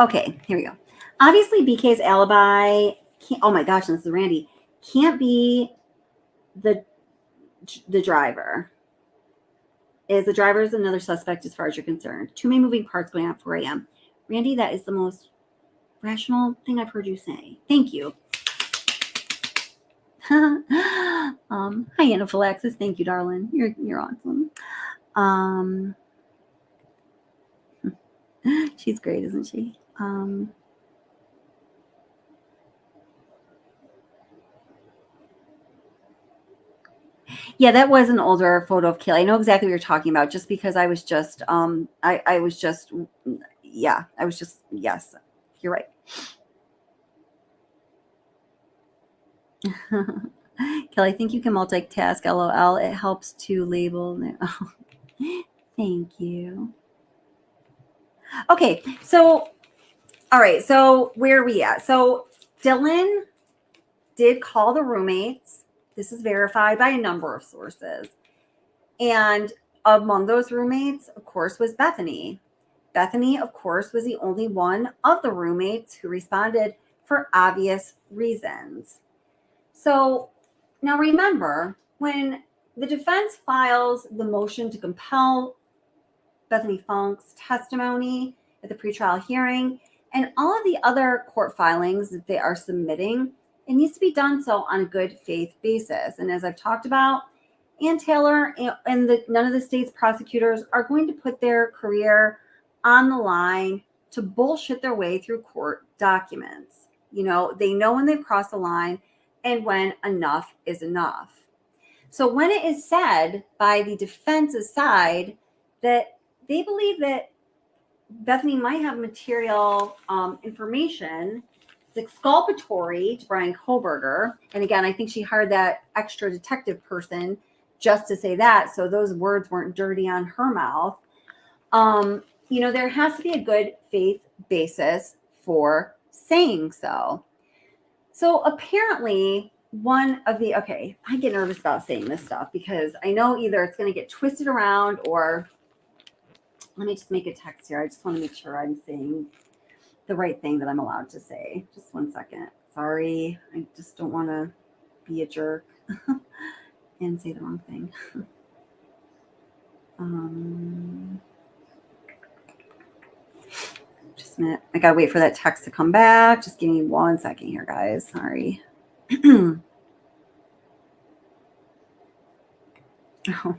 Okay, here we go. Obviously, BK's alibi can't, oh my gosh, and this is Randy, can't be the driver. The driver is another suspect as far as you're concerned. Too many moving parts going on at 4 a.m. Randy, that is the most rational thing I've heard you say. Thank you. Hi, Anaphylaxis. Thank you, darling. You're awesome. She's great, isn't she? Yeah, that was an older photo of Kaylee. I know exactly what you're talking about, just because I was just, yes, you're right. Kelly, I think you can multitask, LOL. It helps to label. Oh, thank you. Okay, so, all right, so where are we at? So Dylan did call the roommates. This is verified by a number of sources. And among those roommates, of course, was Bethany. Bethany, of course, was the only one of the roommates who responded for obvious reasons. So now remember, when the defense files the motion to compel Bethany Funke's testimony at the pretrial hearing and all of the other court filings that they are submitting, it needs to be done so on a good faith basis. And as I've talked about, Ann Taylor and none of the state's prosecutors are going to put their career on the line to bullshit their way through court documents. You know, they know when they've crossed the line and when enough is enough. So when it is said by the defense's side that they believe that Bethany might have material information, it's exculpatory to Bryan Kohberger. And again, I think she hired that extra detective person just to say that, so those words weren't dirty on her mouth. You know, there has to be a good faith basis for saying so. So apparently one of the, okay, I get nervous about saying this stuff because I know either it's going to get twisted around or, let me just make a text here. I just want to make sure I'm saying the right thing that I'm allowed to say. Just 1 second. Sorry. I just don't want to be a jerk and say the wrong thing. Just a minute. I gotta wait for that text to come back. Just give me 1 second here, guys. Sorry. Oh,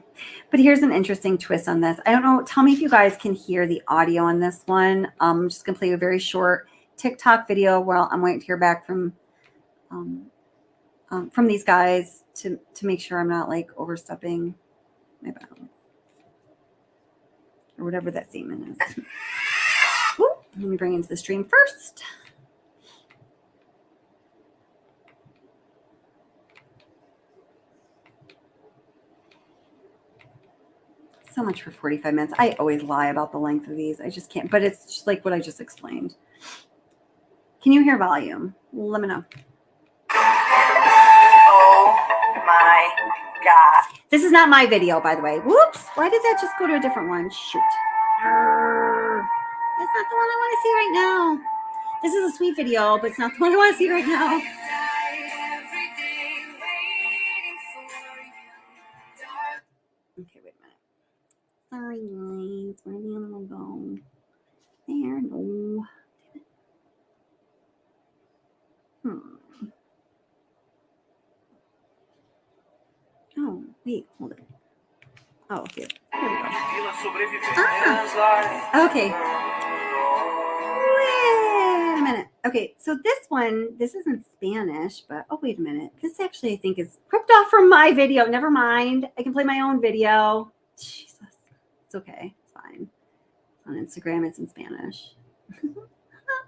but here's an interesting twist on this. I don't know. Tell me if you guys can hear the audio on this one. I'm just gonna play a very short TikTok video while I'm waiting to hear back from these guys to make sure I'm not like overstepping my bounds or whatever that statement is. Ooh, let me bring it into the stream first. So much for 45 minutes. I always lie about the length of these. I just can't, but it's just like what I just explained. Can you hear volume? Let me know. Oh my God. This is not my video, by the way. Whoops. Why did that just go to a different one? Shoot. That's not the one I want to see right now. This is a sweet video, but it's not the one I want to see right now. Okay, wait a minute. Sorry, guys. Where'd the other one go? There, no. Oh, wait, hold it. Oh, here. Okay. Wait a minute. Okay, so this isn't Spanish, but oh, wait a minute. This actually, I think, is ripped off from my video. Never mind. I can play my own video. Jesus. It's okay. It's fine. On Instagram, it's in Spanish.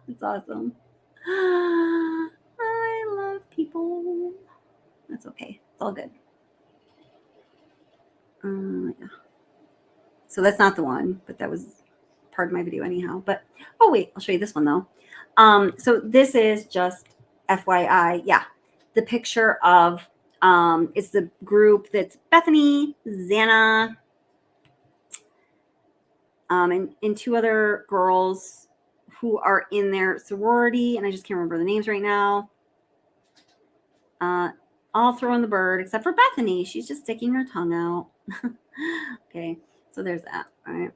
It's awesome. I love people. That's okay. It's all good. Yeah. So that's not the one, but that was part of my video anyhow. But oh wait, I'll show you this one though. So this is just FYI. Yeah, the picture of it's the group that's Bethany, Xana, and two other girls who are in their sorority, and I just can't remember the names right now. All throwing the bird except for Bethany. She's just sticking her tongue out. Okay, so there's that. All right.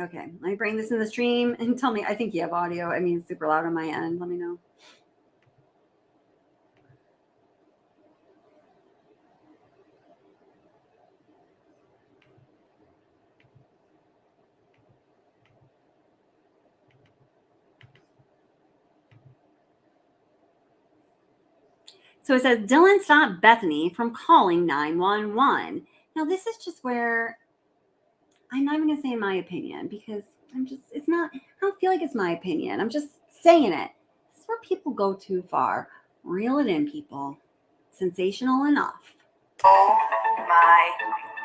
Okay, let me bring this in the stream and tell me. I think you have audio. I mean, it's super loud on my end. Let me know. So it says, Dylan stopped Bethany from calling 911. Now, this is just where I'm not even going to say my opinion because it's not, I don't feel like it's my opinion. I'm just saying it. This is where people go too far. Reel it in, people. Sensational enough. Oh my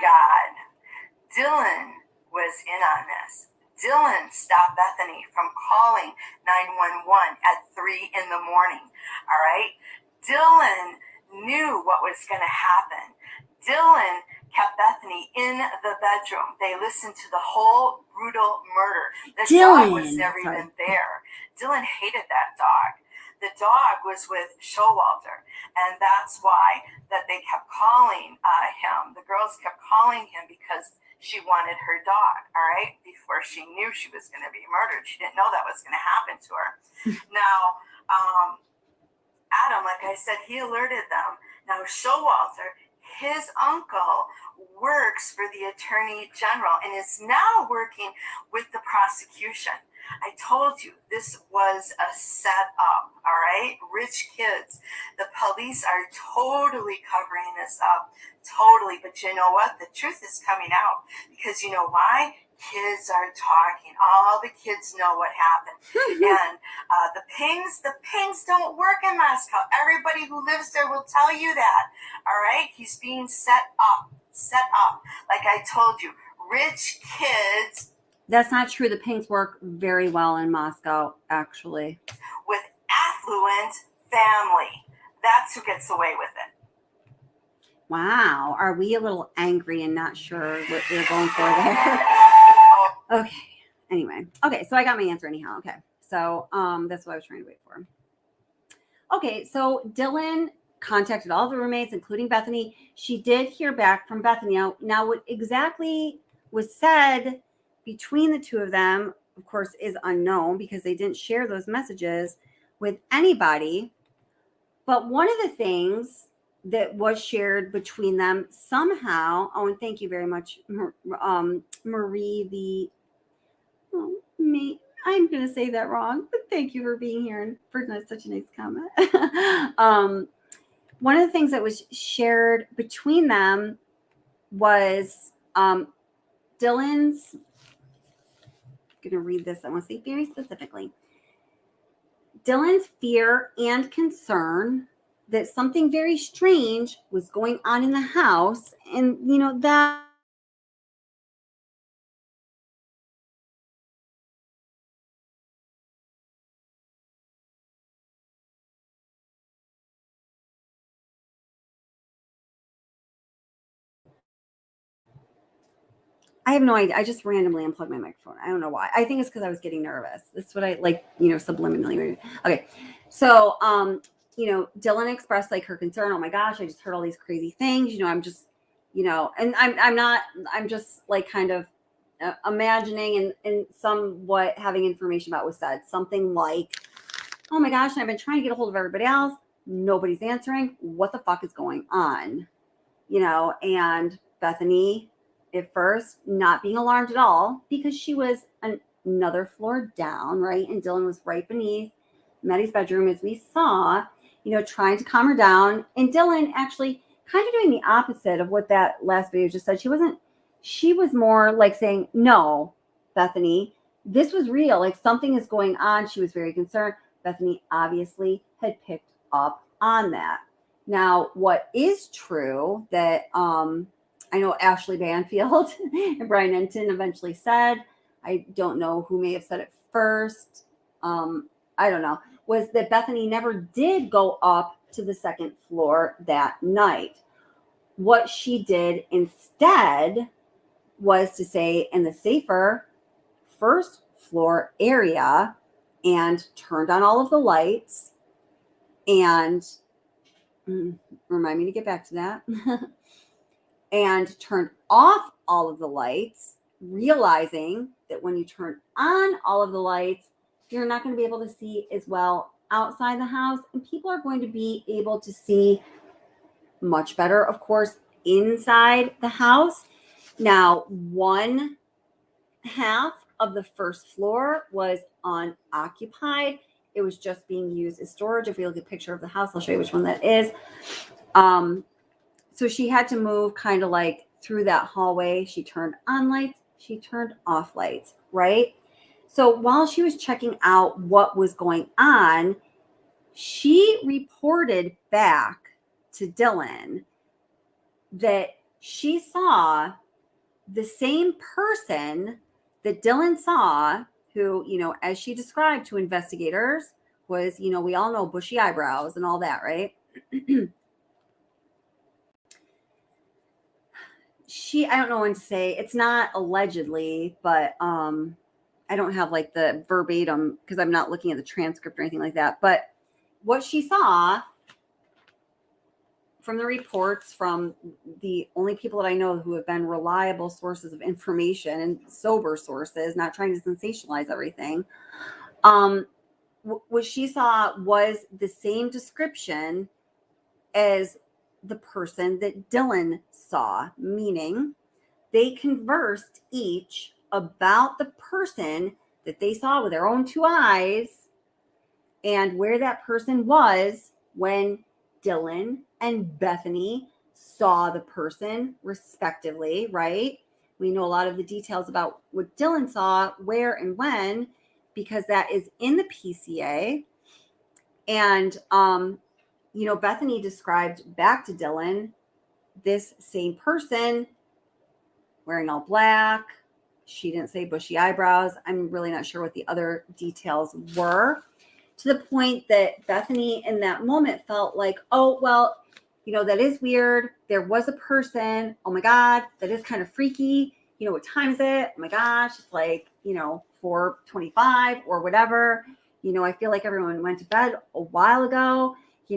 God. Dylan was in on this. Dylan stopped Bethany from calling 911 at 3 in the morning. All right. Dylan knew what was going to happen. Dylan kept Bethany in the bedroom. They listened to the whole brutal murder. The dog was never even there. Dylan hated that dog. The dog was with Showalter, and that's why that they kept calling him. The girls kept calling him because she wanted her dog, all right, before she knew she was going to be murdered. She didn't know that was going to happen to her. Now, Adam, like I said, he alerted them. Now, Showalter, his uncle, works for the Attorney General and is now working with the prosecution. I told you this was a setup, all right? Rich kids. The police are totally covering this up, totally. But you know what? The truth is coming out because you know why? Kids are talking. All the kids know what happened. And the pings don't work in Moscow. Everybody who lives there will tell you that, all right? He's being set up. Like I told you, rich kids. That's not true. The pings work very well in Moscow, actually. With affluent family. That's who gets away with it. Wow. Are we a little angry and not sure what we're going for there? Okay. Anyway. Okay. So I got my answer anyhow. Okay. So that's what I was trying to wait for. Okay. So Dylan contacted all the roommates, including Bethany. She did hear back from Bethany. Now what exactly was said between the two of them, of course, is unknown because they didn't share those messages with anybody. But one of the things that was shared between them somehow, oh, and thank you very much, Marie, I'm going to say that wrong, but thank you for being here and for such a nice comment. One of the things that was shared between them was Dylan's, I'm going to read this. I want to say very specifically. Dylan's fear and concern that something very strange was going on in the house. And, you know, that I have no idea. I just randomly unplugged my microphone. I don't know why. I think it's because I was getting nervous. That's what I like, you know, subliminally. Okay. So Dylan expressed like her concern. Oh my gosh, I just heard all these crazy things. I'm just, and I'm just like kind of imagining and somewhat having information about what was said. Something like, oh my gosh, and I've been trying to get a hold of everybody else. Nobody's answering. What the fuck is going on? And Bethany at first not being alarmed at all because she was another floor down, right? And Dylan was right beneath Maddie's bedroom, as we saw, trying to calm her down. And Dylan actually kind of doing the opposite of what that last video just said. She was more like saying, no, Bethany, this was real. Like something is going on. She was very concerned. Bethany obviously had picked up on that. Now, what is true that I know Ashley Banfield and Brian Enton eventually said, I don't know who may have said it first, I don't know, was that Bethany never did go up to the second floor that night. What she did instead was to stay in the safer first floor area and turned on all of the lights and remind me to get back to that and turned off all of the lights, realizing that when you turn on all of the lights, you're not going to be able to see as well outside the house, and people are going to be able to see much better, of course, inside the house. Now, one half of the first floor was unoccupied. It was just being used as storage. If we look at a picture of the house, I'll show you which one that is. So she had to move kind of like through that hallway. She turned on lights. She turned off lights, right? So while she was checking out what was going on, she reported back to Dylan that she saw the same person that Dylan saw, who, as she described to investigators, was, we all know bushy eyebrows and all that, right? I don't know when to say, it's not allegedly, but I don't have like the verbatim because I'm not looking at the transcript or anything like that. But what she saw from the reports from the only people that I know who have been reliable sources of information and sober sources, not trying to sensationalize everything, what she saw was the same description as the person that Dylan saw, meaning they conversed each about the person that they saw with their own two eyes and where that person was when Dylan and Bethany saw the person respectively, right? We know a lot of the details about what Dylan saw, where and when, because that is in the PCA. And, Bethany described back to Dylan this same person wearing all black. She didn't say bushy eyebrows. I'm really not sure what the other details were, to the point that Bethany in that moment felt like, oh, well, that is weird. There was a person. Oh my God, that is kind of freaky. What time is it? Oh my gosh, it's like, 4:25 or whatever. I feel like everyone went to bed a while ago. Do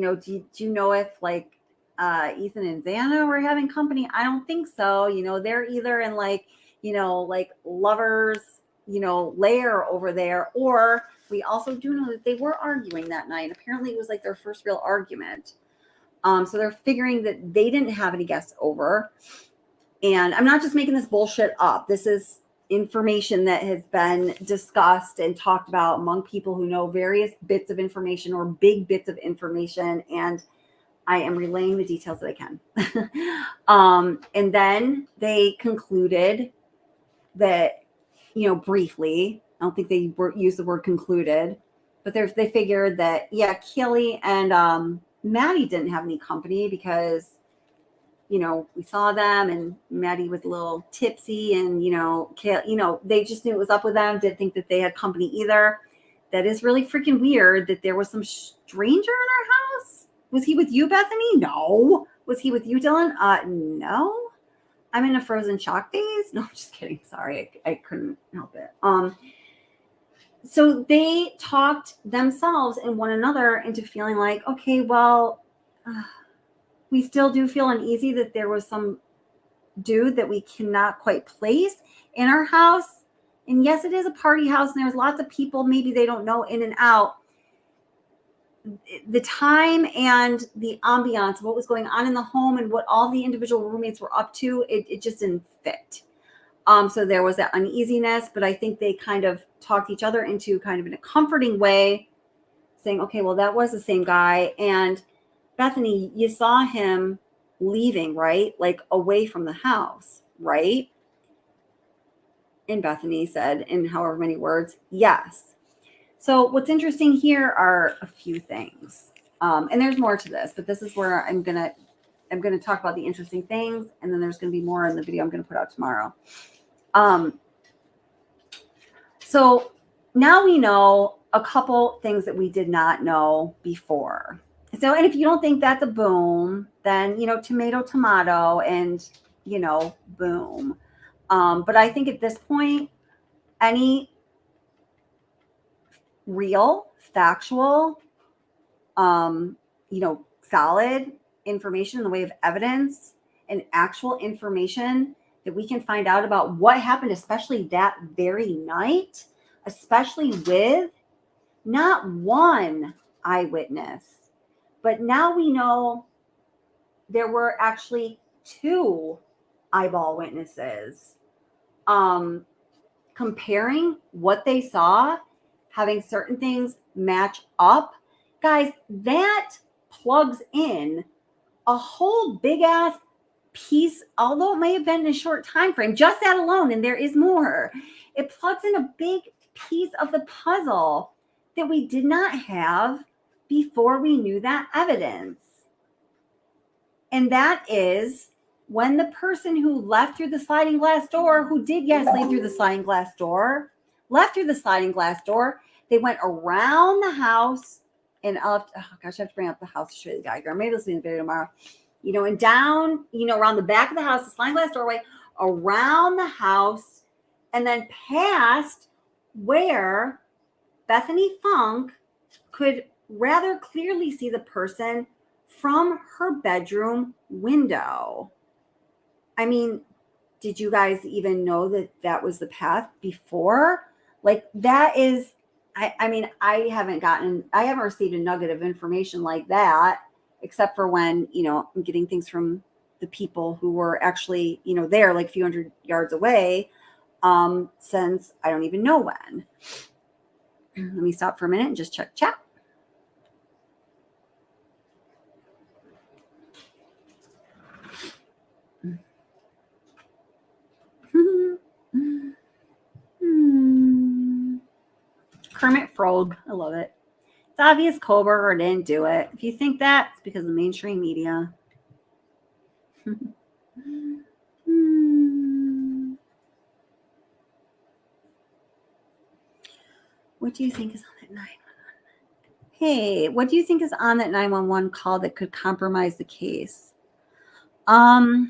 you know if like Ethan and Xana were having company? I don't think so. They're either in like, like lovers, lair over there, or we also do know that they were arguing that night. Apparently it was like their first real argument. So they're figuring that they didn't have any guests over. And I'm not just making this bullshit up. This is information that has been discussed and talked about among people who know various bits of information or big bits of information. And I am relaying the details that I can. And then they concluded that, briefly, I don't think they used the word concluded, but they figured that, yeah, Kelly and Maddie didn't have any company because, we saw them and Maddie was a little tipsy and, they just knew it was up with them. Didn't think that they had company either. That is really freaking weird that there was some stranger in our house. Was he with you, Bethany? No. Was he with you, Dylan? No. I'm in a frozen shock phase. No, I'm just kidding. Sorry. I couldn't help it. So they talked themselves and one another into feeling like, okay, well, we still do feel uneasy that there was some dude that we cannot quite place in our house. And yes, it is a party house and there's lots of people, maybe they don't know in and out. The time and the ambiance, what was going on in the home and what all the individual roommates were up to, it just didn't fit. So there was that uneasiness, but I think they kind of talked each other into kind of in a comforting way, saying, okay, well, that was the same guy. And Bethany, you saw him leaving, right? Like away from the house, right? And Bethany said in however many words, yes. So what's interesting here are a few things. And there's more to this, but this is where I'm gonna talk about the interesting things, and then there's gonna be more in the video I'm gonna put out tomorrow. So now we know a couple things that we did not know before. So, and if you don't think that's a boom, then, tomato, tomato, and, boom. But I think at this point, any real, factual, solid information in the way of evidence and actual information that we can find out about what happened, especially that very night, especially with not one eyewitness, but now we know there were actually 2 eyeball witnesses comparing what they saw, having certain things match up. Guys, that plugs in a whole big ass piece, although it may have been in a short time frame, just that alone, and there is more. It plugs in a big piece of the puzzle that we did not have before we knew that evidence. And that is when the person who left through the sliding glass door, who did, yes, leave through the sliding glass door, left through the sliding glass door, they went around the house, and I have to bring up the house to show you the diagram. Maybe this will be in the video tomorrow. And down, around the back of the house, the sliding glass doorway, around the house, and then past where Bethany Funke could rather clearly see the person from her bedroom window. I mean, did you guys even know that that was the path before? Like, that is, I haven't received a nugget of information like that, except for when, I'm getting things from the people who were actually, there like a few hundred yards away, since I don't even know when. Let me stop for a minute and just check chat. Kermit Frog, I love it. It's obvious Kohberger didn't do it. If you think that, it's because of the mainstream media. What do you think is on that 911? Hey, what do you think is on that 911 call that could compromise the case? I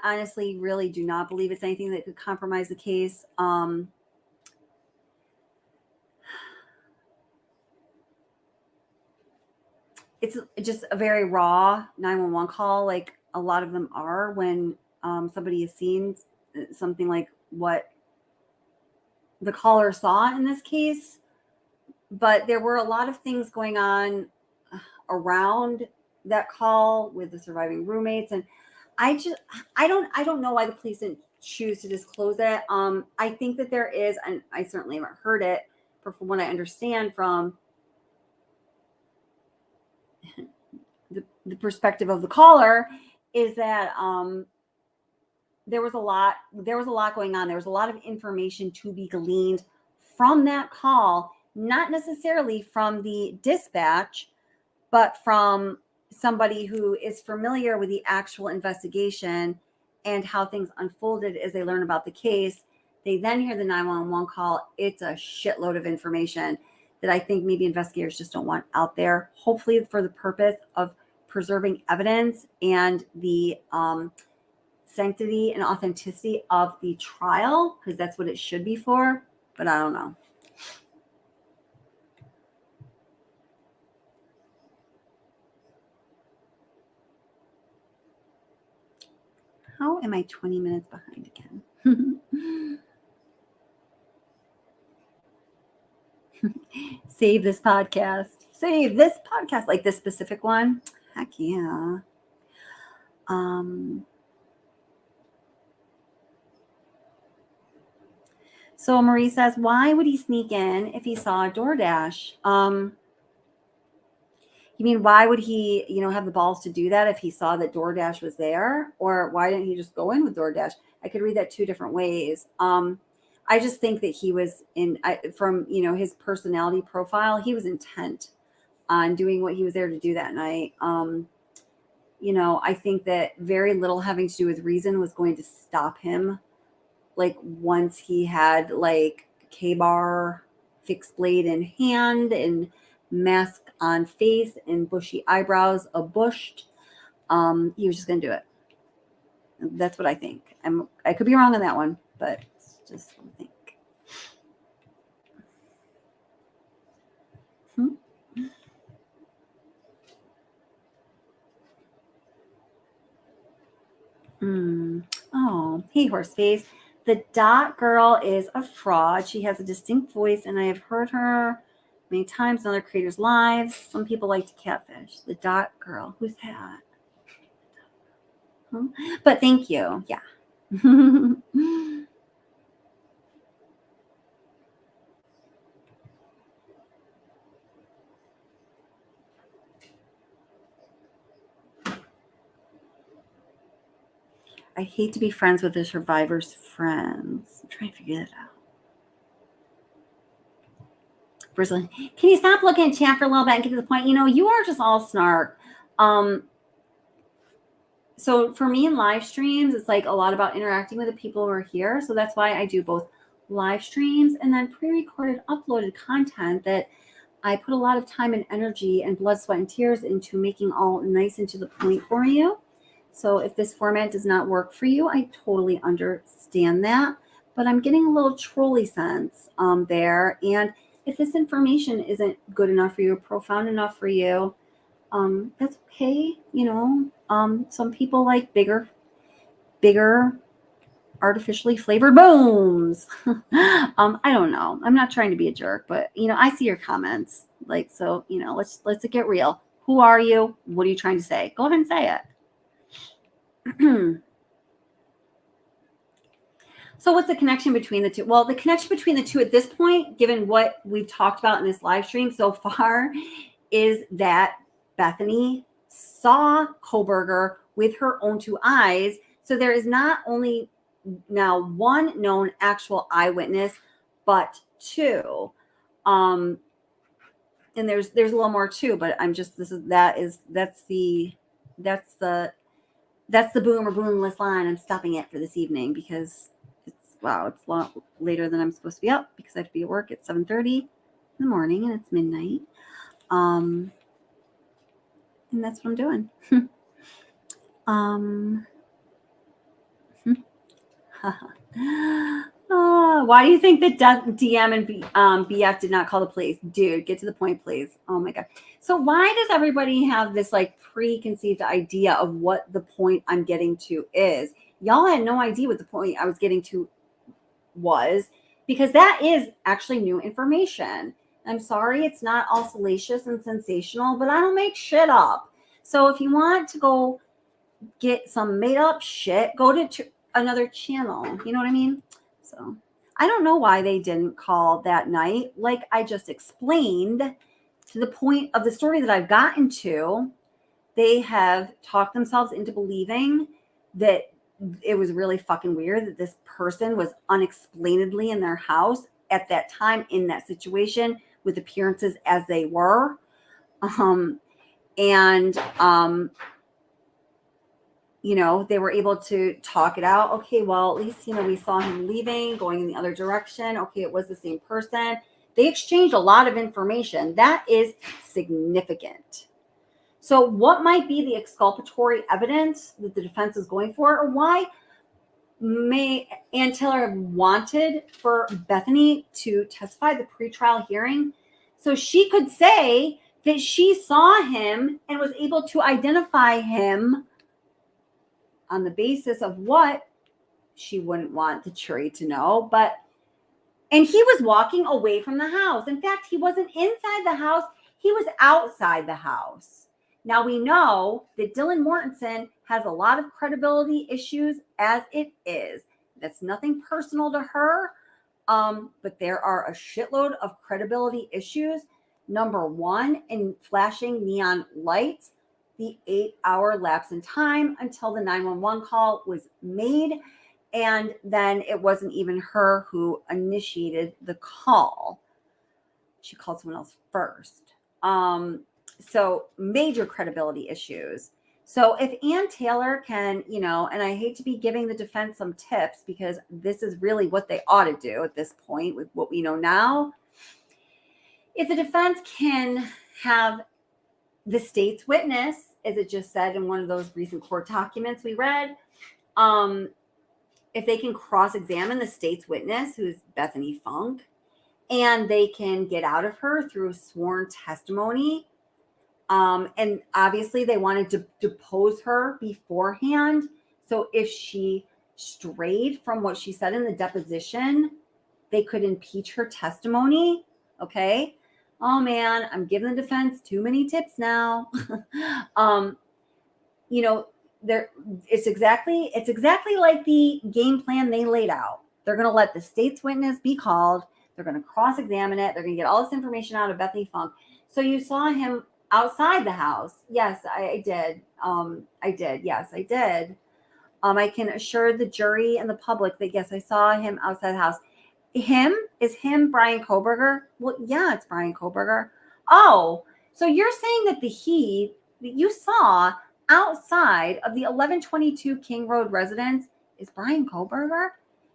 honestly really do not believe it's anything that could compromise the case. It's just a very raw 911 call, like a lot of them are when somebody has seen something like what the caller saw in this case. But there were a lot of things going on around that call with the surviving roommates, and I don't know why the police didn't choose to disclose it. I think that there is, and I certainly haven't heard it, but from what I understand from the perspective of the caller, is that there was a lot going on. There was a lot of information to be gleaned from that call, not necessarily from the dispatch, but from somebody who is familiar with the actual investigation and how things unfolded as they learn about the case. They then hear the 911 call. It's a shitload of information that I think maybe investigators just don't want out there, hopefully for the purpose of preserving evidence and the sanctity and authenticity of the trial, because that's what it should be for, but I don't know. How am I 20 minutes behind again? Save this podcast. Save this podcast. Like this specific one. Heck yeah. So Marie says, why would he sneak in if he saw a DoorDash? You mean, why would he, have the balls to do that if he saw that DoorDash was there? Or why didn't he just go in with DoorDash? I could read that two different ways. I just think that he was from his personality profile, he was intent on doing what he was there to do that night. I think that very little having to do with reason was going to stop him. Like once he had like K-bar, fixed blade in hand and mask on face and bushy eyebrows, bushed, he was just going to do it. That's what I think. I could be wrong on that one, but it's just what I think. Oh, hey, Horseface. The dot girl is a fraud. She has a distinct voice, and I have heard her many times in other creators' lives. Some people like to catfish. The dot girl. Who's that? Huh? But thank you. Yeah. I hate to be friends with the survivor's friends. I'm trying to figure that out. Brazilian, can you stop looking at chat for a little bit and get to the point? You are just all snark. So for me in live streams, it's like a lot about interacting with the people who are here. So that's why I do both live streams and then pre-recorded, uploaded content that I put a lot of time and energy and blood, sweat, and tears into making all nice and to the point for you. So if this format does not work for you, I totally understand that. But I'm getting a little trolley sense there. And if this information isn't good enough for you, profound enough for you, that's okay. Some people like bigger, artificially flavored booms. I don't know. I'm not trying to be a jerk, but I see your comments. Like, so, let's get real. Who are you? What are you trying to say? Go ahead and say it. So what's the connection between the two? Well, the connection between the two at this point, given what we've talked about in this live stream so far, is that Bethany saw Kohberger with her own two eyes. So there is not only now one known actual eyewitness, but two. And there's a little more too, but that's the boom or boomless line. I'm stopping it for this evening because it's a lot later than I'm supposed to be up because I have to be at work at 7:30 in the morning and it's midnight. And that's what I'm doing. Why do you think that DM and BF did not call the police? Dude, get to the point, please. Oh my God. So why does everybody have this like preconceived idea of what the point I'm getting to is? Y'all had no idea what the point I was getting to was, because that is actually new information. I'm sorry, it's not all salacious and sensational, but I don't make shit up. So if you want to go get some made up shit, go to another channel. You know what I mean? So I don't know why they didn't call that night. Like I just explained, to the point of the story that I've gotten to, they have talked themselves into believing that it was really fucking weird that this person was unexplainedly in their house at that time in that situation with appearances as they were. They were able to talk it out. Okay, well, at least, we saw him leaving, going in the other direction. Okay, it was the same person. They exchanged a lot of information. That is significant. So what might be the exculpatory evidence that the defense is going for, or why Ann Taylor wanted for Bethany to testify at the pretrial hearing so she could say that she saw him and was able to identify him on the basis of what she wouldn't want the jury to know. And he was walking away from the house. In fact, he wasn't inside the house. He was outside the house. Now we know that Dylan Mortensen has a lot of credibility issues as it is. That's nothing personal to her, but there are a shitload of credibility issues. Number one, in flashing neon lights, the 8-hour lapse in time until the 911 call was made. And then it wasn't even her who initiated the call. She called someone else first. So major credibility issues. So if Ann Taylor can, and I hate to be giving the defense some tips because this is really what they ought to do at this point with what we know now. If the defense can have the state's witness, as it just said in one of those recent court documents we read, if they can cross-examine the state's witness, who's Bethany Funke, and they can get out of her through sworn testimony, and obviously they wanted to depose her beforehand. So if she strayed from what she said in the deposition, they could impeach her testimony. Okay. Oh man, I'm giving the defense too many tips now. It's exactly like the game plan they laid out. They're going to let the state's witness be called. They're going to cross-examine it. They're going to get all this information out of Bethany Funke. So you saw him outside the house. Yes, I did. I did. Yes, I did. I can assure the jury and the public that, yes, I saw him outside the house. Is him Bryan Kohberger? Well, yeah, it's Bryan Kohberger. Oh, so you're saying that the that you saw outside of the 1122 King Road residence is Bryan Kohberger?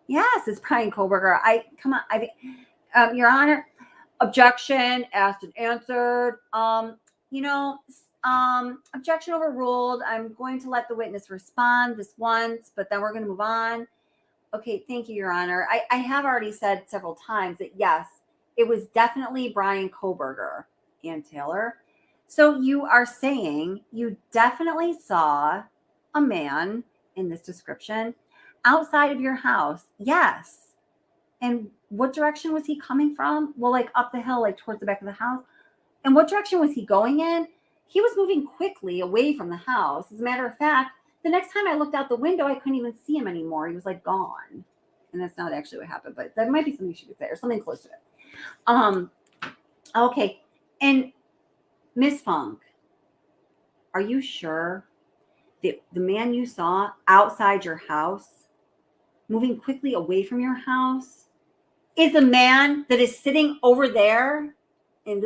Yes, it's Bryan Kohberger. Your Honor, objection, asked and answered. Objection overruled. I'm going to let the witness respond this once, but then we're going to move on. Okay, thank you, Your Honor. I have already said several times that yes, it was definitely Bryan Kohberger, Ann Taylor. So you are saying you definitely saw a man in this description outside of your house. Yes. And what direction was he coming from? Well, like up the hill, like towards the back of the house. And what direction was he going in? He was moving quickly away from the house. As a matter of fact, the next time I looked out the window, I couldn't even see him anymore. He was like gone. And that's not actually what happened, but that might be something she could say or something close to it. Okay. And Miss Funke, are you sure that the man you saw outside your house, moving quickly away from your house, is the man that is sitting over there? And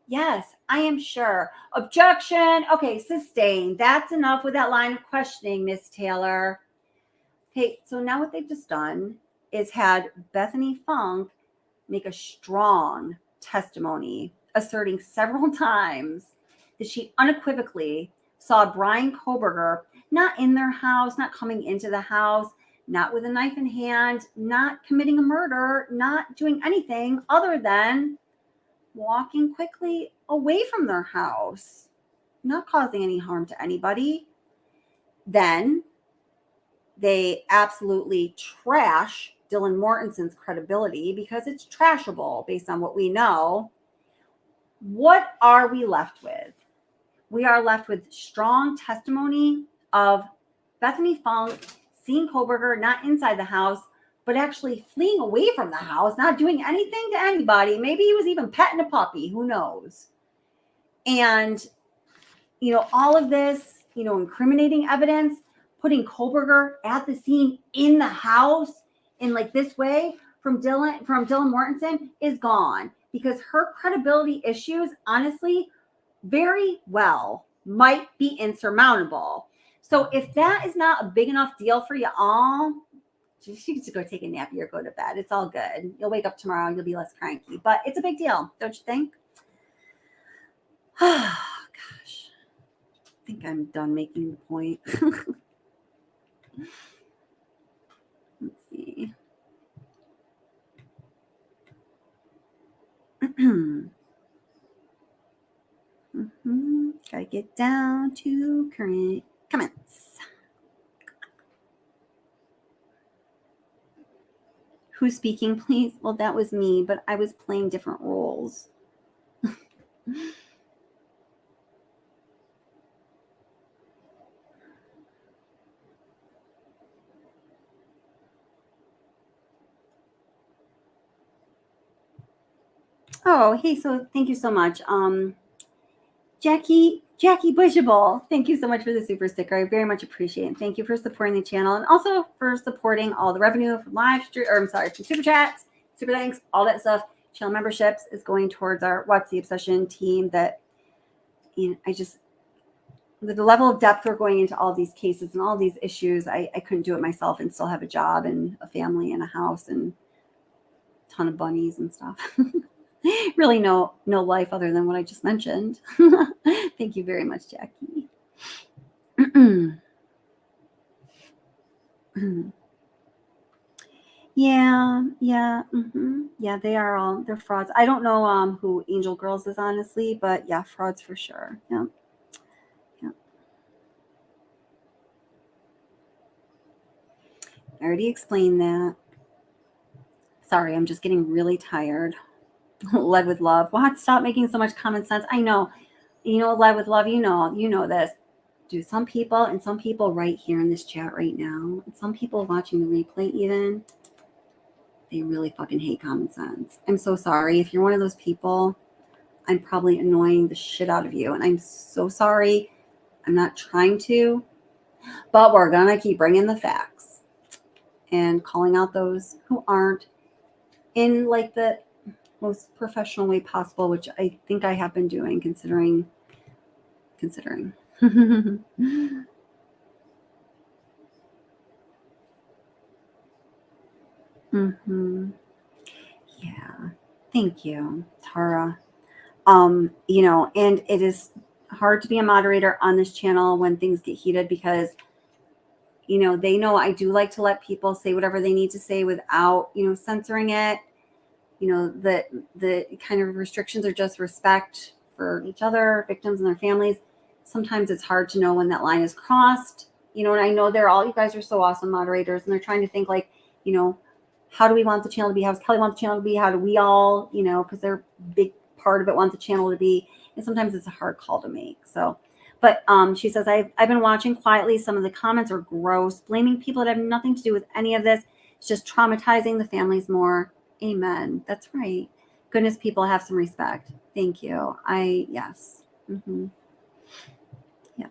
yes, I am sure. Objection. Okay, sustained. That's enough with that line of questioning, Miss Taylor. Okay, so now what they've just done is had Bethany Funke make a strong testimony, asserting several times that she unequivocally saw Bryan Kohberger not in their house, not coming into the house, not with a knife in hand, not committing a murder, not doing anything other than walking quickly away from their house, not causing any harm to anybody. Then they absolutely trash Dylan Mortensen's credibility because it's trashable based on what we know. What are we left with? We are left with strong testimony of Bethany Funke seeing Kohberger not inside the house, but actually fleeing away from the house, not doing anything to anybody. Maybe he was even petting a puppy. Who knows? And, all of this, incriminating evidence, putting Kohberger at the scene in the house in like this way from Dylan Mortensen is gone because her credibility issues, honestly, very well might be insurmountable. So if that is not a big enough deal for you all, you should go take a nap or go to bed. It's all good. You'll wake up tomorrow and you'll be less cranky. But it's a big deal, don't you think? Oh, gosh. I think I'm done making the point. Gotta get down to current comments. Who's speaking, please? Well, that was me, but I was playing different roles. Oh, hey, so thank you so much. Jackie Bushable, thank you so much for the super sticker. I very much appreciate it. Thank you for supporting the channel and also for supporting all the revenue from live stream, or I'm sorry, from super chats, super thanks, all that stuff. Channel memberships is going towards our What's the Obsession team. That, you know, I just, with the level of depth we're going into all these cases and all these issues, I couldn't do it myself and still have a job and a family and a house and a ton of bunnies and stuff. Really no life other than what I just mentioned. Thank you very much, Jackie. Yeah, they are all, they're frauds. I don't know who Angel Girls is, honestly, but yeah, frauds for sure. Yeah. I already explained that. Sorry, I'm just getting really tired. Led with love. What? Stop making so much common sense. I know. You know, led with love, you know this. Do some people right here in this chat right now, and some people watching the replay even, they really fucking hate common sense. I'm so sorry. If you're one of those people, I'm probably annoying the shit out of you. And I'm so sorry. I'm not trying to, but we're going to keep bringing the facts and calling out those who aren't in like the most professional way possible, which I think I have been doing considering. Yeah. Thank you, Tara. You know, and it is hard to be a moderator on this channel when things get heated because, you know, they know I do like to let people say whatever they need to say without, you know, censoring it. You know, the kind of restrictions are just respect for each other, victims and their families. Sometimes it's hard to know when that line is crossed, you know, and I know you guys are so awesome moderators and they're trying to think like, you know, how do we want the channel to be? How does Kelly want the channel to be? How do we all, you know, because they're a big part of it, want the channel to be. And sometimes it's a hard call to make. So, but she says, I've been watching quietly. Some of the comments are gross, blaming people that have nothing to do with any of this. It's just traumatizing the families more. Amen. That's right. Goodness, people have some respect. Thank you. Yes. Yeah.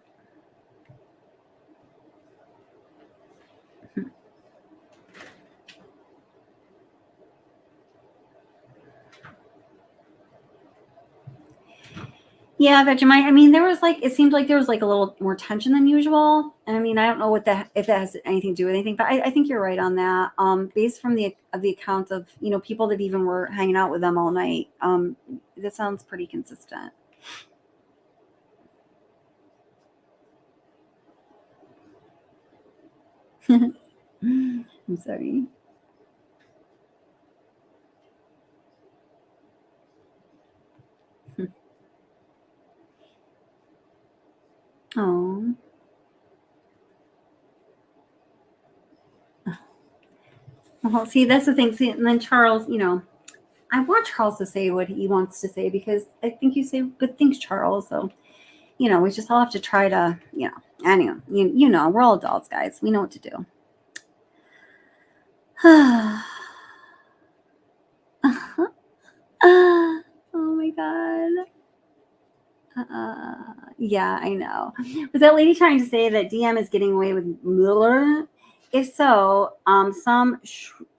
Yeah, Vegemite. I mean, it seemed like there was like a little more tension than usual. And I mean, I don't know if that has anything to do with anything, but I think you're right on that. Based from the accounts of, you know, people that even were hanging out with them all night. That sounds pretty consistent. I'm sorry. Oh. Well, see, that's the thing. See, and then Charles, you know, I want Charles to say what he wants to say because I think you say good things, Charles. So, you know, we just all have to try to, you know, anyway, you know, we're all adults, guys. We know what to do. Oh my God. Yeah, I know. Was that lady trying to say that DM is getting away with Miller? If so, some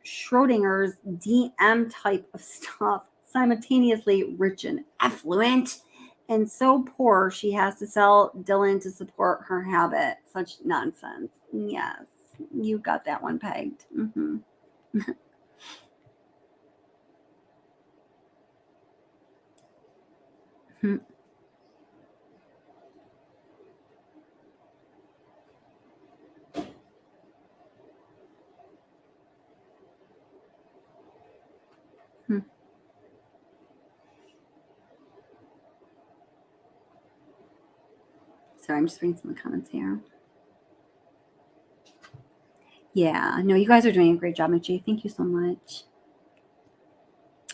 Schrodinger's DM type of stuff, simultaneously rich and affluent, and so poor she has to sell Dylan to support her habit. Such nonsense. Yes, you got that one pegged. Sorry, I'm just reading some of the comments here. Yeah, no, you guys are doing a great job, Mitchie. Thank you so much.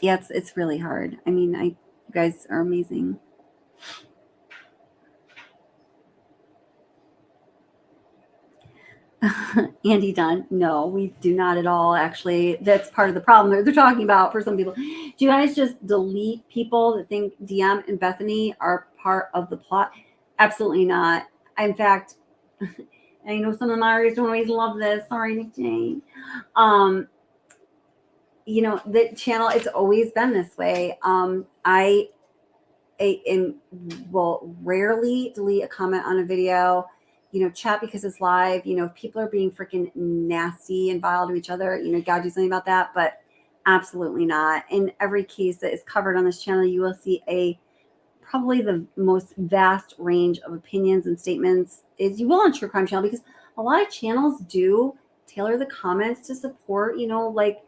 Yeah, it's really hard. I mean, you guys are amazing. Andy Dunn, no, we do not at all. Actually, that's part of the problem they're talking about for some people. Do you guys just delete people that think DM and Bethany are part of the plot? Absolutely not. In fact, I know some of the moderators don't always love this. Sorry, Nick Jane. You know, the channel, it's always been this way. I will rarely delete a comment on a video, you know, chat because it's live. You know, if people are being freaking nasty and vile to each other, you know, gotta do something about that, but absolutely not. In every case that is covered on this channel, you will see probably the most vast range of opinions and statements is you will on True Crime Channel, because a lot of channels do tailor the comments to support, you know, like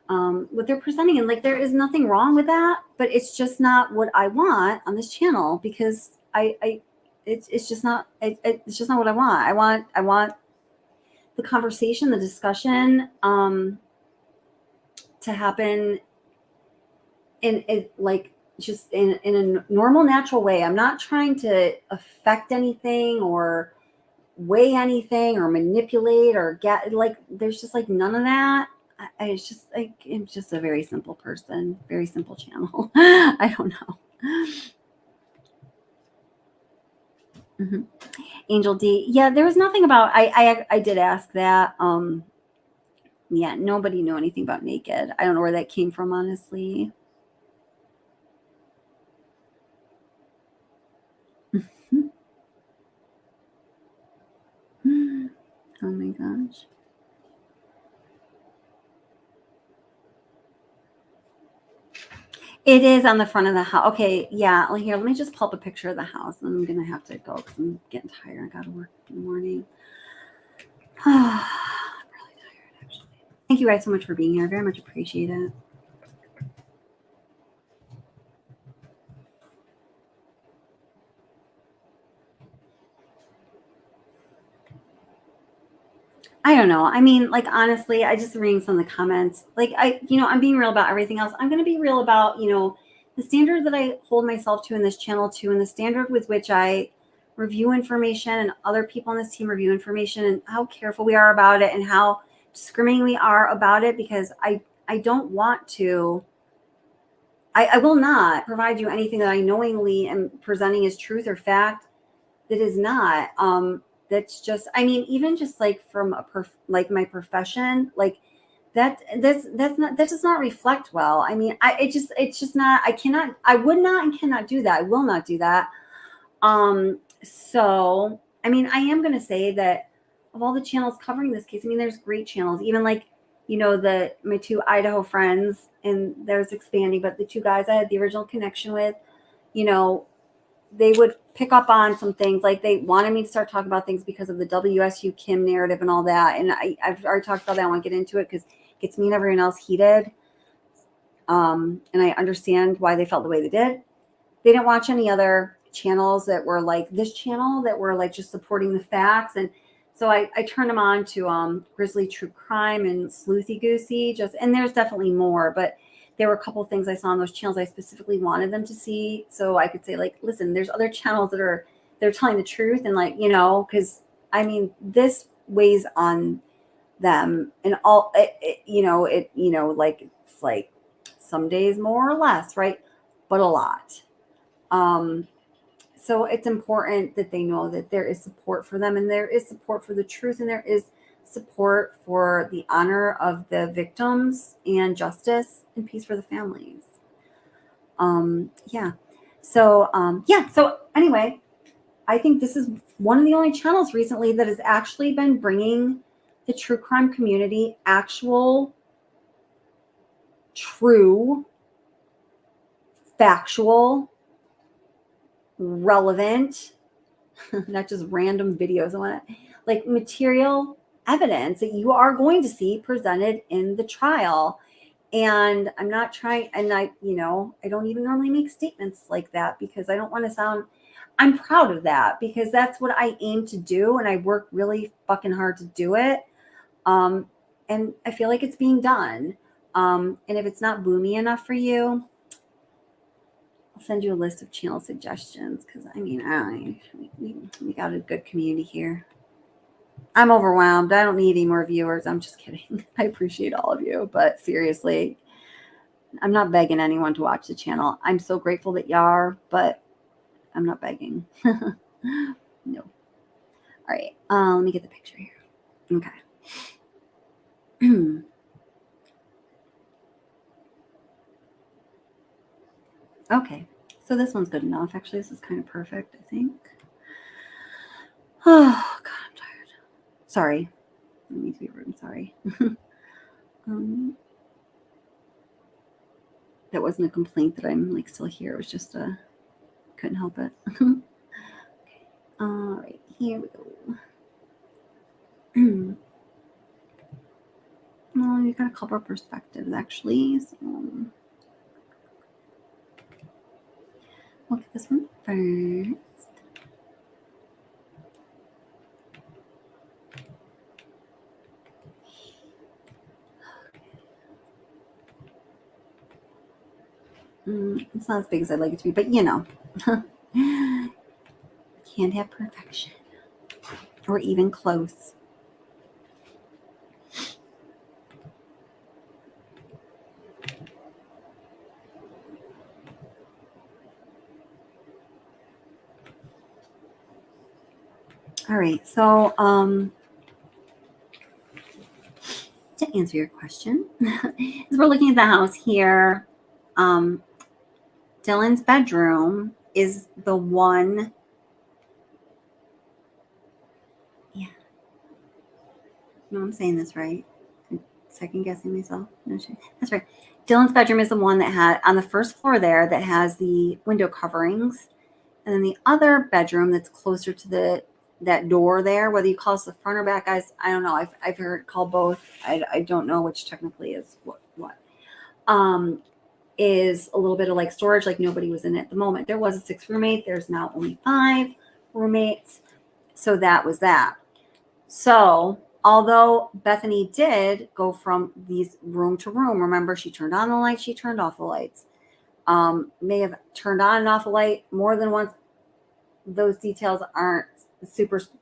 what they're presenting, and like there is nothing wrong with that, but it's just not what I want on this channel, because it's just not it's just not what I want. I want the conversation, the discussion to happen in like just in a normal, natural way. I'm not trying to affect anything or weigh anything or manipulate or get, like, there's just like none of that. It's just like, I'm just a very simple person, very simple channel. I don't know. Mm-hmm. Angel D. Yeah, there was nothing about, I did ask that. Yeah, nobody knew anything about Naked. I don't know where that came from, honestly. Oh my gosh. It is on the front of the house. Okay, yeah. Well, here, let me just pull up a picture of the house. I'm going to have to go because I'm getting tired. I got to work in the morning. I'm really tired, actually. Thank you guys so much for being here. I very much appreciate it. I don't know. I mean, like, honestly, I just reading some of the comments. Like, I'm being real about everything else. I'm going to be real about, the standard that I hold myself to in this channel too, and the standard with which I review information and other people on this team review information, and how careful we are about it and how discriminating we are about it, because I don't want to, I will not provide you anything that I knowingly am presenting as truth or fact that is not. That's just, I mean, even just like from like my profession, like that does not reflect well. I mean, it's just not, I would not and cannot do that. I will not do that. So, I mean, I am going to say that of all the channels covering this case, I mean, there's great channels, even like, my two Idaho friends, and there's expanding, but the two guys I had the original connection with, they would pick up on some things. Like, they wanted me to start talking about things because of the WSU Kim narrative and all that. And I've already talked about that. I won't get into it because it gets me and everyone else heated. And I understand why they felt the way they did. They didn't watch any other channels that were like this channel, that were like just supporting the facts. And so I turned them on to Grizzly True Crime and Sleuthy Goosey. And there's definitely more, but there were a couple of things I saw on those channels I specifically wanted them to see, so I could say, like, listen, there's other channels they're telling the truth, and like, because I mean, this weighs on them, and all like, it's like some days more or less, right, but a lot. So it's important that they know that there is support for them, and there is support for the truth, and there is support for the honor of the victims and justice and peace for the families. So anyway, I think this is one of the only channels recently that has actually been bringing the true crime community actual, true, factual, relevant, not just random videos on it, like material evidence that you are going to see presented in the trial. And I'm not trying, and I don't even normally make statements like that because I don't want to sound, I'm proud of that because that's what I aim to do. And I work really fucking hard to do it. And I feel like it's being done. And if it's not boomy enough for you, I'll send you a list of channel suggestions because I mean, we got a good community here. I'm overwhelmed. I don't need any more viewers. I'm just kidding. I appreciate all of you, but seriously, I'm not begging anyone to watch the channel. I'm so grateful that you are, but I'm not begging. No. All right. Let me get the picture here. Okay. Okay. So this one's good enough. Actually, this is kind of perfect, I think. Oh, God, I'm tired. Sorry. I don't need to be rude. I'm sorry. That wasn't a complaint that I'm like still here. It was just couldn't help it. Okay. All right, here we go. Well, you got a couple of perspectives actually. So look at this one first. It's not as big as I'd like it to be, but you know, can't have perfection or even close. All right, so to answer your question, as we're looking at the house here, Dylan's bedroom is the one. Yeah. No, I'm saying this right. I'm second guessing myself. No shit. That's right. Dylan's bedroom is the one that had on the first floor there that has the window coverings. And then the other bedroom that's closer to that door there, whether you call it the front or back, guys, I don't know. I've heard it called both. I don't know which technically is what. Is a little bit of like storage, like nobody was in it at the moment. There was a 6 roommate. There's now only 5 roommates. So that was that. So although Bethany did go from these room to room, remember she turned on the lights, she turned off the lights. May have turned on and off a light more than once. Those details aren't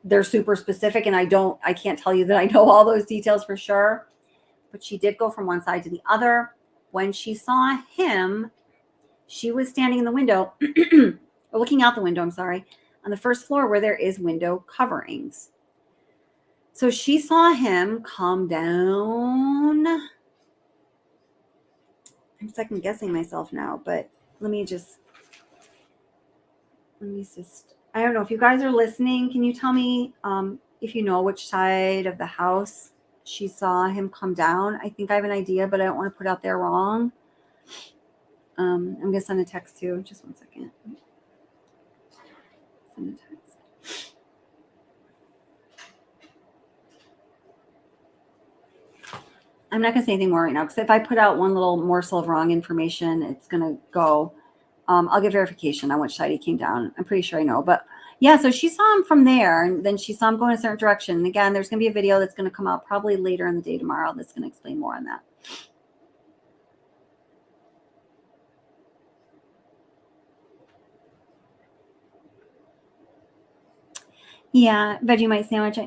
they're super specific, and I can't tell you that I know all those details for sure. But she did go from one side to the other. When she saw him, she was standing in the window, or looking out the window, I'm sorry, on the first floor where there is window coverings. So she saw him come down. I'm second guessing myself now, but let me just, I don't know if you guys are listening. Can you tell me if you know which side of the house she saw him come down? I think I have an idea, but I don't want to put out there wrong. I'm going to send a text too. Just one second. Send a text. I'm not going to say anything more right now because if I put out one little morsel of wrong information, it's going to go. I'll get verification on which side he came down. I'm pretty sure I know. But yeah, so she saw him from there, and then she saw him go in a certain direction. And again, there's going to be a video that's going to come out probably later in the day tomorrow that's going to explain more on that. Yeah, Vegemite sandwich.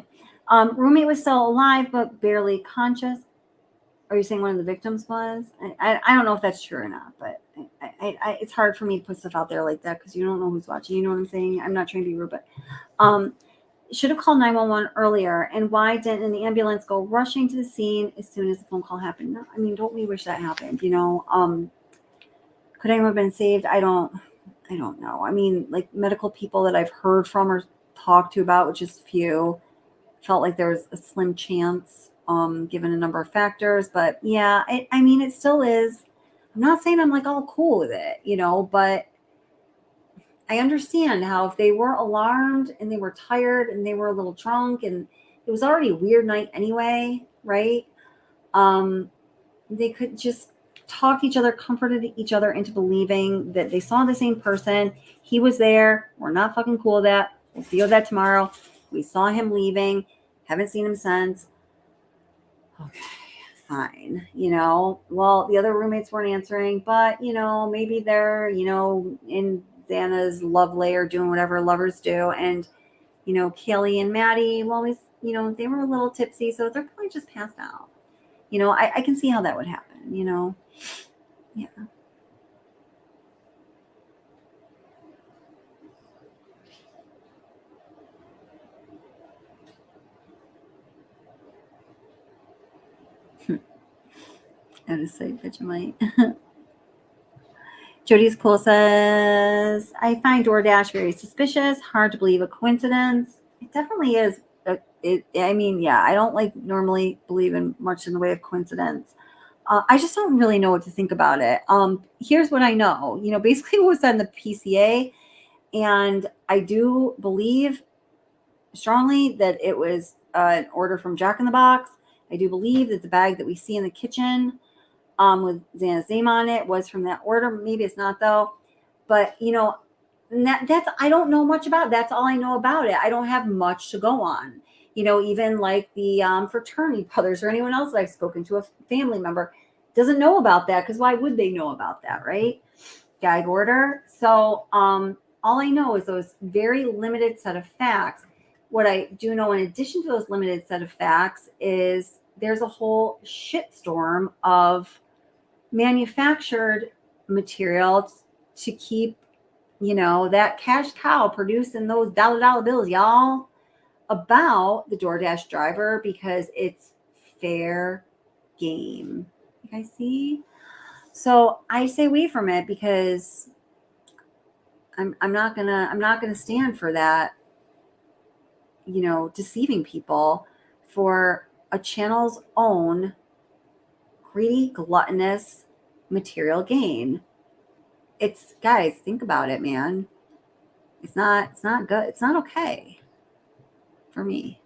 Roommate was still alive, but barely conscious. Are you saying one of the victims was? I don't know if that's true or not, but it's hard for me to put stuff out there like that because you don't know who's watching. You know what I'm saying? I'm not trying to be rude, but should have called 911 earlier. And why didn't the ambulance go rushing to the scene as soon as the phone call happened? No, I mean, don't we wish that happened? You know, could anyone have been saved? I don't know. I mean, like medical people that I've heard from or talked to about, which is few, felt like there was a slim chance. Given a number of factors, but yeah, I mean, it still is. I'm not saying I'm like all cool with it, you know, but I understand how if they were alarmed and they were tired and they were a little drunk and it was already a weird night anyway, right? They could just talked to each other, comforted each other into believing that they saw the same person. He was there. We're not fucking cool with that. We'll deal with that tomorrow. We saw him leaving. Haven't seen him since. Okay, fine. Well, the other roommates weren't answering, but, maybe they're, in Xana's love layer doing whatever lovers do. And, Kelly and Maddie, well, they were a little tipsy, so they're probably just passed out. I can see how that would happen, Yeah. Out of sight, Vegemite. Jody's Cool says, I find DoorDash very suspicious. Hard to believe a coincidence. It definitely is. I don't normally believe in much in the way of coincidence. I just don't really know what to think about it. Here's what I know. Basically what was said in the PCA, and I do believe strongly that it was an order from Jack in the Box. I do believe that the bag that we see in the kitchen with Xana's name on it was from that order. Maybe it's not though, but that's I don't know much about it. That's all I know about it. I don't have much to go on. Even like the fraternity brothers or anyone else that I've spoken to, a family member doesn't know about that, because why would they know about that, right? Gag order. So all I know is those very limited set of facts. What I do know in addition to those limited set of facts is there's a whole shitstorm of manufactured material to keep, that cash cow producing those dollar bills, y'all, about the DoorDash driver, because it's fair game. You guys see? So I stay away from it, because I'm not gonna stand for that, deceiving people for a channel's own greedy, gluttonous material gain. Guys, think about it, man. It's not good. It's not okay for me.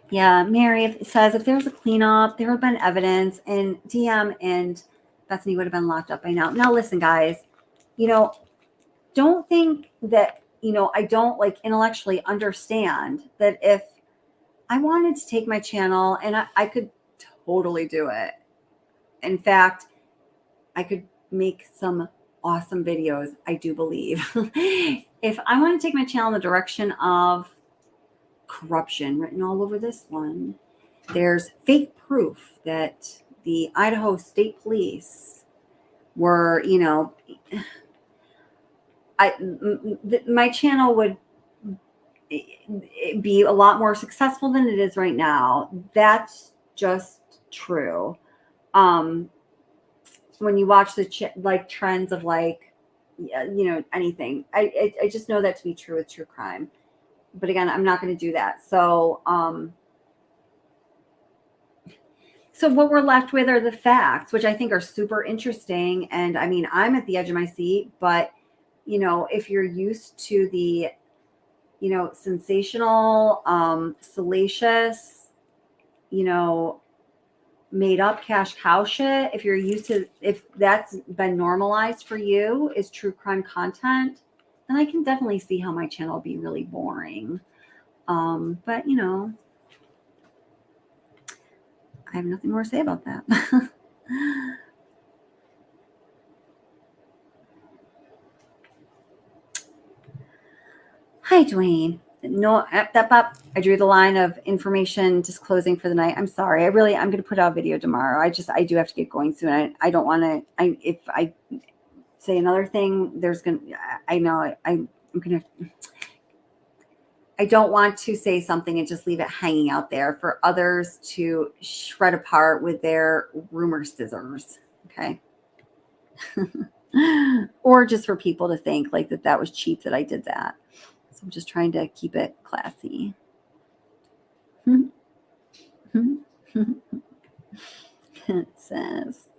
Yeah, Mary says if there was a cleanup, there would have been evidence, and DM and Bethany would have been locked up by now. Now, listen, guys, don't think that, I don't intellectually understand that if I wanted to take my channel, and I could totally do it. In fact, I could make some awesome videos, I do believe. If I want to take my channel in the direction of corruption written all over this one, there's fake proof that the Idaho State Police were, my channel would be a lot more successful than it is right now. That's just true. When you watch the trends of anything, I just know that to be true with true crime. But again, I'm not going to do that. So what we're left with are the facts, which I think are super interesting. And I mean, I'm at the edge of my seat, but if you're used to the, sensational, salacious, made up cash cow shit, if that's been normalized for you is true crime content, then I can definitely see how my channel will be really boring. But I have nothing more to say about that. Hi, Dwayne. No, I drew the line of information disclosing for the night. I'm sorry. I'm going to put out a video tomorrow. I do have to get going soon. I don't want to, if I say another thing, I don't want to say something and just leave it hanging out there for others to shred apart with their rumor scissors. Okay. Or just for people to think that was cheap that I did that. So I'm just trying to keep it classy. It says,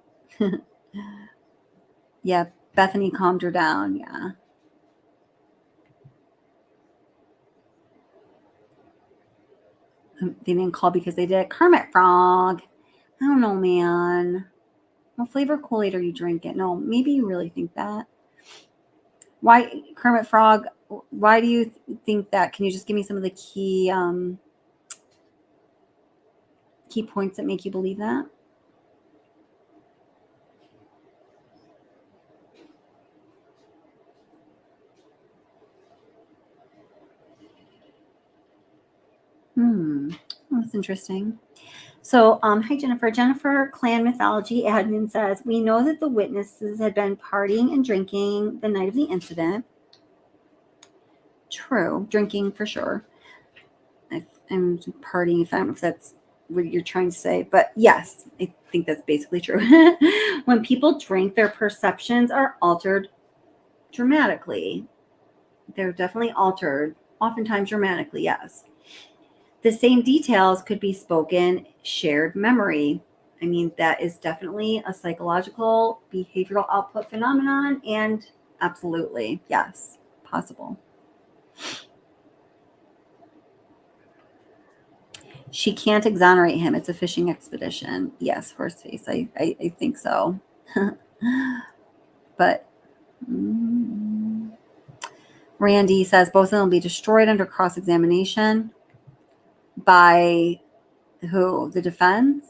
yeah, Bethany calmed her down. Yeah. They didn't call because they did. Kermit Frog. I don't know, man. What flavor Kool-Aid are you drinking? No, maybe you really think that. Why, Kermit Frog, why do you think that? Can you just give me some of the key points that make you believe that? That's interesting. So, hi, Jennifer. Jennifer, Clan Mythology admin says, we know that the witnesses had been partying and drinking the night of the incident. True. Drinking for sure. I'm partying, if I don't know if that's what you're trying to say. But yes, I think that's basically true. When people drink, their perceptions are altered dramatically. They're definitely altered, oftentimes dramatically, yes. The same details could be spoken, shared memory. I mean, that is definitely a psychological behavioral output phenomenon, and absolutely, yes, possible. She can't exonerate him. It's a fishing expedition. Yes, Horseface. I think so. But Randy says both of them will be destroyed under cross-examination. By who? The defense?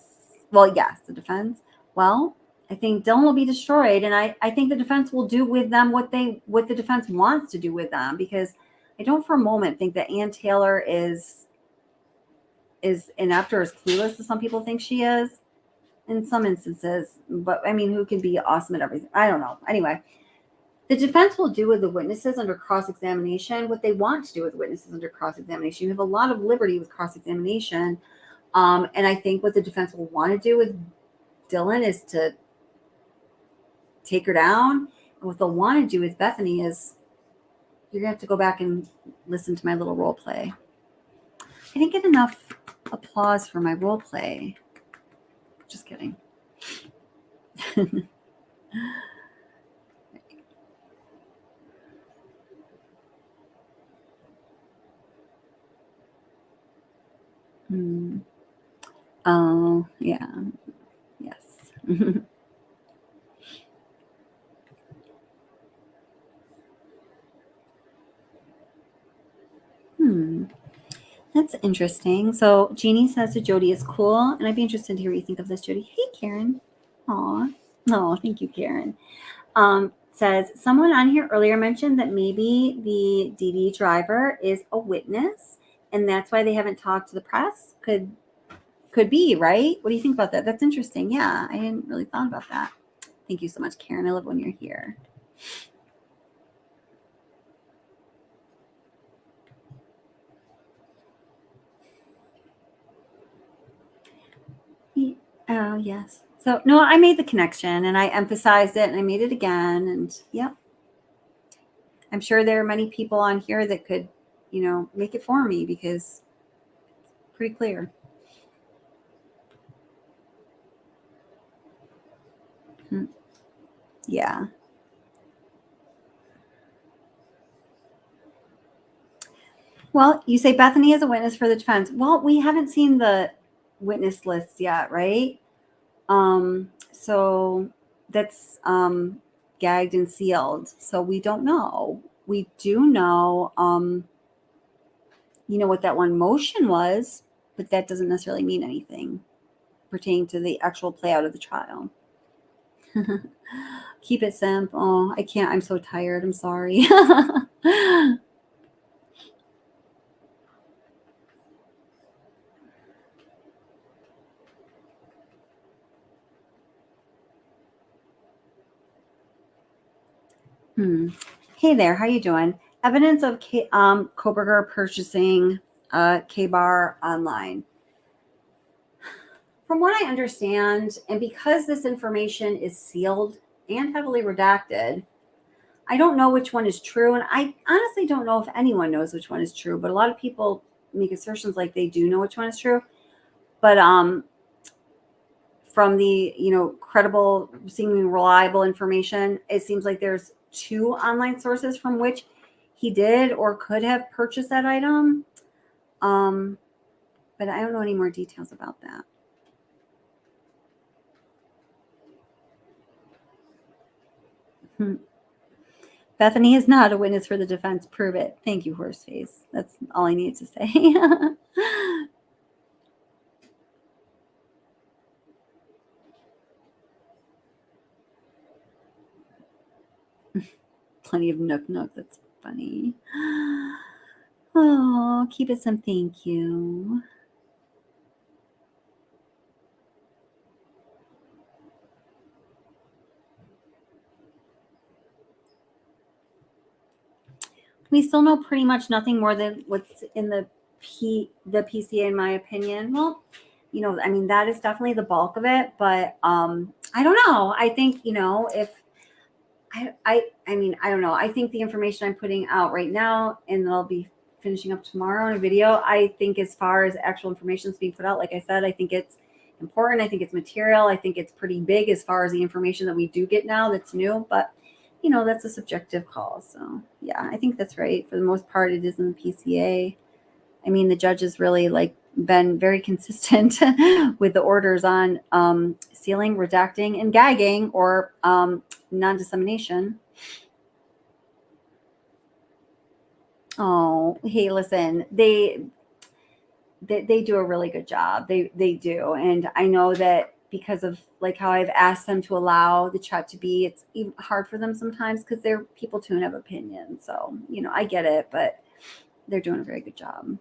Well, yes, the defense. Well, I think Dylan will be destroyed, and I think the defense will do with them what the defense wants to do with them, because I don't for a moment think that Ann Taylor is inept or as clueless as some people think she is in some instances. But I mean, who can be awesome at everything? I don't know. Anyway, the defense will do with the witnesses under cross-examination what they want to do with witnesses under cross-examination. You have a lot of liberty with cross-examination. And I think what the defense will want to do with Dylan is to take her down. And what they'll want to do with Bethany is, you're going to have to go back and listen to my little role play. I didn't get enough applause for my role play. Just kidding. Oh, yeah. Yes. That's interesting. So Jeannie says that Jody is cool, and I'd be interested to hear what you think of this, Jody. Hey, Karen. Aw. No, thank you, Karen. Says someone on here earlier mentioned that maybe the DD driver is a witness, and that's why they haven't talked to the press. Could be, right? What do you think about that? That's interesting. Yeah, I hadn't really thought about that. Thank you so much, Karen. I love when you're here. Oh, yes. So, no, I made the connection, and I emphasized it, and I made it again, and yep. I'm sure there are many people on here that could, make it for me, because it's pretty clear. Yeah. Well, you say Bethany is a witness for the defense. Well, we haven't seen the witness lists yet, right? So that's gagged and sealed. So we don't know. We do know, what that one motion was, but that doesn't necessarily mean anything pertaining to the actual play out of the trial. Keep it simple. Oh, I can't. I'm so tired. I'm sorry. Hey there, how you doing? Evidence of Kohberger purchasing K-Bar online. From what I understand, and because this information is sealed and heavily redacted, I don't know which one is true, and I honestly don't know if anyone knows which one is true, but a lot of people make assertions like they do know which one is true. But from the credible, seemingly reliable information, it seems like there's 2 online sources from which he did or could have purchased that item. but I don't know any more details about that. Bethany is not a witness for the defense. Prove it. Thank you, Horseface. That's all I needed to say. Plenty of nook. That's funny. Oh, keep it some thank you. We still know pretty much nothing more than what's in the PCA, in my opinion. Well, you know, I mean, that is definitely the bulk of it, but I don't know. I think, you know, if I mean, I don't know. I think the information I'm putting out right now, and I'll be finishing up tomorrow in a video, I think as far as actual information is being put out, like I said, I think it's important. I think it's material. I think it's pretty big as far as the information that we do get now that's new, but you know, that's a subjective call. So yeah, I think that's right. For the most part, it is in the PCA. I mean, the judge has really like been very consistent with the orders on sealing, redacting, and gagging, or non-dissemination. Oh, hey, listen, they do a really good job. They do, and I know that because of like how I've asked them to allow the chat to be, it's even hard for them sometimes because they're people too and have opinions. So you know, I get it, but they're doing a very good job.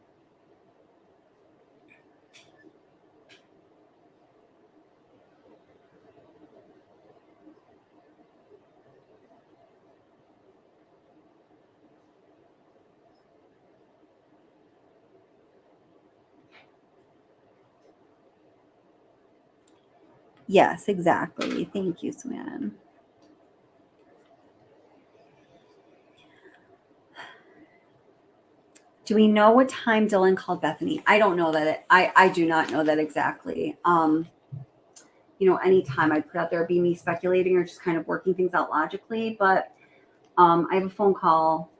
Yes, exactly. Thank you, Swan. Do we know what time Dylan called Bethany? I don't know that. I do not know that exactly. You know, anytime I'd put out there, it'd be me speculating or just kind of working things out logically. But I have a phone call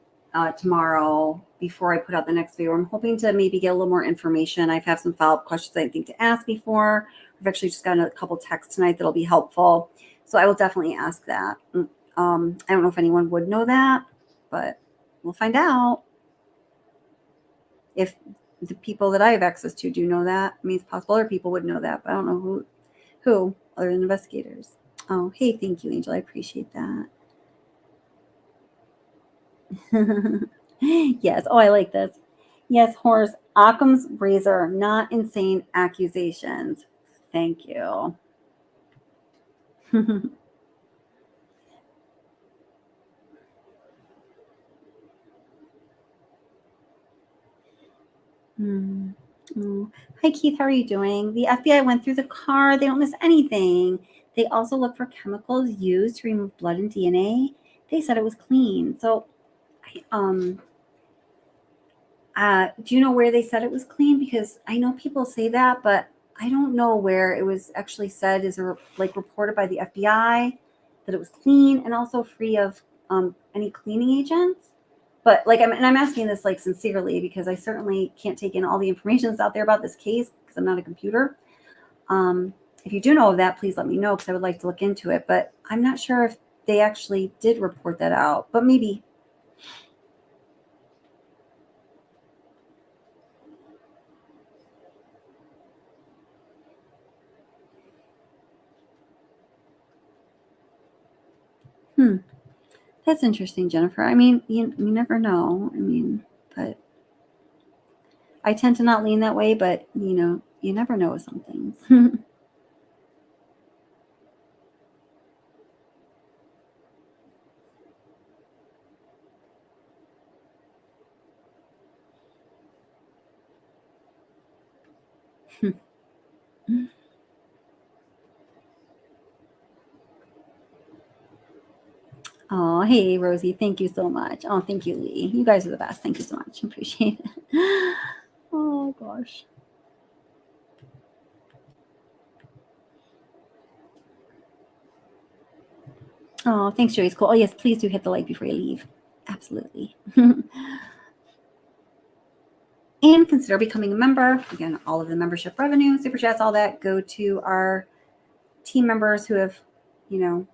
tomorrow before I put out the next video. I'm hoping to maybe get a little more information. I have some follow-up questions I think to ask before. I've actually just gotten a couple texts tonight that'll be helpful. So I will definitely ask that. I don't know if anyone would know that, but we'll find out. If the people that I have access to do know that, I mean, it's possible other people would know that, but I don't know who other than investigators. Oh, hey, thank you, Angel. I appreciate that. Yes. Oh, I like this. Yes, Horace, Occam's razor, not insane accusations. Thank you. Oh. Hi, Keith. How are you doing? The FBI went through the car. They don't miss anything. They also look for chemicals used to remove blood and DNA. They said it was clean. So, do you know where they said it was clean? Because I know people say that, but I don't know where it was actually said is like reported by the FBI that it was clean and also free of any cleaning agents. But like, I'm asking this like sincerely because I certainly can't take in all the information that's out there about this case because I'm not a computer. If you do know of that, please let me know because I would like to look into it. But I'm not sure if they actually did report that out, but maybe. That's interesting, Jennifer. I mean, you never know. I mean, but I tend to not lean that way, but you know, you never know with some things. Oh, hey, Rosie. Thank you so much. Oh, thank you, Lee. You guys are the best. Thank you so much. Appreciate it. Oh, gosh. Oh, thanks, Joey's cool. Oh, yes, please do hit the like before you leave. Absolutely. and consider becoming a member. Again, all of the membership revenue, super chats, all that go to our team members who have, you know,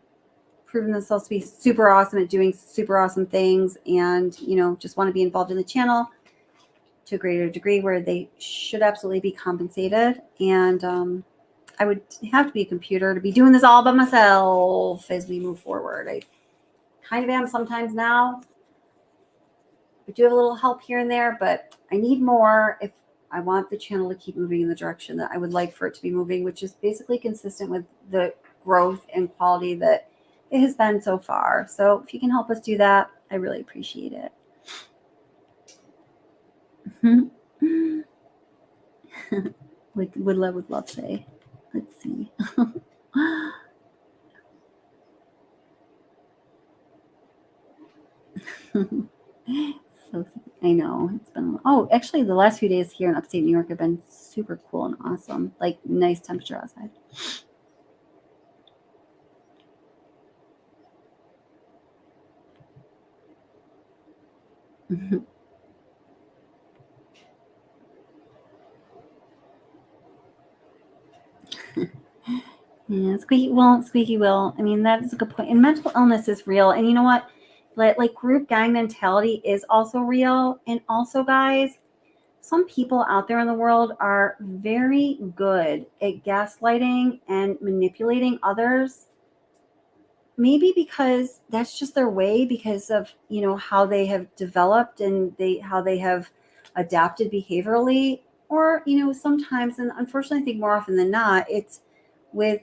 proven themselves to be super awesome at doing super awesome things, and, you know, just want to be involved in the channel to a greater degree where they should absolutely be compensated. And I would have to be a computer to be doing this all by myself as we move forward. I kind of am sometimes now. I do have a little help here and there, but I need more if I want the channel to keep moving in the direction that I would like for it to be moving, which is basically consistent with the growth and quality that it has been so far. So if you can help us do that, I really appreciate it. would love say. Let's see. So I know it's been, oh, actually the last few days here in upstate New York have been super cool and awesome, like nice temperature outside. Yeah, squeaky will. I mean, that is a good point. And mental illness is real. And you know what? Like group gang mentality is also real. And also, guys, some people out there in the world are very good at gaslighting and manipulating others. Maybe because that's just their way, because of, you know, how they have developed and how they have adapted behaviorally. Or, you know, sometimes, and unfortunately I think more often than not, it's with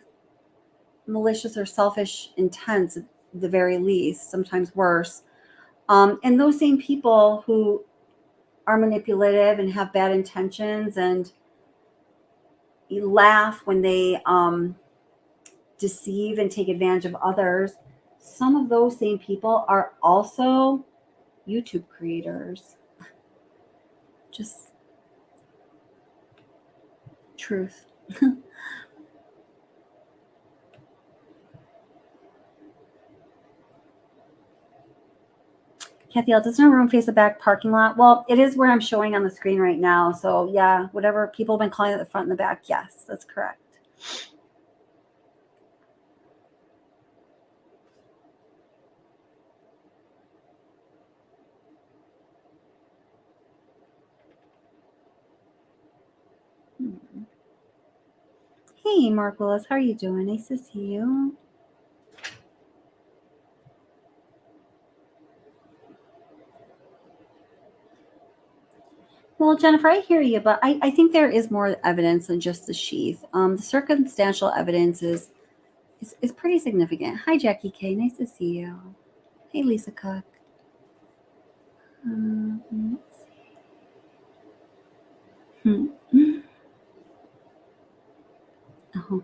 malicious or selfish intents at the very least, sometimes worse. And those same people who are manipulative and have bad intentions and laugh when they deceive and take advantage of others, some of those same people are also YouTube creators. Just truth. Kathy L, doesn't a room face the back parking lot? Well, it is where I'm showing on the screen right now. So yeah, whatever people have been calling it the front and the back. Yes, that's correct. Hey, Mark Willis, how are you doing? Nice to see you. Well, Jennifer, I hear you, but I think there is more evidence than just the sheath. The circumstantial evidence is pretty significant. Hi, Jackie K. Nice to see you. Hey, Lisa Cook. Oh,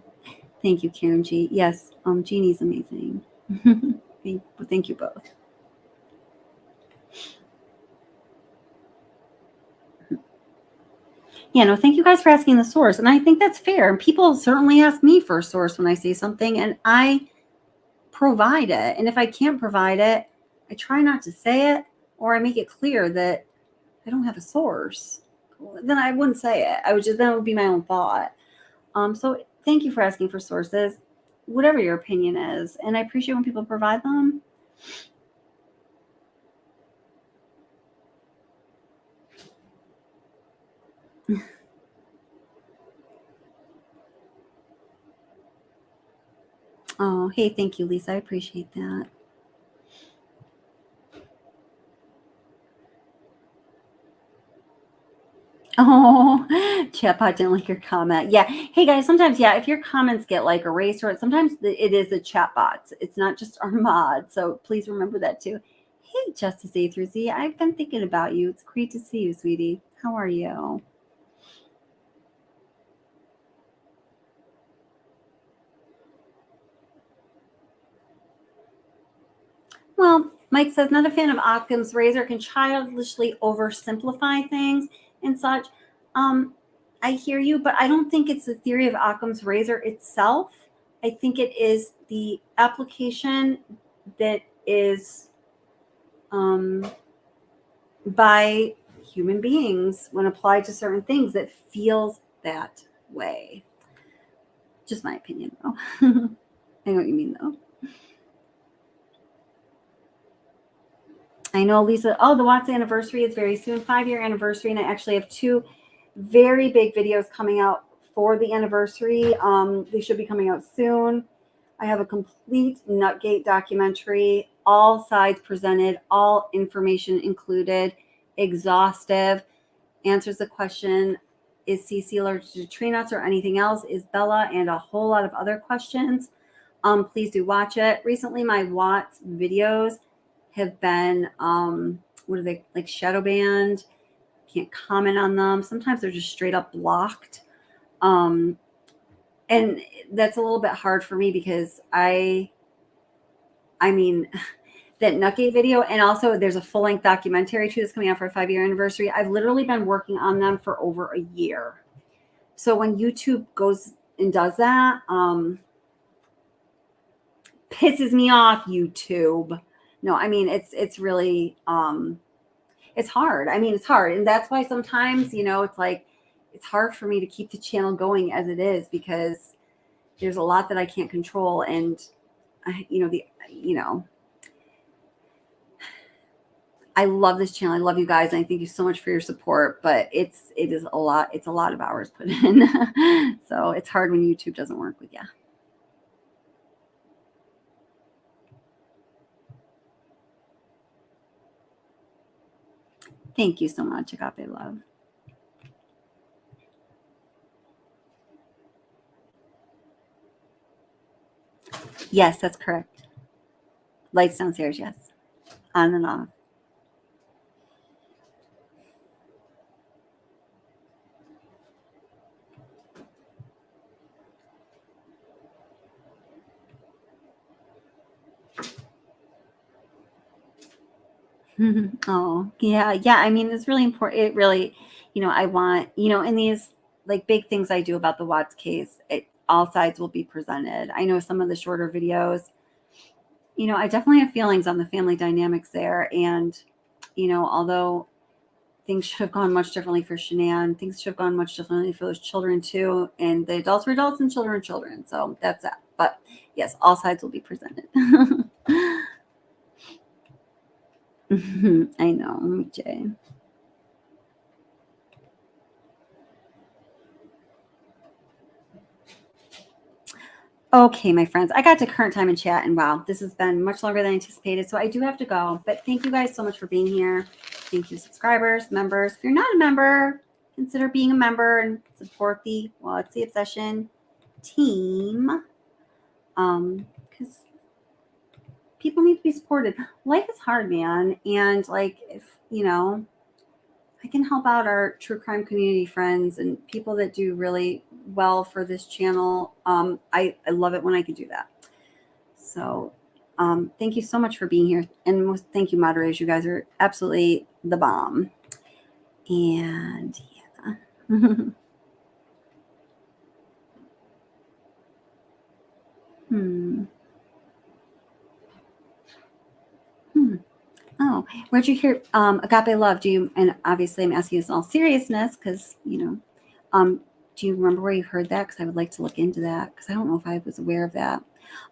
thank you, Karen G. Yes, Jeannie's amazing. Thank you both. Yeah, no, thank you guys for asking the source. And I think that's fair. And people certainly ask me for a source when I say something, and I provide it. And if I can't provide it, I try not to say it, or I make it clear that I don't have a source. Then I wouldn't say it. Then it would be my own thought. So thank you for asking for sources, whatever your opinion is. And I appreciate when people provide them. Oh, hey, thank you, Lisa. I appreciate that. Oh, chatbot didn't like your comment. Yeah. Hey, guys, sometimes, yeah, if your comments get like erased, or sometimes it is the chatbots. It's not just our mod. So please remember that too. Hey, Justice A through Z. I've been thinking about you. It's great to see you, sweetie. How are you? Well, Mike says, not a fan of Occam's razor, can childishly oversimplify things and such. I hear you, but I don't think it's the theory of Occam's razor itself. I think it is the application that is by human beings, when applied to certain things, that feels that way. Just my opinion, though. I know what you mean, though. I know, Lisa. Oh, the Watts anniversary is very soon, 5-year anniversary, and I actually have 2 very big videos coming out for the anniversary. They should be coming out soon. I have a complete Nutgate documentary, all sides presented, all information included, exhaustive, answers the question, is Cece allergic to tree nuts or anything else? Is Bella? And a whole lot of other questions. Please do watch it. Recently, my Watts videos have been, what are they, like shadow banned? Can't comment on them. Sometimes they're just straight up blocked. And that's a little bit hard for me because I mean, that Nutgate video, and also there's a full-length documentary too that's coming out for a 5-year anniversary. I've literally been working on them for over a year. So when YouTube goes and does that, pisses me off, YouTube. No, I mean, it's really, it's hard. I mean, it's hard. And that's why sometimes, it's like, it's hard for me to keep the channel going as it is because there's a lot that I can't control. And, I love this channel. I love you guys. And I thank you so much for your support, but it is a lot. It's a lot of hours put in. So it's hard when YouTube doesn't work with you. Thank you so much, Agape Love. Yes, that's correct. Lights downstairs, yes. On and off. Oh, yeah. Yeah. I mean, it's really important. It really, I want, in these like big things I do about the Watts case, all sides will be presented. I know some of the shorter videos, I definitely have feelings on the family dynamics there. And, although things should have gone much differently for Shanann, things should have gone much differently for those children too. And the adults were adults and children were children. So that's that. But yes, all sides will be presented. I know, Jay. Okay, my friends, I got to current time in chat, and wow, this has been much longer than anticipated, so I do have to go. But thank you guys so much for being here. Thank you, subscribers, members. If you're not a member, consider being a member and support the What's the Obsession team. Because people need to be supported. Life is hard, man, and like if I can help out our true crime community friends and people that do really well for this channel. I love it when I can do that. So thank you so much for being here. And thank you, moderators. You guys are absolutely the bomb. And yeah. Oh, where'd you hear Agape Love? And obviously I'm asking this in all seriousness because, do you remember where you heard that? Because I would like to look into that because I don't know if I was aware of that.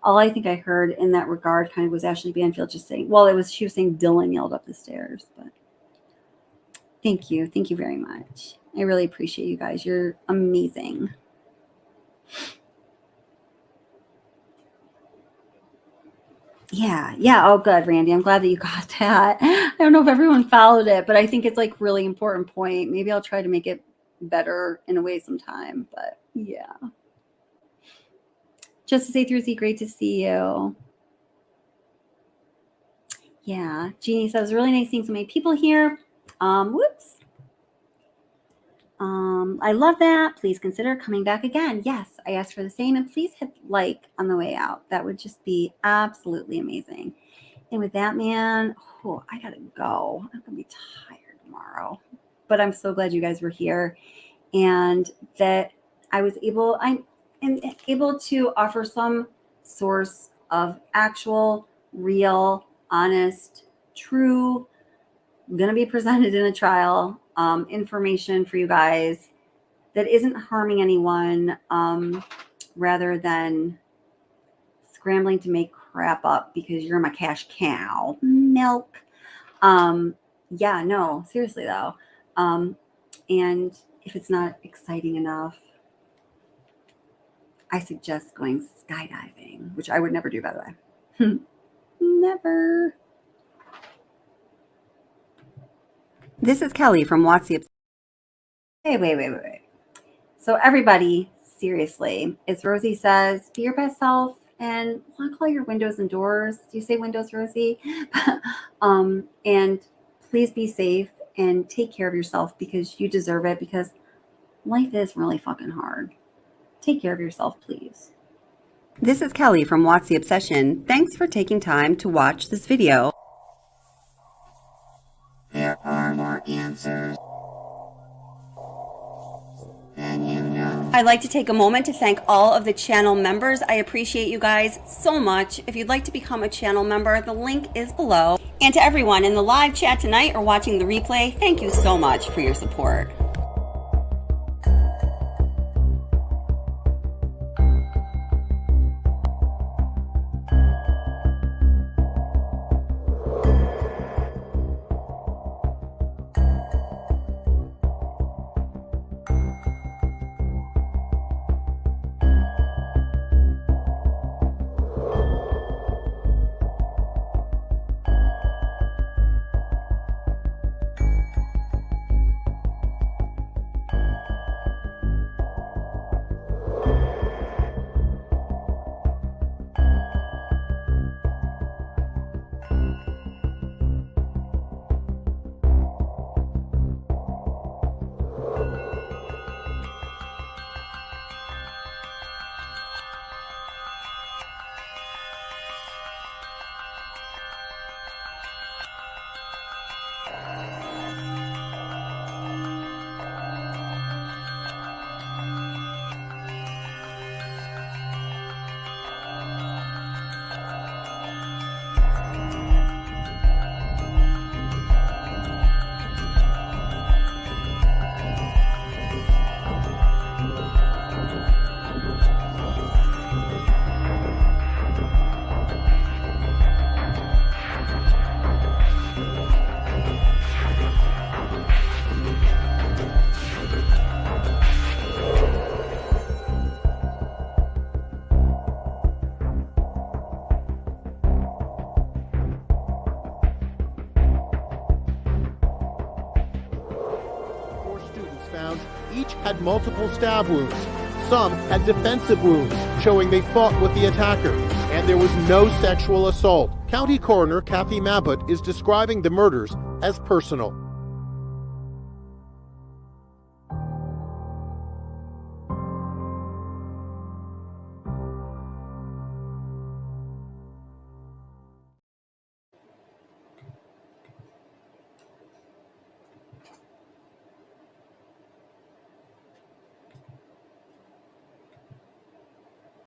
All I think I heard in that regard kind of was Ashley Banfield just saying, she was saying Dylan yelled up the stairs, but thank you. Thank you very much. I really appreciate you guys. You're amazing. Yeah. Oh, good, Randy. I'm glad that you got that. I don't know if everyone followed it, but I think it's like really important point. Maybe I'll try to make it better in a way sometime, but yeah. Just to say through Z, great to see you. Yeah. Jeannie says, really nice seeing so many people here. Whoops. I love that. Please consider coming back again. Yes, I asked for the same. And please hit like on the way out. That would just be absolutely amazing. And with that, man, I got to go. I'm going to be tired tomorrow. But I'm so glad you guys were here and that I'm able to offer some source of actual, real, honest, true going to be presented in a trial, information for you guys that isn't harming anyone, rather than scrambling to make crap up because you're my cash cow. Milk. Yeah, no, seriously though. And if it's not exciting enough, I suggest going skydiving, which I would never do, by the way. Never. This is Kelly from Watch the Wait. So everybody, seriously, as Rosie says, be your best self and lock all your windows and doors. Do you say windows, Rosie? And please be safe and take care of yourself because you deserve it, because life is really fucking hard. Take care of yourself, please. This is Kelly from Watch the Obsession. Thanks for taking time to watch this video. There are more answers than you know. I'd like to take a moment to thank all of the channel members. I appreciate you guys so much. If you'd like to become a channel member, the link is below. And to everyone in the live chat tonight or watching the replay, thank you so much for your support. Each had multiple stab wounds. Some had defensive wounds, showing they fought with the attacker. And there was no sexual assault. County Coroner Kathy Mabbutt is describing the murders as personal.